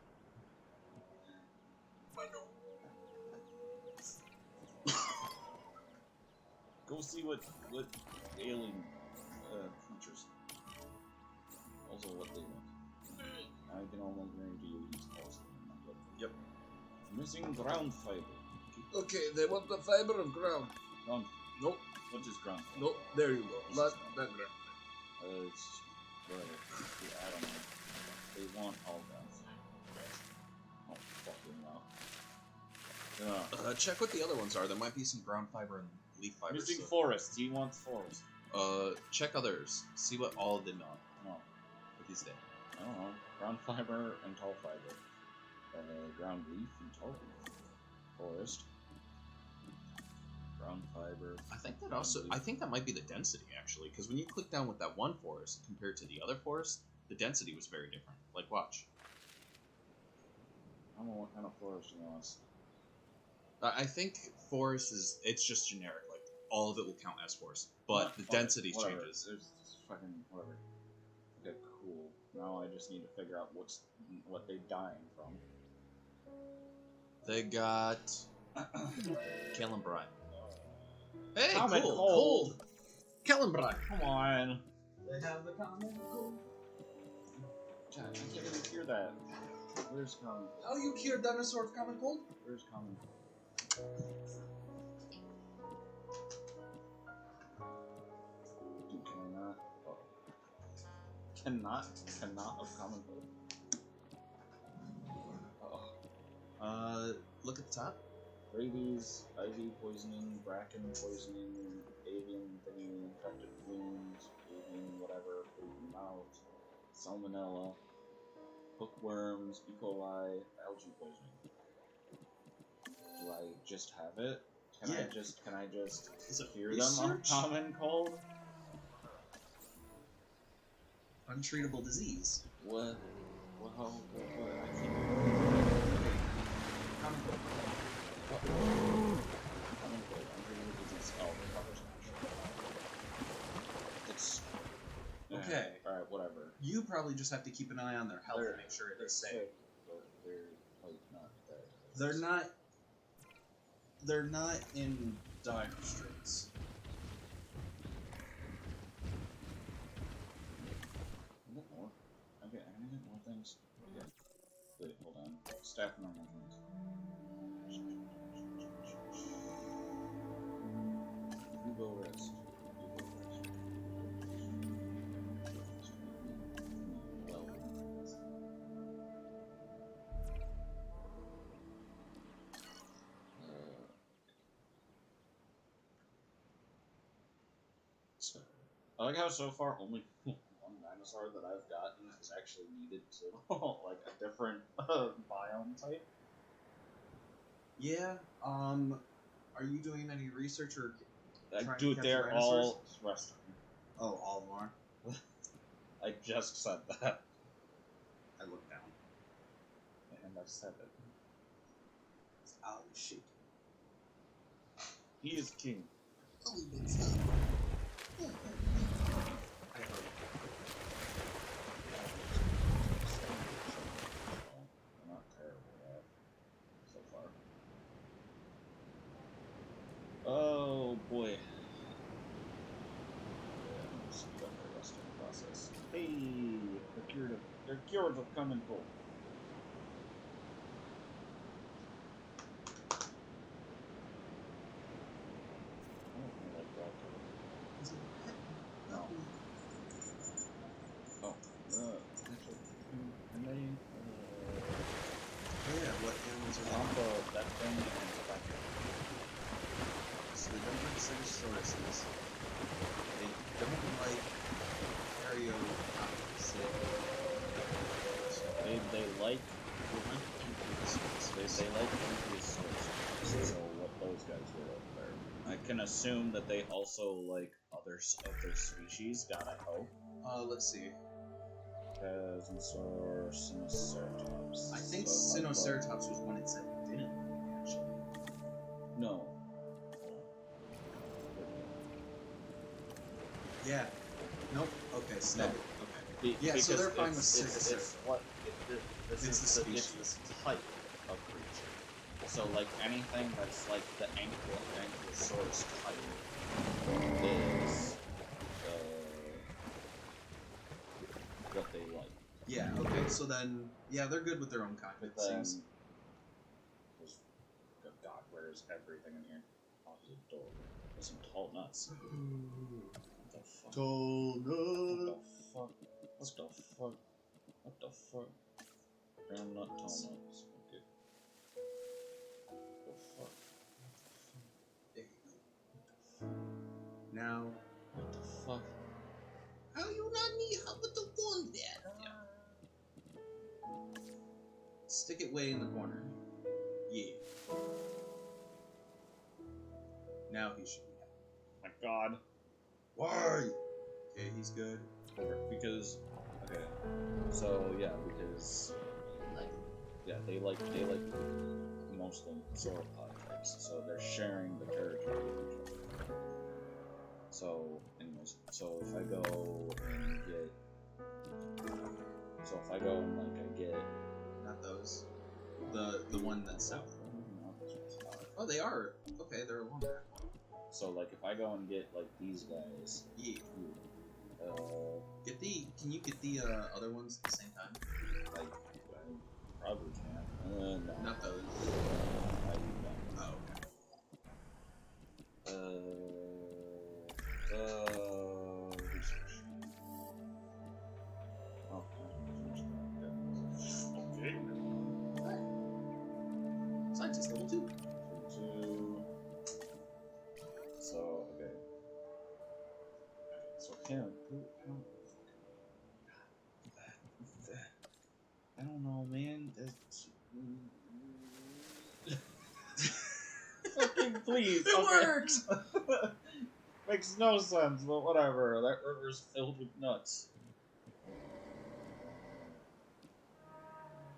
Go see what alien creatures. Also, what they want. I can almost guarantee you he's also. Yep. Missing ground fiber. Okay, they want the fiber of ground. Ground. Nope. What is ground fiber? Nope. There you go. Not that ground. It's whatever. Yeah, I don't know. They want all ground fiber. Oh fucking no. Yeah. Check what the other ones are. There might be some ground fiber and leaf fiber. Missing so- forest. He wants forest. Check others. See what all of them are. No. What these things. I don't know. Ground fiber and tall fiber. Ground leaf and tall leaf. Forest. Ground fiber. I think that also. I think that might be the density actually, because when you click down with that one forest compared to the other forest, the density was very different. Like, watch. I don't know what kind of forest he wants. I think forest is. It's just generic. Like, all of it will count as forest, but the Fuck it, density whatever. changes. There's fucking whatever. Okay, cool. Now I just need to figure out what they dying from. They got Kellen Brine. Hey, Common cool, cold. Kellen Brine. Come on. They have the common cold. God, I can't even hear that. Where's common? Oh, you hear dinosaur of common cold? Where's common? Dude, can I not? Oh. Cannot of common cold. Oh. Look at the top. Rabies, ivy poisoning, bracken poisoning, avian thingy, infected wounds, avian whatever, poison mouth, salmonella, hookworms, E. coli, algae poisoning. Do I just have it? Can I just Is it cure them on research? common cold? Untreatable disease. What? Well, I can't. Common cold. Common cold, untreatable disease. Oh, covers It's Okay. Alright, whatever. You probably just have to keep an eye on their health They're- and make sure it is safe. sick, but they're like not there. They're not in dire straits. I get more. Okay, I'm gonna get more things. Okay. Wait, hold on. Staff management. Google rest. Well. So, I like how so far only one dinosaur that I've gotten is actually needed to like a different biome type. Yeah. Are you doing any research or? trying to Dude, catch they're dinosaurs? all Western. Oh, all of them are. I just said that, I looked down. and I said it. Oh shit. He is king. Oh, it's up. boy. Yeah, speed up the rest of the process. Hey, their cures are coming cool. No. Oh, actually, can they? Yeah, what animals are On they? that thing and back. So they don't like Sinosauruses. They don't like Ariopopsis. They like they like previous sources. So what those guys were over there. I can assume that they also like others of their species. God, I hope. Let's see. Sinoceratops. I think So Sinoceratops was one it said it didn't like, actually. No. Yeah. Nope. Okay, snap it. Okay. Yeah, so Because they're fine with it's Sinoceratops. what this It's is the species. it's the type of creature. So like anything that's like the ankylosaurus type is what they like. Yeah, okay, so then, yeah, they're good with their own kind, But it then, seems. good God, where's everything in here? Oh, there's a door. There's some tall nuts. What the fuck? Tall What the nut. fuck? What the fuck? What the fuck? Ground nut, tall nuts. Okay. What the fuck? There you go. Now, What the fuck? how you not need help with the one that? Yeah. Stick it way in the corner. Yeah. Now he should be happy. My God. Why? Okay, he's good. Because, okay, so yeah, because they like mostly sauropod types, so they're sharing the territory with each other. So, anyways, so if I go and like I get Not those. The one that's south. Oh, they are. Okay, they're along there. So like if I go and get like these guys, Yeah. Can you get the other ones at the same time? I probably can't. No. Not those. Oh, research. Okay. okay. Scientist level 2. So, okay. So him, I don't know, man. Fucking please. It worked! Makes no sense, but whatever. That river's filled with nuts.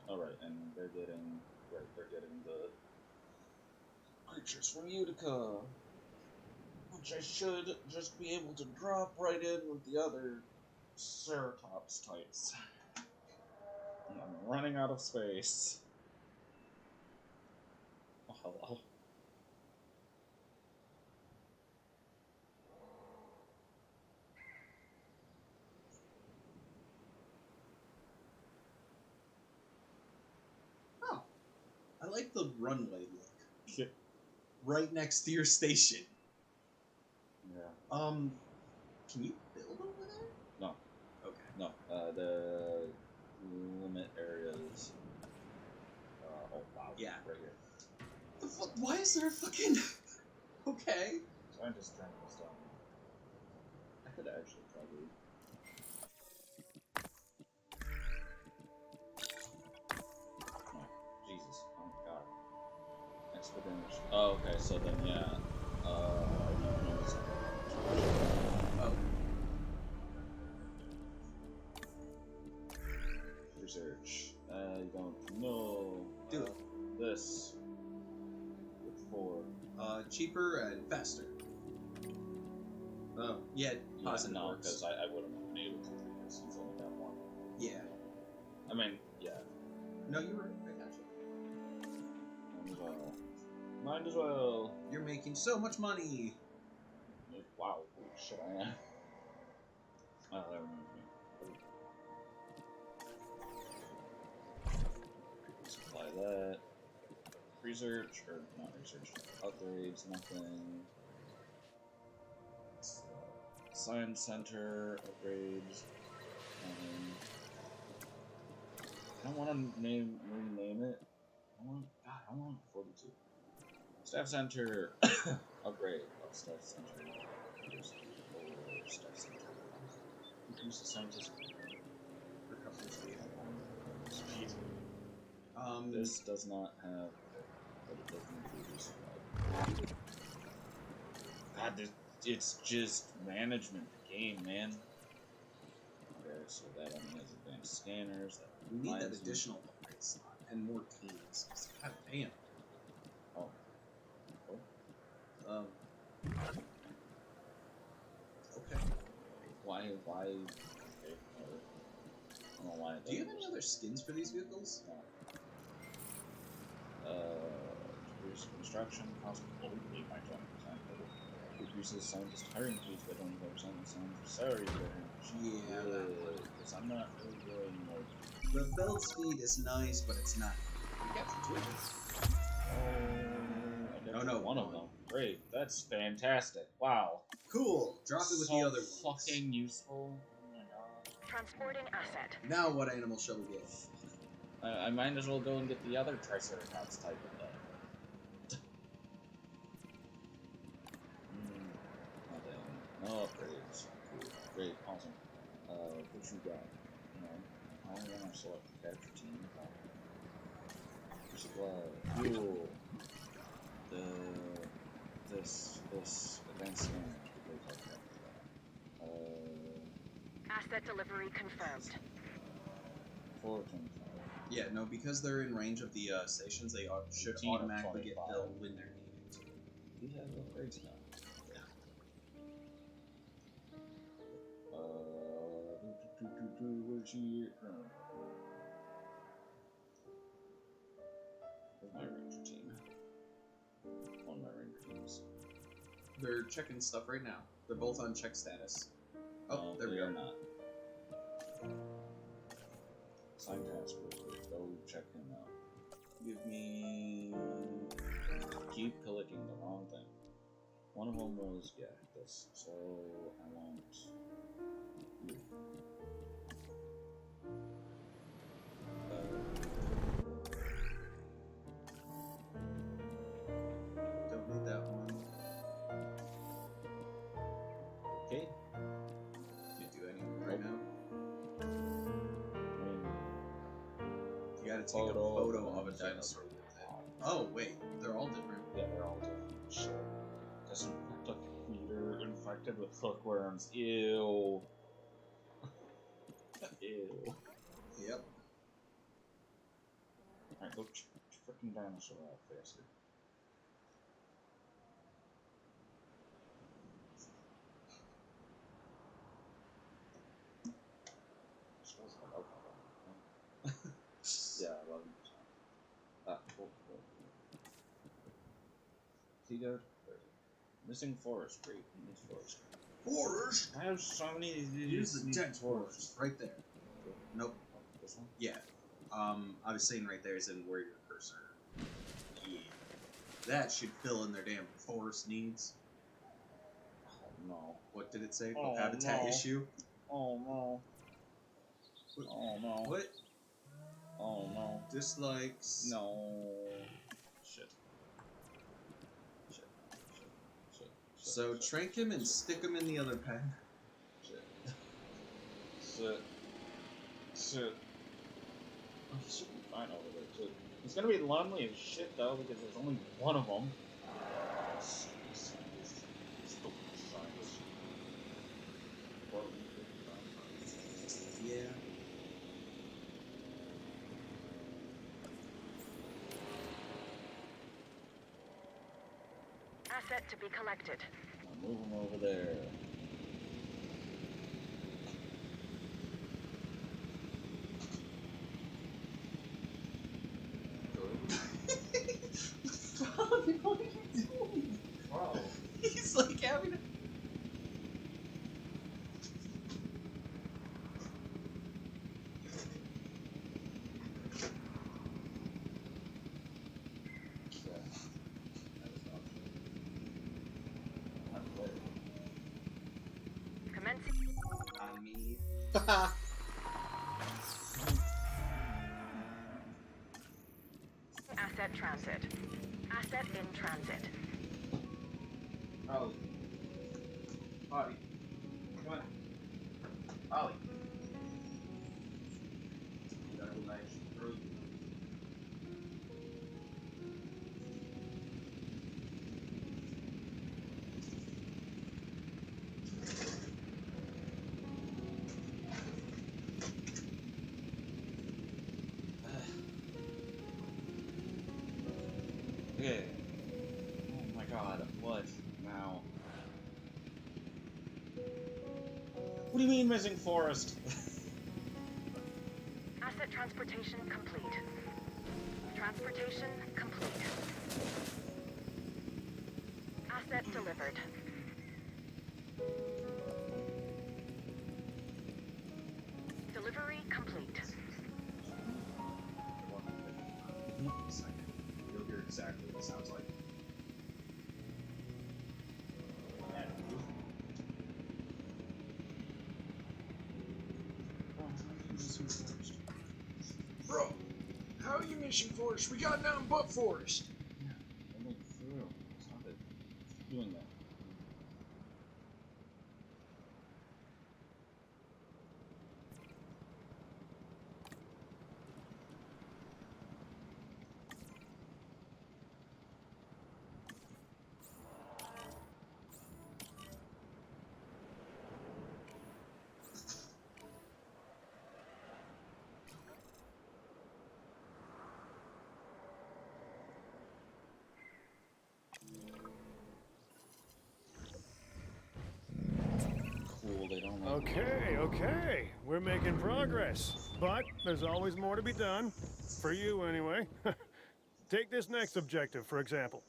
Alright, and they're getting the creatures from Utica, which I should just be able to drop right in with the other Ceratops types. I'm running out of space. Oh, hello. Oh. I like the runway look. Yeah. Right next to your station. Yeah. Can you build over there? No. Okay. No. The limit areas. Oh wow. Yeah. Right here. The fuck? Why is there a fucking... Okay. So I'm just trying this down. I could actually probably. Oh, Jesus. Oh my God. Expedition. Oh, okay. So then, yeah. Oh. Research. I don't know. Do it. This. Which for? Cheaper and faster. Oh, yeah, positive no, works. because I wouldn't have been able to do this. He's only got one. Yeah. I mean, yeah. No, you were right. I got you. Might as well. You're making so much money. should I have? Oh, that reminds me. Supply that. Research, or not research, upgrades, nothing. Science Center, upgrades, nothing. I don't want to rename it. I want 42. Staff Center, upgrade. Oh, Staff Center. Staff Center. Increase the scientist Recovery speed. speed. This does not have, but it does include resupply. God, it's just management game, man. Okay, so that only has advanced scanners. That We need that reminds me- additional upgrade slot and more teams. God damn. Oh. Okay. Why? Okay, whatever. I don't know why. Do you have any other skins for these vehicles? No. Reduce construction cost globally by 20%. Reduces scientist hiring fees by 25%. And scientist salaries by 100%. Yeah, because I'm not really going like. the build speed is nice, but it's not. We got two of them. Oh, no, one of them. Great, that's fantastic. Wow. Cool. Drop it with So the other ones. fucking useful. Oh my god. Transporting asset. Now what animal shall we get? I might as well go and get the other Triceratops type of thing. No upgrades. Cool. Great, awesome. What you got? You know, I only want to select the capture team. Supply. Fuel. This advanced scanner. Asset delivery confirmed. 425. Yeah, no, because they're in range of the stations, they should 15 of automatically get 25. built when they're needed. These have upgrades now. Where's she? Where's my ranger team? One of my ranger teams. They're checking stuff right now. They're both on check status. Oh, there we they go. are not. Sign transfer. Go check him out. Give me. Keep collecting the wrong thing. One of them was this. So I want you. Don't need that one. Okay. Can't do anything right now. You gotta take a photo of a dinosaur with it. Oh, wait. They're all different. Yeah, they're all different. Shit. Doesn't look like Peter infected with hookworms. Ew. Ew. Yep. Alright, go freaking dinosaur out faster. Yeah, 11%. Cool. See, dude? Missing forest. Great. Needs forest. Forest? I have so many of these. Here's the dead forest. Right there. Nope. This one? Yeah. I was saying right there is in where your cursor. Yeah. That should fill in their damn forest needs. Oh no. What did it say? Oh, Habitat no. issue? Oh no. Oh no. What? Oh no. Dislikes. No. Shit. So trank him and stick him in the other pen. Shit. Shit. Oh, he should be fine over there too. He's gonna be lonely as shit though because there's only one of them. Yeah. Asset to be collected. I'll move him over there. Bobby, what are you doing? Wow. He's like having a... Asset transit. Asset in transit. Ollie. Ollie. Come on. Ollie. You gotta go back through. Okay. Oh my god, what now? What do you mean missing forest? Asset transportation complete. Transportation complete. Asset delivered. Delivery complete. A second. You'll hear exactly what it sounds like. Bro, how are you missing forest? We got nothing but forest. I'm like through. Stop it. Stop doing that. Cool, they don't like Okay. We're making progress. But there's always more to be done. For you, anyway. Take this next objective, for example.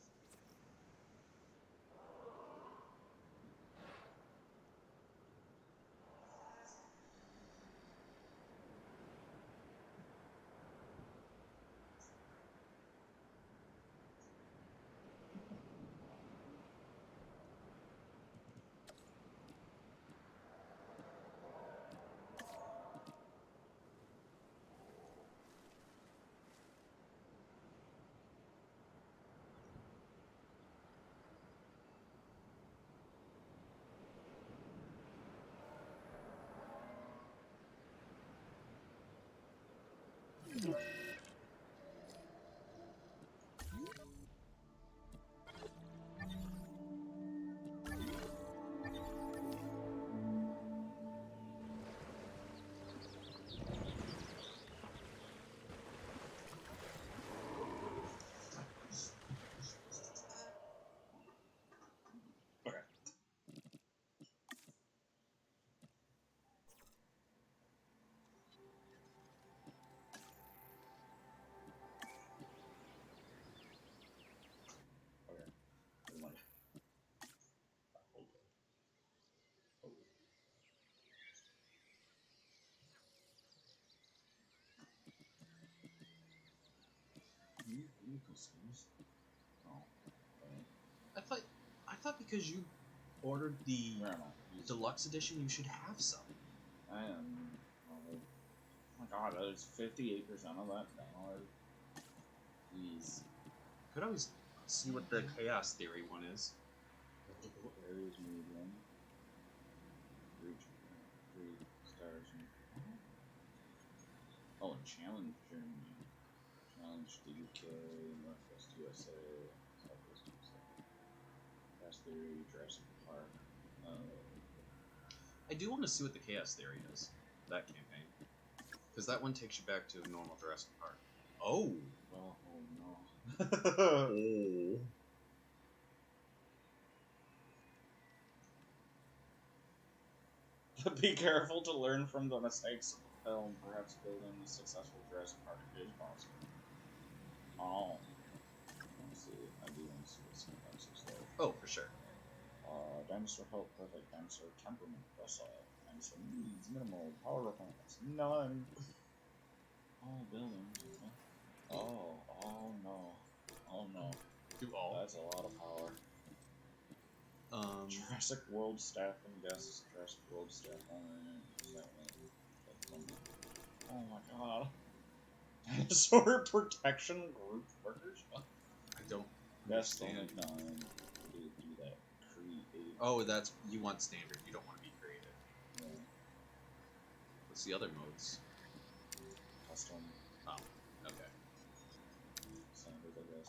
Oh, I thought because you ordered the where am I? deluxe edition, you should have some. I am. Oh my god, that is 58% of that dollar. Jeez. Could always see what the chaos theory one is. Areas medium. Reach 3 stars. Oh, and challenge Germany. Challenge the UK, Northwest USA, Southwest USA. Chaos theory, Jurassic Park. I do want to see what the chaos theory is. That campaign. Because that one takes you back to normal Jurassic Park. Oh! Well, oh no. Be careful to learn from the mistakes of the film. Perhaps building a successful Jurassic Park is possible. Oh. Let's see. I do want to see what Sinoceratops is like. Oh, for sure. Dinosaur health, perfect. Dinosaur temperament, docile. Dinosaur needs minimal. Power requirements, none. All buildings. Okay. Oh no. Oh no. Do all. That's a lot of power. Jurassic World staff and guests. Jurassic World staff only. Is that one? Oh my god. Dinosaur protection group workers? What? I don't Guest only. understand. No, do that. Create. Oh, that's you want standard. You don't want to be creative. Yeah. What's the other modes? Custom. Oh, okay. Standard, I guess.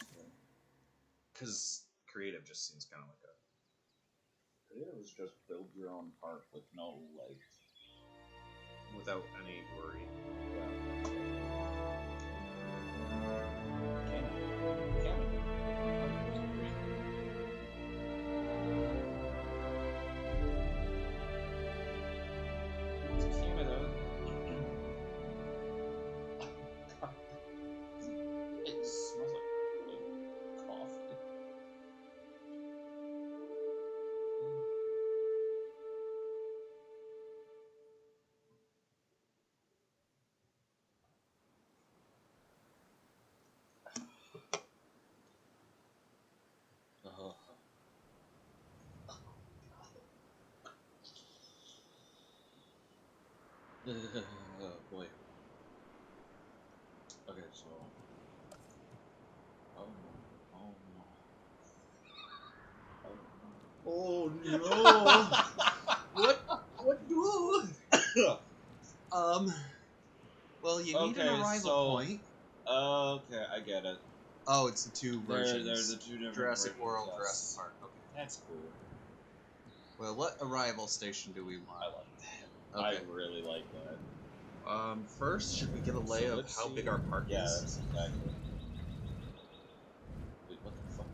Because creative just seems kind of like a. Creative is just build your own park with no like. Without any worry. Yeah. It smells like coffee. Oh. Oh boy. Okay, so. Oh no! What do? Well, you need an arrival point. Okay, I get it. Oh, it's the two versions. There's the two different Jurassic versions, World, yes. Jurassic Park. Okay. That's cool. Well, what arrival station do we want? I like that. Okay. I really like that. First, should we get a lay of how big our park yeah, is? that's exactly. Wait, what the fuck?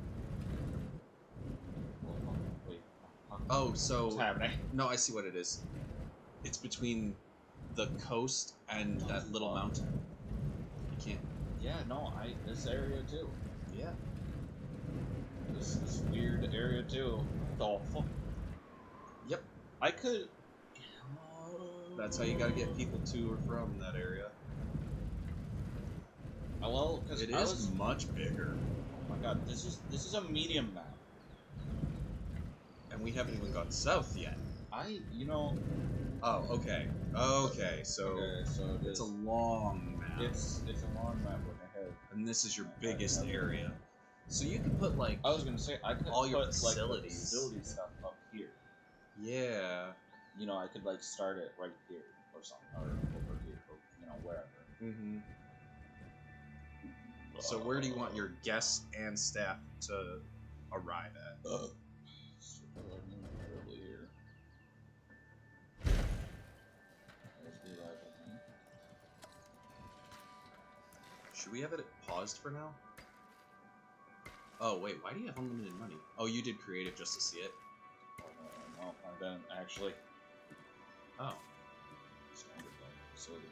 Wait. Oh, so What's happening? no, I see what it is. It's between the coast and that little mountain. You can't. Yeah, no, this area too. Yeah. This weird area too. The fuck? Yep. I could. That's how you gotta get people to or from that area. Well, because It is much bigger, Oh my god, this is a medium map. and we haven't even gone south yet. Oh, okay. Okay, so it's a long map. It's a long map with a head. And this is your biggest area. So you can put like I was gonna say I could all your put facilities. like the facility stuff up here. Yeah. I could like start it right here or something, or over here, or wherever. Mm-hmm. So where do you want your guests and staff to arrive at? Probably here. Let's do that, I think. Should we have it paused for now? Oh wait, why do you have unlimited money? Oh, you did creative just to see it? No, I didn't actually. Oh. Standard facility.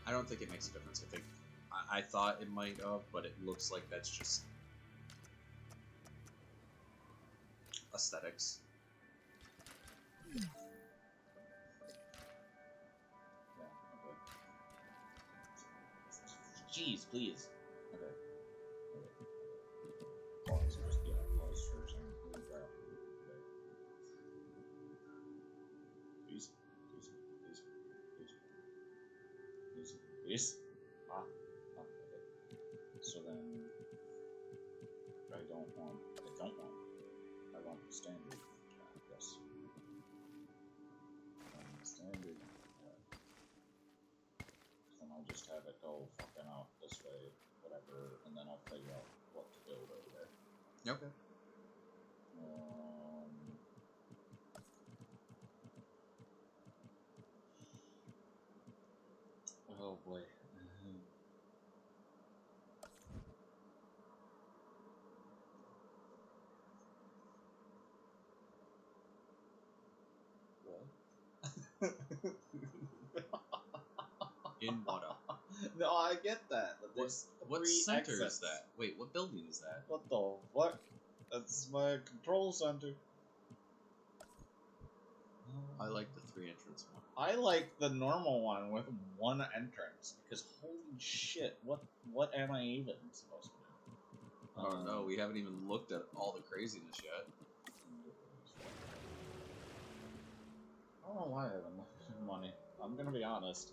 I don't think it makes a difference. I think I thought it might have, but it looks like that's just aesthetics. Yeah, okay. Jeez, please. Okay. Pause. Pause for a second. Holy crap. Okay. Please. Okay. So then, I want standard, yes. Standard, then I'll just have it go fucking out this way, whatever, and then I'll figure out what to build over there. Okay. Oh boy. In what up? No, I get that. But What center is that? Wait, what building is that? What the fuck? That's my control center. I like the 3 entrance one. I like the normal one with one entrance because holy shit, what am I even supposed to do? Oh no, we haven't even looked at all the craziness yet. I don't know why I haven't money. I'm gonna be honest.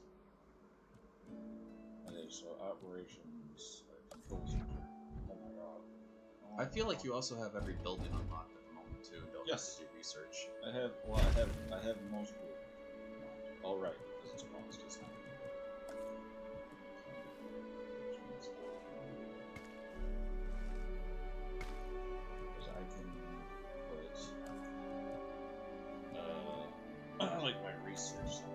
Okay, so operations, control center. Oh my god. I feel like you also have every building unlocked at the moment too, and don't have to do research. I have most of it. All right, this is paused, isn't it? Because I can put like my research center.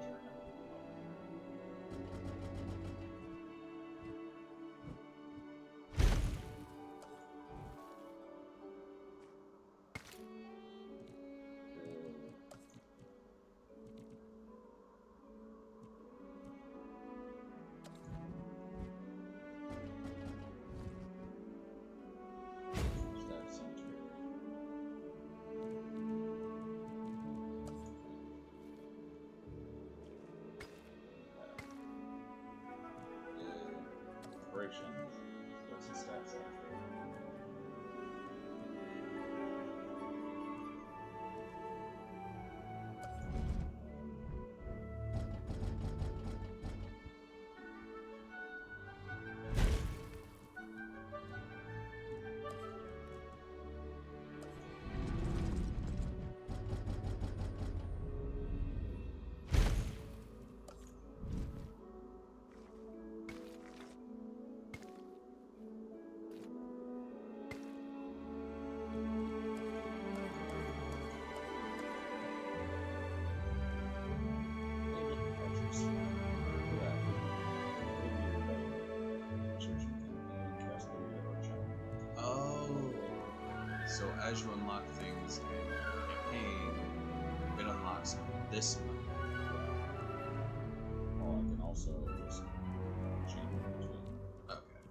That's the stats after. So as you unlock things in the campaign, it unlocks this one. Oh, I can also just change it between. Okay.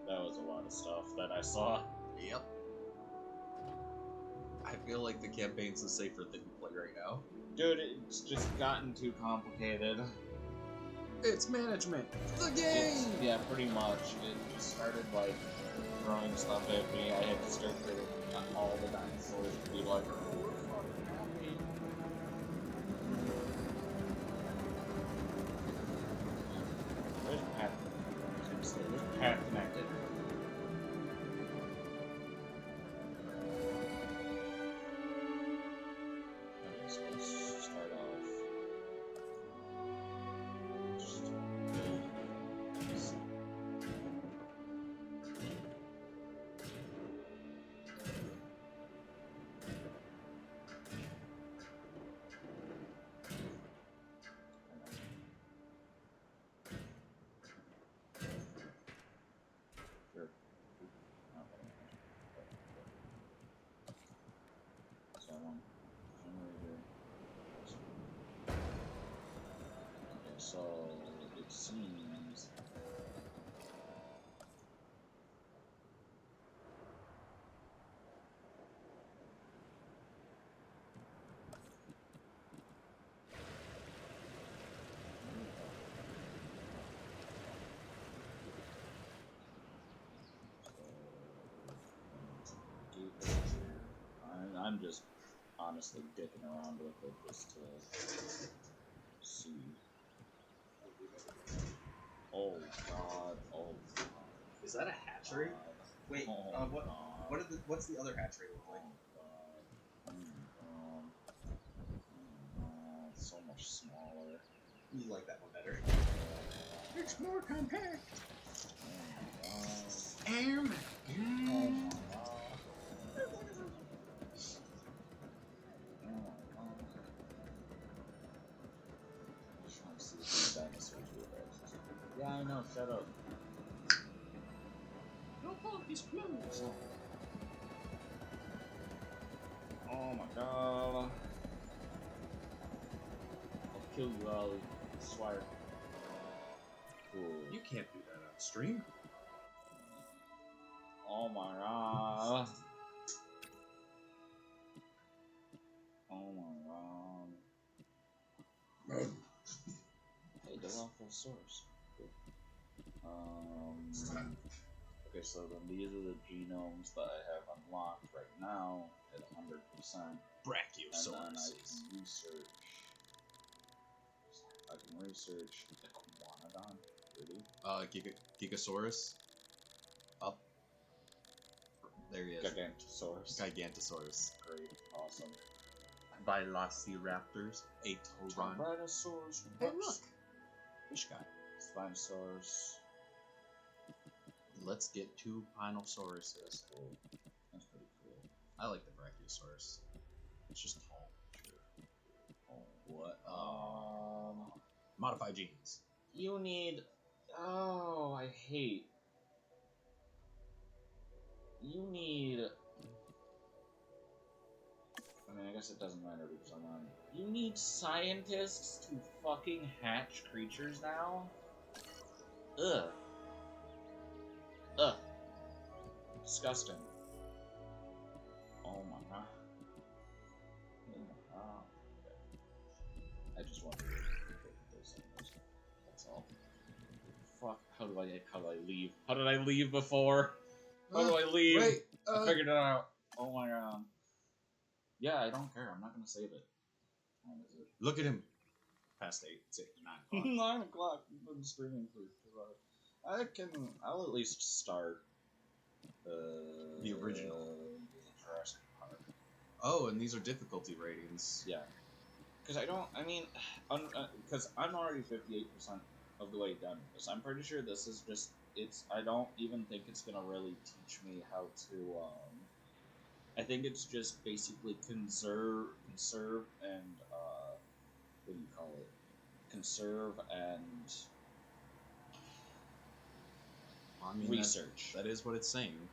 That was a lot of stuff that I saw. Yep. I feel like the campaign's the safer thing to play right now. Dude, it's just gotten too complicated. It's management. The game! Yeah, pretty much. It just started, like, throwing stuff at me. I had to start getting all the dinosaurs to be like, oh, we're fucking happy. Where's Pat? Where's Pat connected? Okay, so let's start off. So it seems I'm just honestly dicking around with it just to see. Oh god! Oh god! Is that a hatchery? Wait, what's the other hatchery look like? It's so much smaller. You like that one better? It's more compact. Oh yeah, I know, shut up. Don't pull up these clothes. Oh my god. I'll kill you, Ollie. I swear. Cool. You can't do that on stream. Oh my god. Oh my god. Hey, Dilophosaurus. Good. Okay, so then these are the genomes that I have unlocked right now at 100%. Brachiosaurus. And then I can research Iguanodon. Really? Gigasaurus. Up. There he is. Gigantosaurus. Gigantosaurus. Great. Awesome. Velociraptors. A Tauron. Tyrannosaurus. Hey, look. Fish guy. Spinosaurus. Let's get 2 Pinosauruses. That's cool. That's pretty cool. I like the Brachiosaurus. It's just tall. Sure. Oh, what? Modify genes. You need. Oh, I hate. You need. I mean, I guess it doesn't matter because I'm on. You need scientists to fucking hatch creatures now? Ugh. Ugh. Disgusting. Oh my god. Oh my god. Okay. I just want to get those things. That's all. Fuck. How do I leave? How did I leave before? How do I leave? Wait, I figured it out. Oh my god. Yeah, I don't care. I'm not gonna save it. What time is it? Look at him. Past 8. It's 9 o'clock. 9 o'clock. I've been streaming for 2 hours. I'll at least start the original Jurassic Park. Oh, and these are difficulty ratings. Yeah. Because because I'm already 58% of the way done with this. I'm pretty sure this is just, I don't even think it's gonna really teach me how to, I think it's just basically conserve and, what do you call it? Conserve and research. That is what it's saying.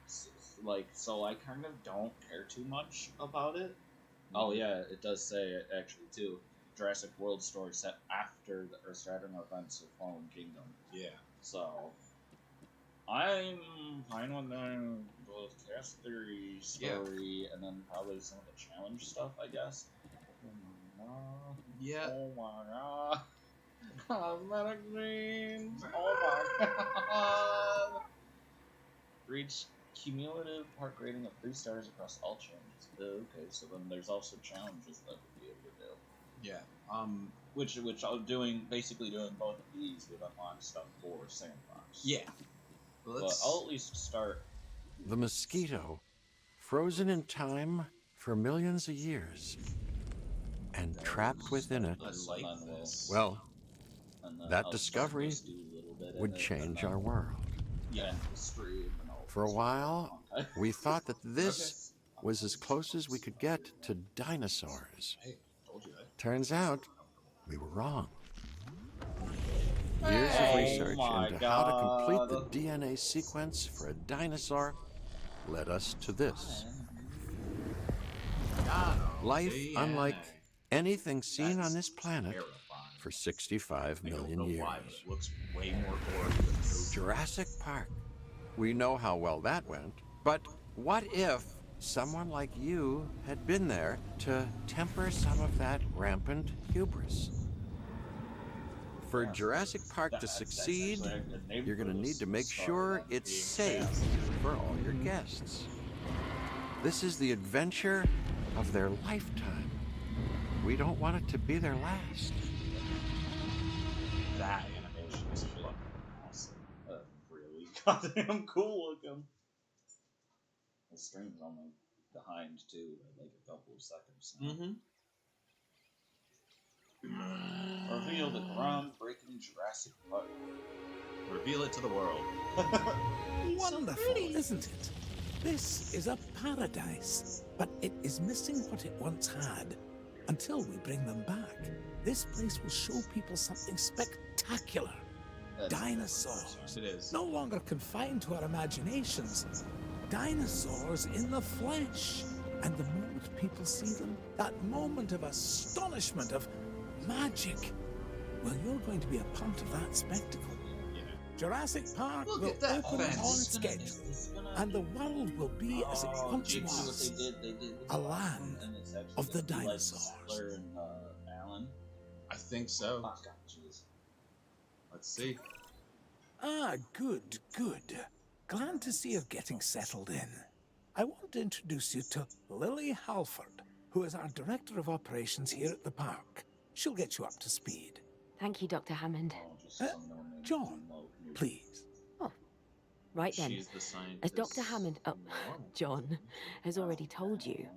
Like, so I kind of don't care too much about it. Oh yeah, it does say it actually too. Jurassic World story set after the Earth-shattering events of Fallen Kingdom. Yeah. So I'm fine with the cast theory story, and then probably some of the challenge stuff, I guess. Oh my god. Yeah. Oh my god. Cosmetic dreams. Oh my god. Reach cumulative park rating of 3 stars across all challenges. Okay, so then there's also challenges that we'll be able to do. Yeah. Which I'm basically doing both of these with unlocked stuff for Sandbox. Yeah. But I'll at least start. The mosquito, frozen in time for millions of years, and trapped within it. Well, that discovery would change our world. Yeah. For a while, we thought that this was as close as we could get to dinosaurs. Hey, told you that. Turns out, we were wrong. Years of research into how to complete the DNA sequence for a dinosaur led us to this. Life unlike anything seen on this planet for 65 million years. Why, but it looks way more gorgeous. Jurassic Park. We know how well that went, but what if someone like you had been there to temper some of that rampant hubris? For Jurassic Park to succeed, you're going to need to make sure it's safe for all your guests. This is the adventure of their lifetime. We don't want it to be their last. That animation is fucking awesome. Really goddamn cool looking. The stream's only behind too, by like a couple of seconds now. Reveal the groundbreaking Jurassic Park. Reveal it to the world. Wonderful, isn't it? This is a paradise, but it is missing what it once had. Until we bring them back, this place will show people something spectacular. Dinosaurs. It is. No longer confined to our imaginations. Dinosaurs in the flesh. And the moment people see them, that moment of astonishment, of magic, well, you're going to be a part of that spectacle. Jurassic Park will open on schedule, and the world will be as it once was, a land of the dinosaurs. I think so. Let's see. Ah, good, good. Glad to see you're getting settled in. I want to introduce you to Lily Halford, who is our Director of Operations here at the park. She'll get you up to speed. Thank you, Dr. Hammond. Oh, just Uh, some no-name John, remote news. please. Oh, right then. She's the scientist. As Dr. Hammond, John, has already told you,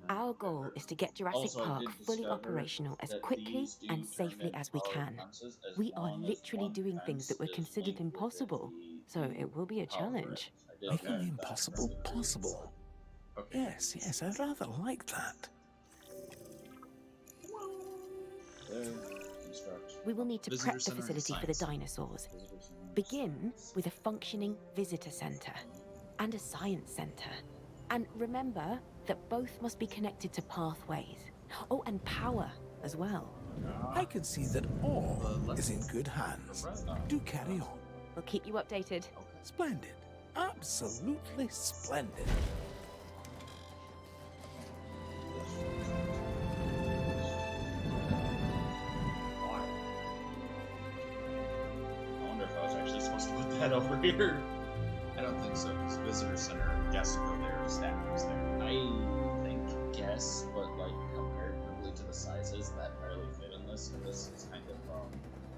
our goal is to get Jurassic Also, I Park did fully discover operational as that quickly these do and turn safely in as we power can. fences as We are long as literally one doing things that were fence is considered linked within impossible, so the it will be a power challenge. grid. I did Making learn the that impossible from the possible. Okay. Yes, yes, I rather like that. There, construct. We will need to Visitor prep the center and facility for the science center. dinosaurs. Visitor center, Begin science. with a functioning visitor center and a science center. And remember that both must be connected to pathways. Oh, and power as well. I can see that all is in good hands. Do carry on. We'll keep you updated. Splendid. Absolutely splendid. I wonder if I was actually supposed to put that over here. I don't think so, because visitor center guests go there, staff goes there. I think yes, but like comparatively to the sizes that barely fit in this, and this is kind of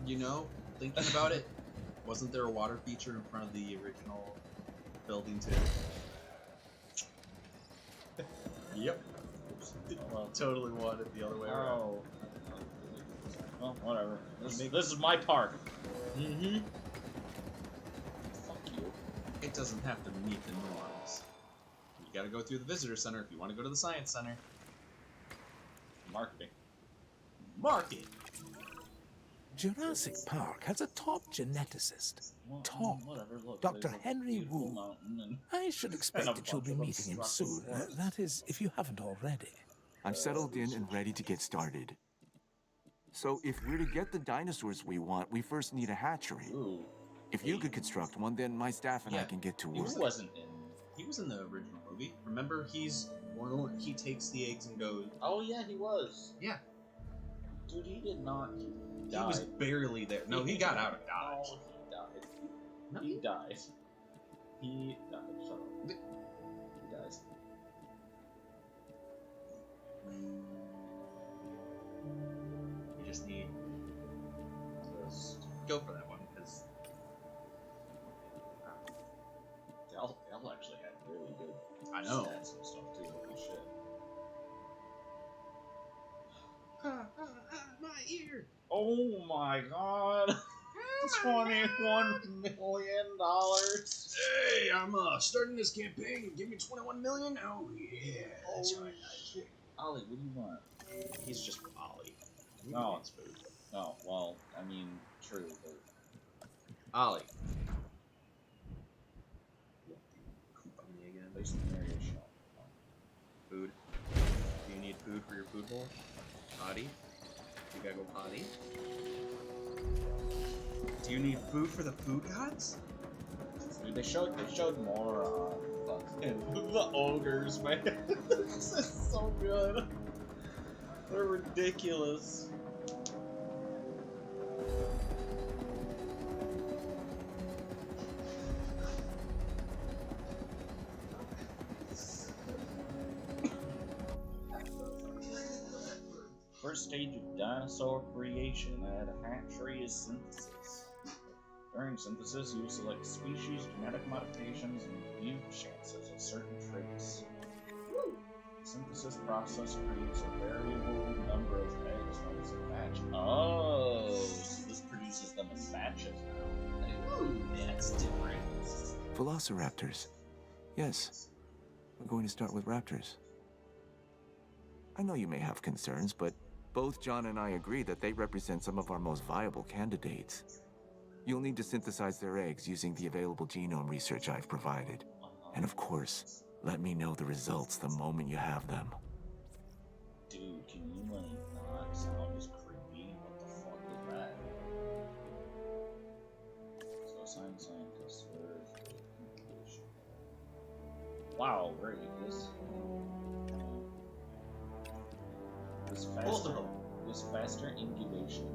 You know, thinking about it, wasn't there a water feature in front of the original building too? Yep. Totally wanted the other way around. Oh. Well, whatever. This is my park. Mm-hmm. Fuck you. It doesn't have to meet the norms. You gotta go through the visitor center if you want to go to the science center. Marketing. Market! Jurassic Park has a top geneticist. Well, Top. whatever. Look, Dr. there's a Henry beautiful Wu. mountain and I should expect And a that you'll be bunch of meeting him obstructed soon. forest. That is, if you haven't already. I'm settled in and ready to get started. So if we're to get the dinosaurs we want, we first need a hatchery. Ooh. If you could construct one, then my staff and I can get to He work. wasn't in. He was in the original movie. Remember, he takes the eggs and goes. Oh yeah, he was. Yeah. Dude, he did not. He He died. was barely there. No, he got out of Dodge. No, he died. He died. Shut up. He dies. We just need. Let's go for that one because. Dell actually had really good I know. stats and stuff too. Holy shit. My ear! Oh my god. $21 million. Hey, I'm starting this campaign. Give me 21 million. Oh yeah, that's Holy right. shit. Ollie, what do you want? He's just Ollie. He No. wants food. No, well, I mean, true, but Ollie. Poop on me again. there's an area shot. Food. Do you need food for your food bowl? Potty? You gotta go potty? Do you need food for the food gods? Dude, they showed more fucking the ogres, man. This is so good. They're ridiculous. First stage of dinosaur creation at a hatchery is synthesis. During synthesis, you select species, genetic modifications, and view chances of certain traits. The synthesis process creates a variable number of eggs known as a batch. Oh, so this produces them as batches now. Ooh, that's different. Velociraptors. Yes. We're going to start with raptors. I know you may have concerns, but both John and I agree that they represent some of our most viable candidates. You'll need to synthesize their eggs using the available genome research I've provided. And of course, let me know the results the moment you have them. Dude, can you not sound as creepy? What the fuck is that? So, scientist, where is the incubation? Wow, great. This faster incubation,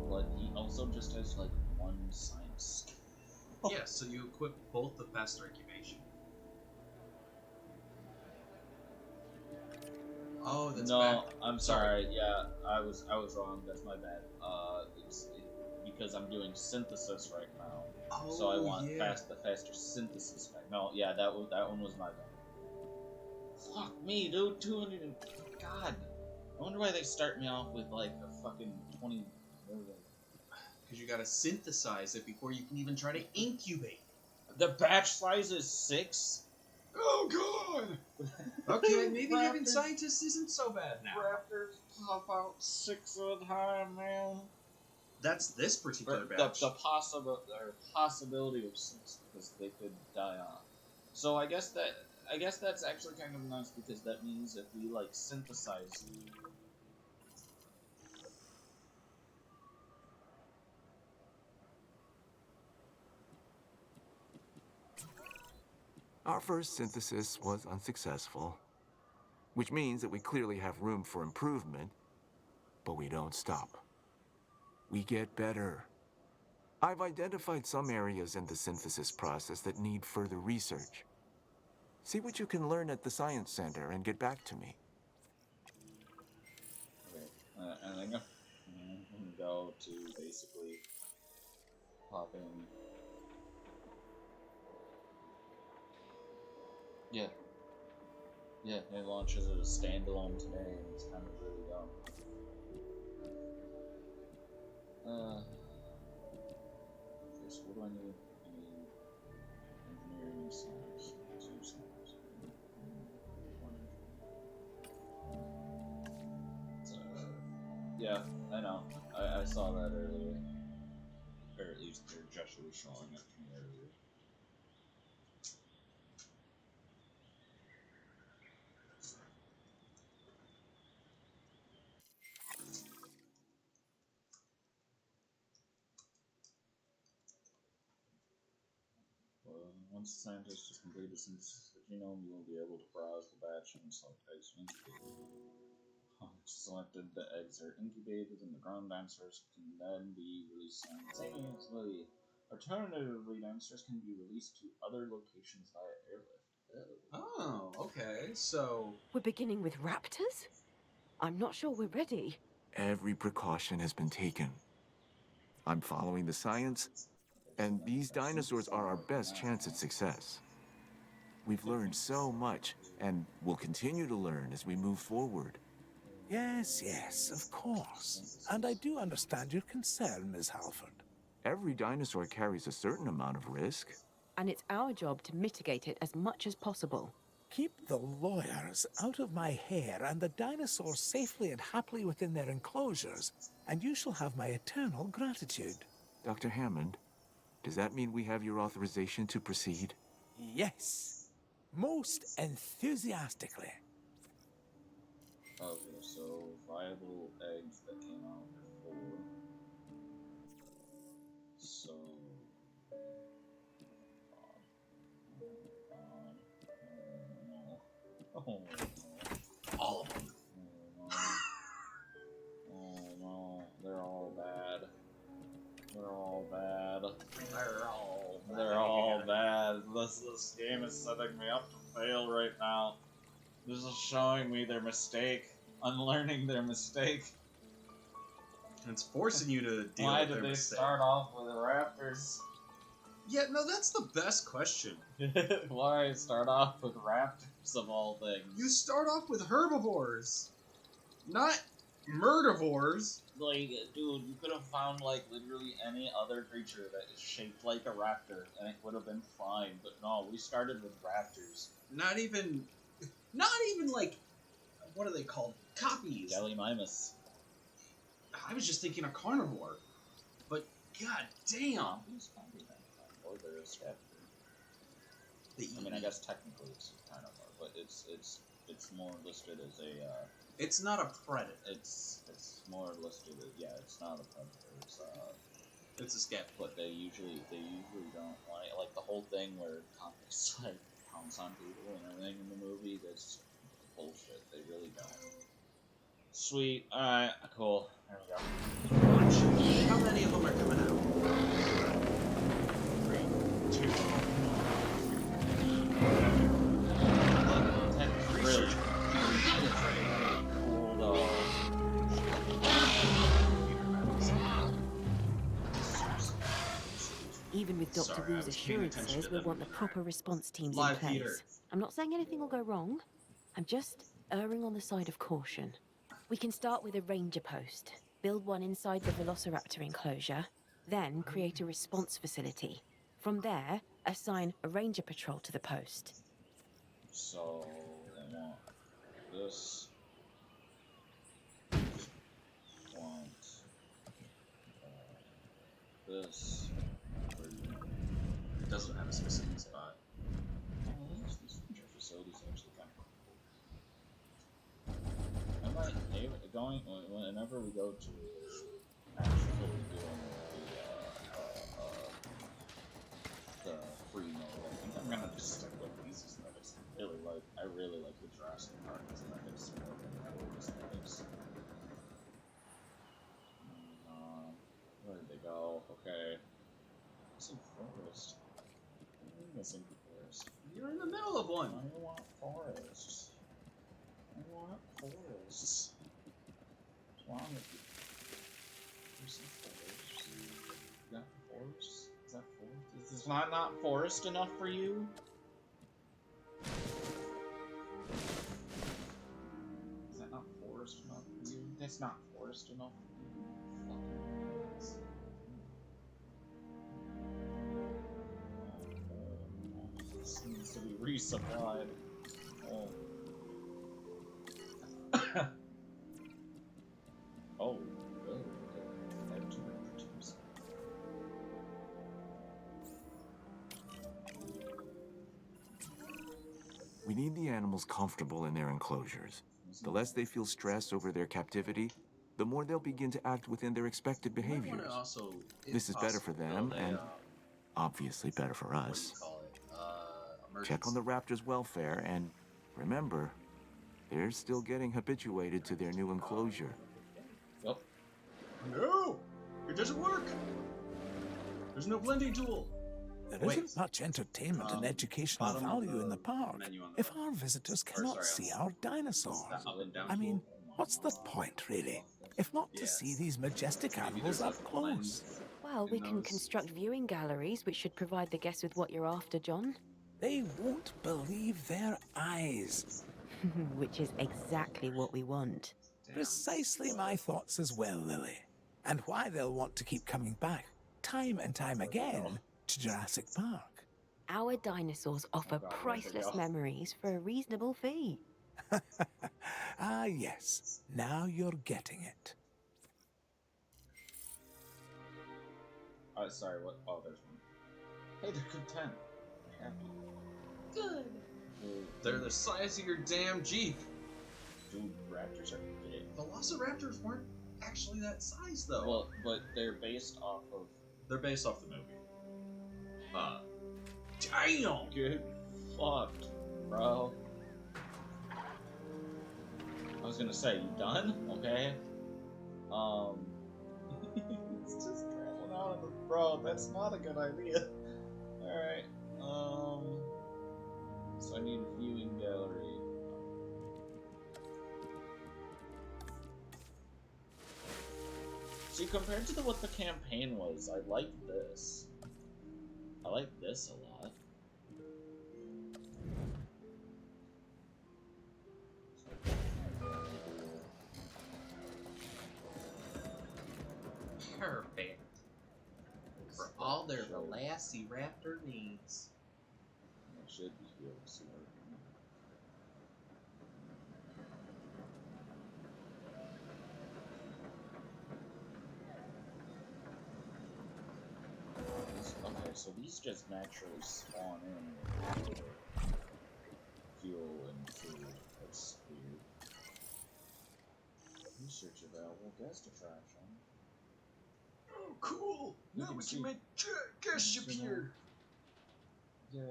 but he also just has like one science. Yeah, so you equip both the faster incubation. Oh, that's no, back. I'm sorry. Yeah, I was wrong. That's my bad. Because I'm doing synthesis right now, so I want the faster synthesis back. No, yeah, that one was my bad. Fuck me, dude. 200. God, I wonder why they start me off with like a fucking 20 million. Because you gotta synthesize it before you can even try to incubate. The batch size is 6. Oh god! Okay, maybe having scientists isn't so bad now. Raptors pop out 6 at a time, man. That's this particular The batch. possibility of 6 because they could die off. So I guess that's actually kind of nice because that means if we like synthesize. Our first synthesis was unsuccessful, which means that we clearly have room for improvement, but we don't stop. We get better. I've identified some areas in the synthesis process that need further research. See what you can learn at the Science Center and get back to me. Okay, and I'm gonna go to basically pop in. Yeah. Yeah, it launches as a standalone today, and it's kind of really dumb. Okay, so what do I need? I need engineering and science. 2 science. 1 engineering. Yeah, I know. I saw that earlier. Or at least they're just showing it to me earlier. Once the scientist has completed synthesis of the genome, you will be able to browse the batch and select eggs to incubate. Once selected, the eggs are incubated and the ground dinosaurs can then be released simultaneously. Alternatively, dinosaurs can be released to other locations via airlift. Oh, okay, so... We're beginning with raptors? I'm not sure we're ready. Every precaution has been taken. I'm following the science, and these dinosaurs are our best chance at success. We've learned so much, and we'll continue to learn as we move forward. Yes, yes, of course. And I do understand your concern, Ms. Halford. Every dinosaur carries a certain amount of risk. And it's our job to mitigate it as much as possible. Keep the lawyers out of my hair and the dinosaurs safely and happily within their enclosures, and you shall have my eternal gratitude. Dr. Hammond, does that mean we have your authorization to proceed? Yes, most enthusiastically. Okay, so viable eggs that came out before. So. Oh no. All of them. Oh no. They're all bad. They're all bad. They're all bad. This game is setting me up to fail right now. This is showing me their mistake. Unlearning their mistake. It's forcing you to deal Why with did their they mistake. start off with the raptors? Yeah, no, that's the best question. Why start off with raptors of all things? You start off with herbivores, not murderivores. Like, dude, you could have found, like, literally any other creature that is shaped like a raptor, and it would have been fine. But no, we started with raptors. Not even, like, what are they called? Copies. Gallimimus. I was just thinking a carnivore. But, god damn. Or they're a scavenger. I mean, I guess technically it's a carnivore, but it's more listed as a. It's not a predator. It's more listed as, yeah. It's not a predator. It's a scavenger. But they usually don't like the whole thing where comics like pounce on people and everything in the movie. That's bullshit. They really don't. Sweet. All right. Cool. There we go. Watch. How many of them are coming out? 3. Dr. Sorry, I Wu's was paying attention assurances, to we'll them. want the proper response teams in Live place. Peter. I'm not saying anything will go wrong. I'm just erring on the side of caution. We can start with a ranger post, build one inside the Velociraptor enclosure, then create a response facility. From there, assign a ranger patrol to the post. So I want this. Want this. It doesn't have a specific spot. Oh, these future facilities are actually kind of cool. I might going whenever we go to actually doing the free mode. I think I'm gonna just stick with these aesthetics. I really like the Jurassic Park aesthetics more than the old aesthetics. Where did they go? Okay. Missing forest. Missing forest. You're in the middle of one. I want forests. I want forests. What's wrong with you? There's some forests. You got forests? Is that forest? Is this not forest enough for you? Is that not forest enough for you? That's not forest enough for you. This needs to be resupplied. Oh. Oh, good. I have 2 teams. We need the animals comfortable in their enclosures. The less they feel stress over their captivity, the more they'll begin to act within their expected behaviors. Also, This is better for them and obviously better for us. Check on the raptors' welfare and remember, they're still getting habituated to their new enclosure. Yep. No! It doesn't work! There's no blending tool! There isn't much entertainment and educational value in the park if our visitors cannot see our dinosaurs. I mean, what's the point, really? If not to see these majestic animals up close. Well, we can construct viewing galleries, which should provide the guests with what you're after, John. They won't believe their eyes. Which is exactly what we want. Precisely my thoughts as well, Lily. And why they'll want to keep coming back, time and time again, to Jurassic Park. Our dinosaurs offer priceless memories for a reasonable fee. Ah, yes. Now you're getting it. Sorry, what? Oh, there's one. Hey, they're content. They're happy. Good. They're the size of your damn Jeep. Dude, raptors are big. Velociraptors weren't actually that size, though. Well, but they're based off of... They're based off the movie. Damn! Get fucked, bro. I was gonna say, you done? Okay. It's just traveling out of the... Bro, that's not a good idea. Alright, so I need a viewing gallery. See, compared to what the campaign was, I like this. I like this a lot. Perfect. For all their Velociraptor needs. I should be able to see her. Okay, so these just naturally spawn in with fuel and food. That's weird. Research available guest attraction. Oh, cool! Now we can make gas ship here! Yay,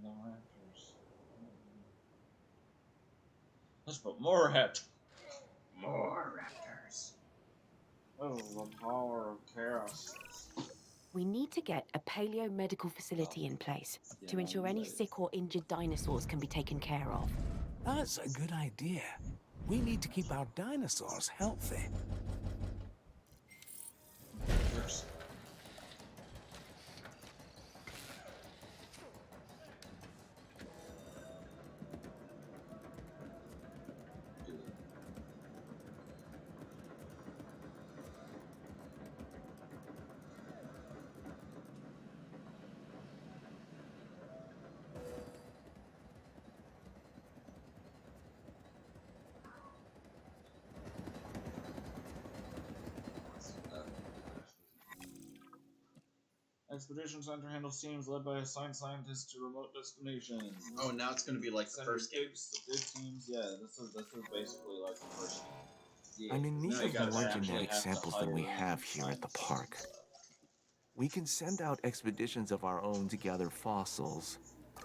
no raptors. Let's put more raptors. More raptors. Oh, the power of chaos. We need to get a paleo-medical facility in place to ensure any sick or injured dinosaurs can be taken care of. That's a good idea. We need to keep our dinosaurs healthy. Expedition Center handles teams led by assigned scientists to remote destinations. Oh, now it's gonna be like the Send first game. big teams. Yeah, this is basically like the first game. Yeah, I'm in 'cause need now you of gotta more actually genetic have to samples than we hire have here at the scientists and park. stuff. We can send out expeditions of our own to gather fossils,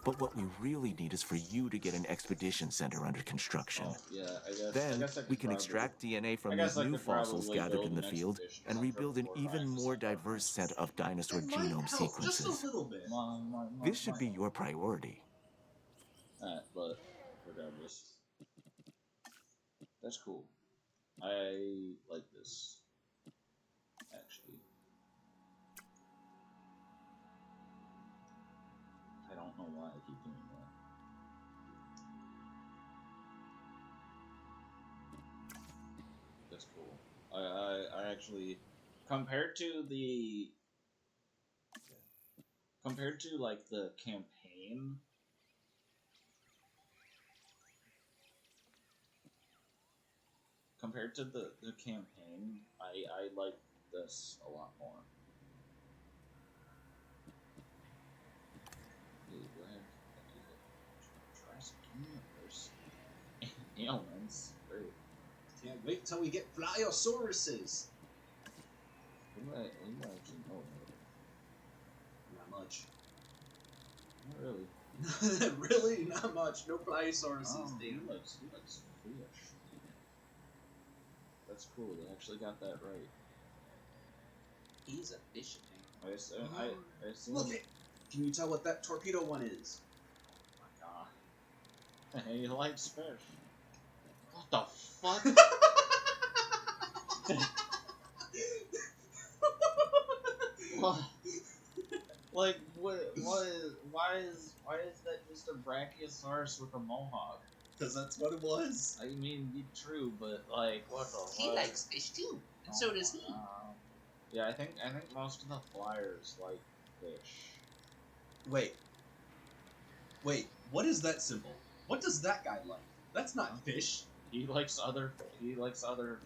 but what we really need is for you to get an expedition center under construction. Oh, yeah, I guess. Then I guess I could we can probably, extract DNA I from guess these I new could fossils probably gathered build in the an field expedition and center rebuild an before even trying to more send out diverse set of dinosaur It might genome help just a sequences. little bit. This should be your priority. But regardless, that's cool. I like this. Actually, I don't know why I keep doing that. That's cool. I actually, compared to like the campaign, compared to the campaign, I like this a lot more. Hey, go ahead. Jurassic Universe. Ailments. Great. Can't wait till we get Flyosauruses. What do I actually know about it? Not much. Not really. Really? Not much. No Flyosauruses, He damn. likes fish. That's cool. They actually got that right. He's a fish tank. I assume. Look it! Can you tell what that torpedo one is? Oh my god. He likes fish. What the fuck? What? Like, why is that just a brachiosaurus with a mohawk? Because that's what it was. I mean, true, but like, what the He fuck? likes fish too, and so does he. Yeah, I think most of the flyers like fish. Wait, what is that symbol? What does that guy like? That's not fish. He likes other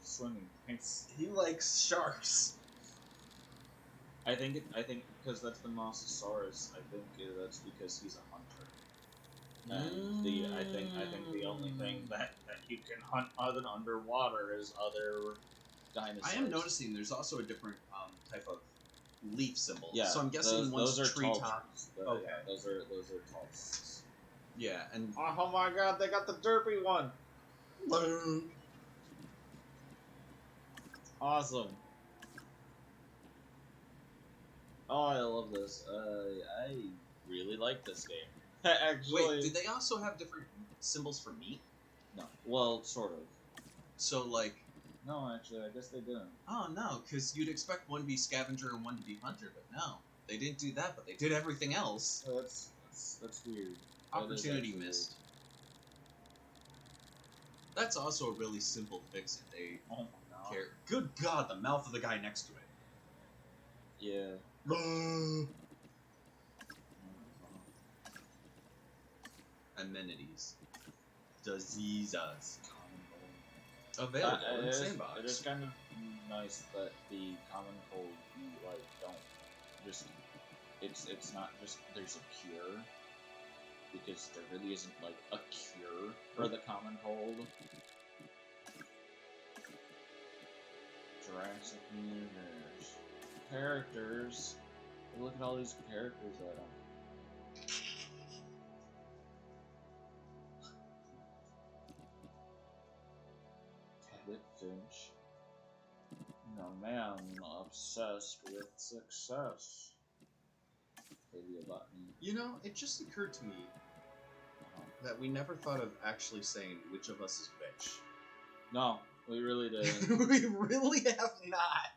swimming things. He likes sharks. I think because that's the Mosasaurus. I think that's because he's a hunter. And I think the only thing that you can hunt other than underwater is other dinosaurs. I am noticing there's also a different type of leaf symbol. Yeah, so I'm guessing those are tree tall tops. trees. Okay. Yeah, those are tall trees. Yeah, and Oh my god, they got the derpy one. Awesome. Oh, I love this. I really like this game. Actually, wait, do they also have different symbols for meat? no. Well, sort of. So like, No, actually, I guess they didn't. oh no, because you'd expect one to be scavenger and one to be hunter, but no, they didn't do that. But they did everything else. So that's weird. That is Opportunity actually missed. That's also a really simple fix if they weird. Oh my god. care. Good God, the mouth of the guy next to it. Yeah. Amenities. Diseases. Common cold. Available in It is Sandbox. kind of nice that the common cold you like don't just it's not just there's a cure, because there really isn't like a cure for the common cold. Jurassic Universe characters. Look at all these characters that Cabot Finch. No man obsessed with success. Paleobotany. You know, it just occurred to me that we never thought of actually saying which of us is which. No, we really didn't. We really have not.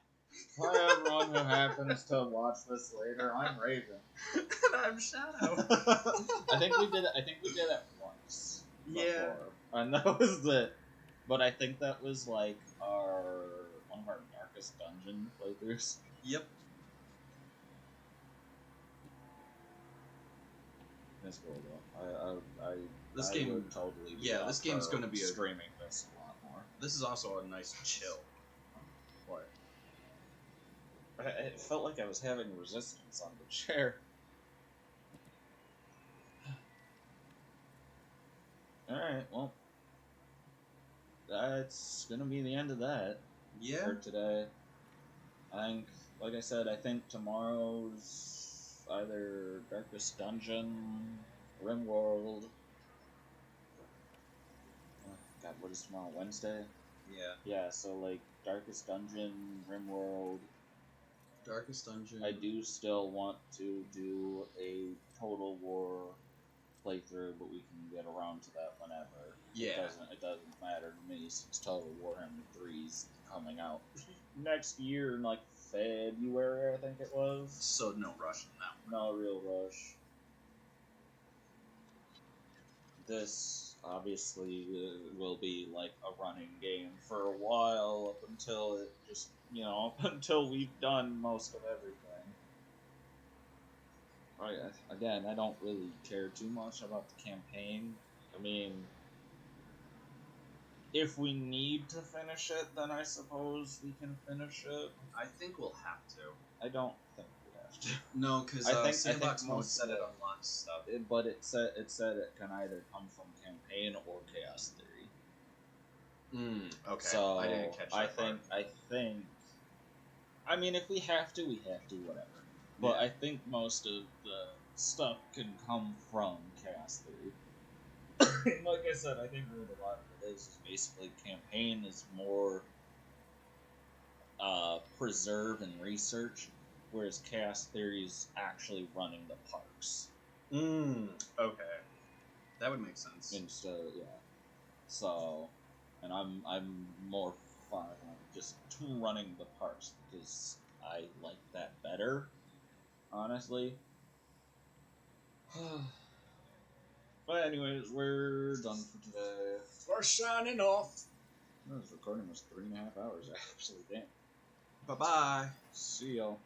Hi everyone who happens to watch this later. I'm Raven. And I'm Shadow. I think we did it once. Yeah. Before. And that was it. But I think that was like one of our darkest dungeon playthroughs. Yep. That's cool though. This I game would totally be this up game's for gonna be streaming this a lot more. This is also a nice chill. What? It felt like I was having resistance on the chair. Alright, well. That's gonna be the end of that. Yeah. For today. I think, like I said, I think tomorrow's either Darkest Dungeon, RimWorld. Oh, God, what is tomorrow? Wednesday? Yeah. Yeah, so like Darkest Dungeon, RimWorld. Darkest Dungeon. I do still want to do a Total War playthrough, but we can get around to that whenever. Yeah. It doesn't matter to me since Total Warhammer 3's coming out next year in like February, I think it was. So no rush on that one. No real rush. This obviously will be like a running game for a while up until it just, until we've done most of everything. Again, I don't really care too much about the campaign. I mean, if we need to finish it, then I suppose we can finish it. I think we'll have to. I don't think we have to. No, because Sandbox Mode said it unlocks stuff. But it said it can either come from campaign or Chaos Theory. Okay. So I didn't catch that part. I think. I mean, if we have to, we have to. Whatever. But Yeah. I think most of the stuff can come from Chaos Theory. Like I said, I think where a lot of it is basically campaign is more preserve and research, whereas Chaos Theory is actually running the parks. Okay. That would make sense. Instead, yeah. So, and I'm more fun on just running the parks because I like that better, honestly. But anyways, we're done for today. We're signing off. This recording was 3.5 hours, actually. Damn. Bye-bye. See y'all.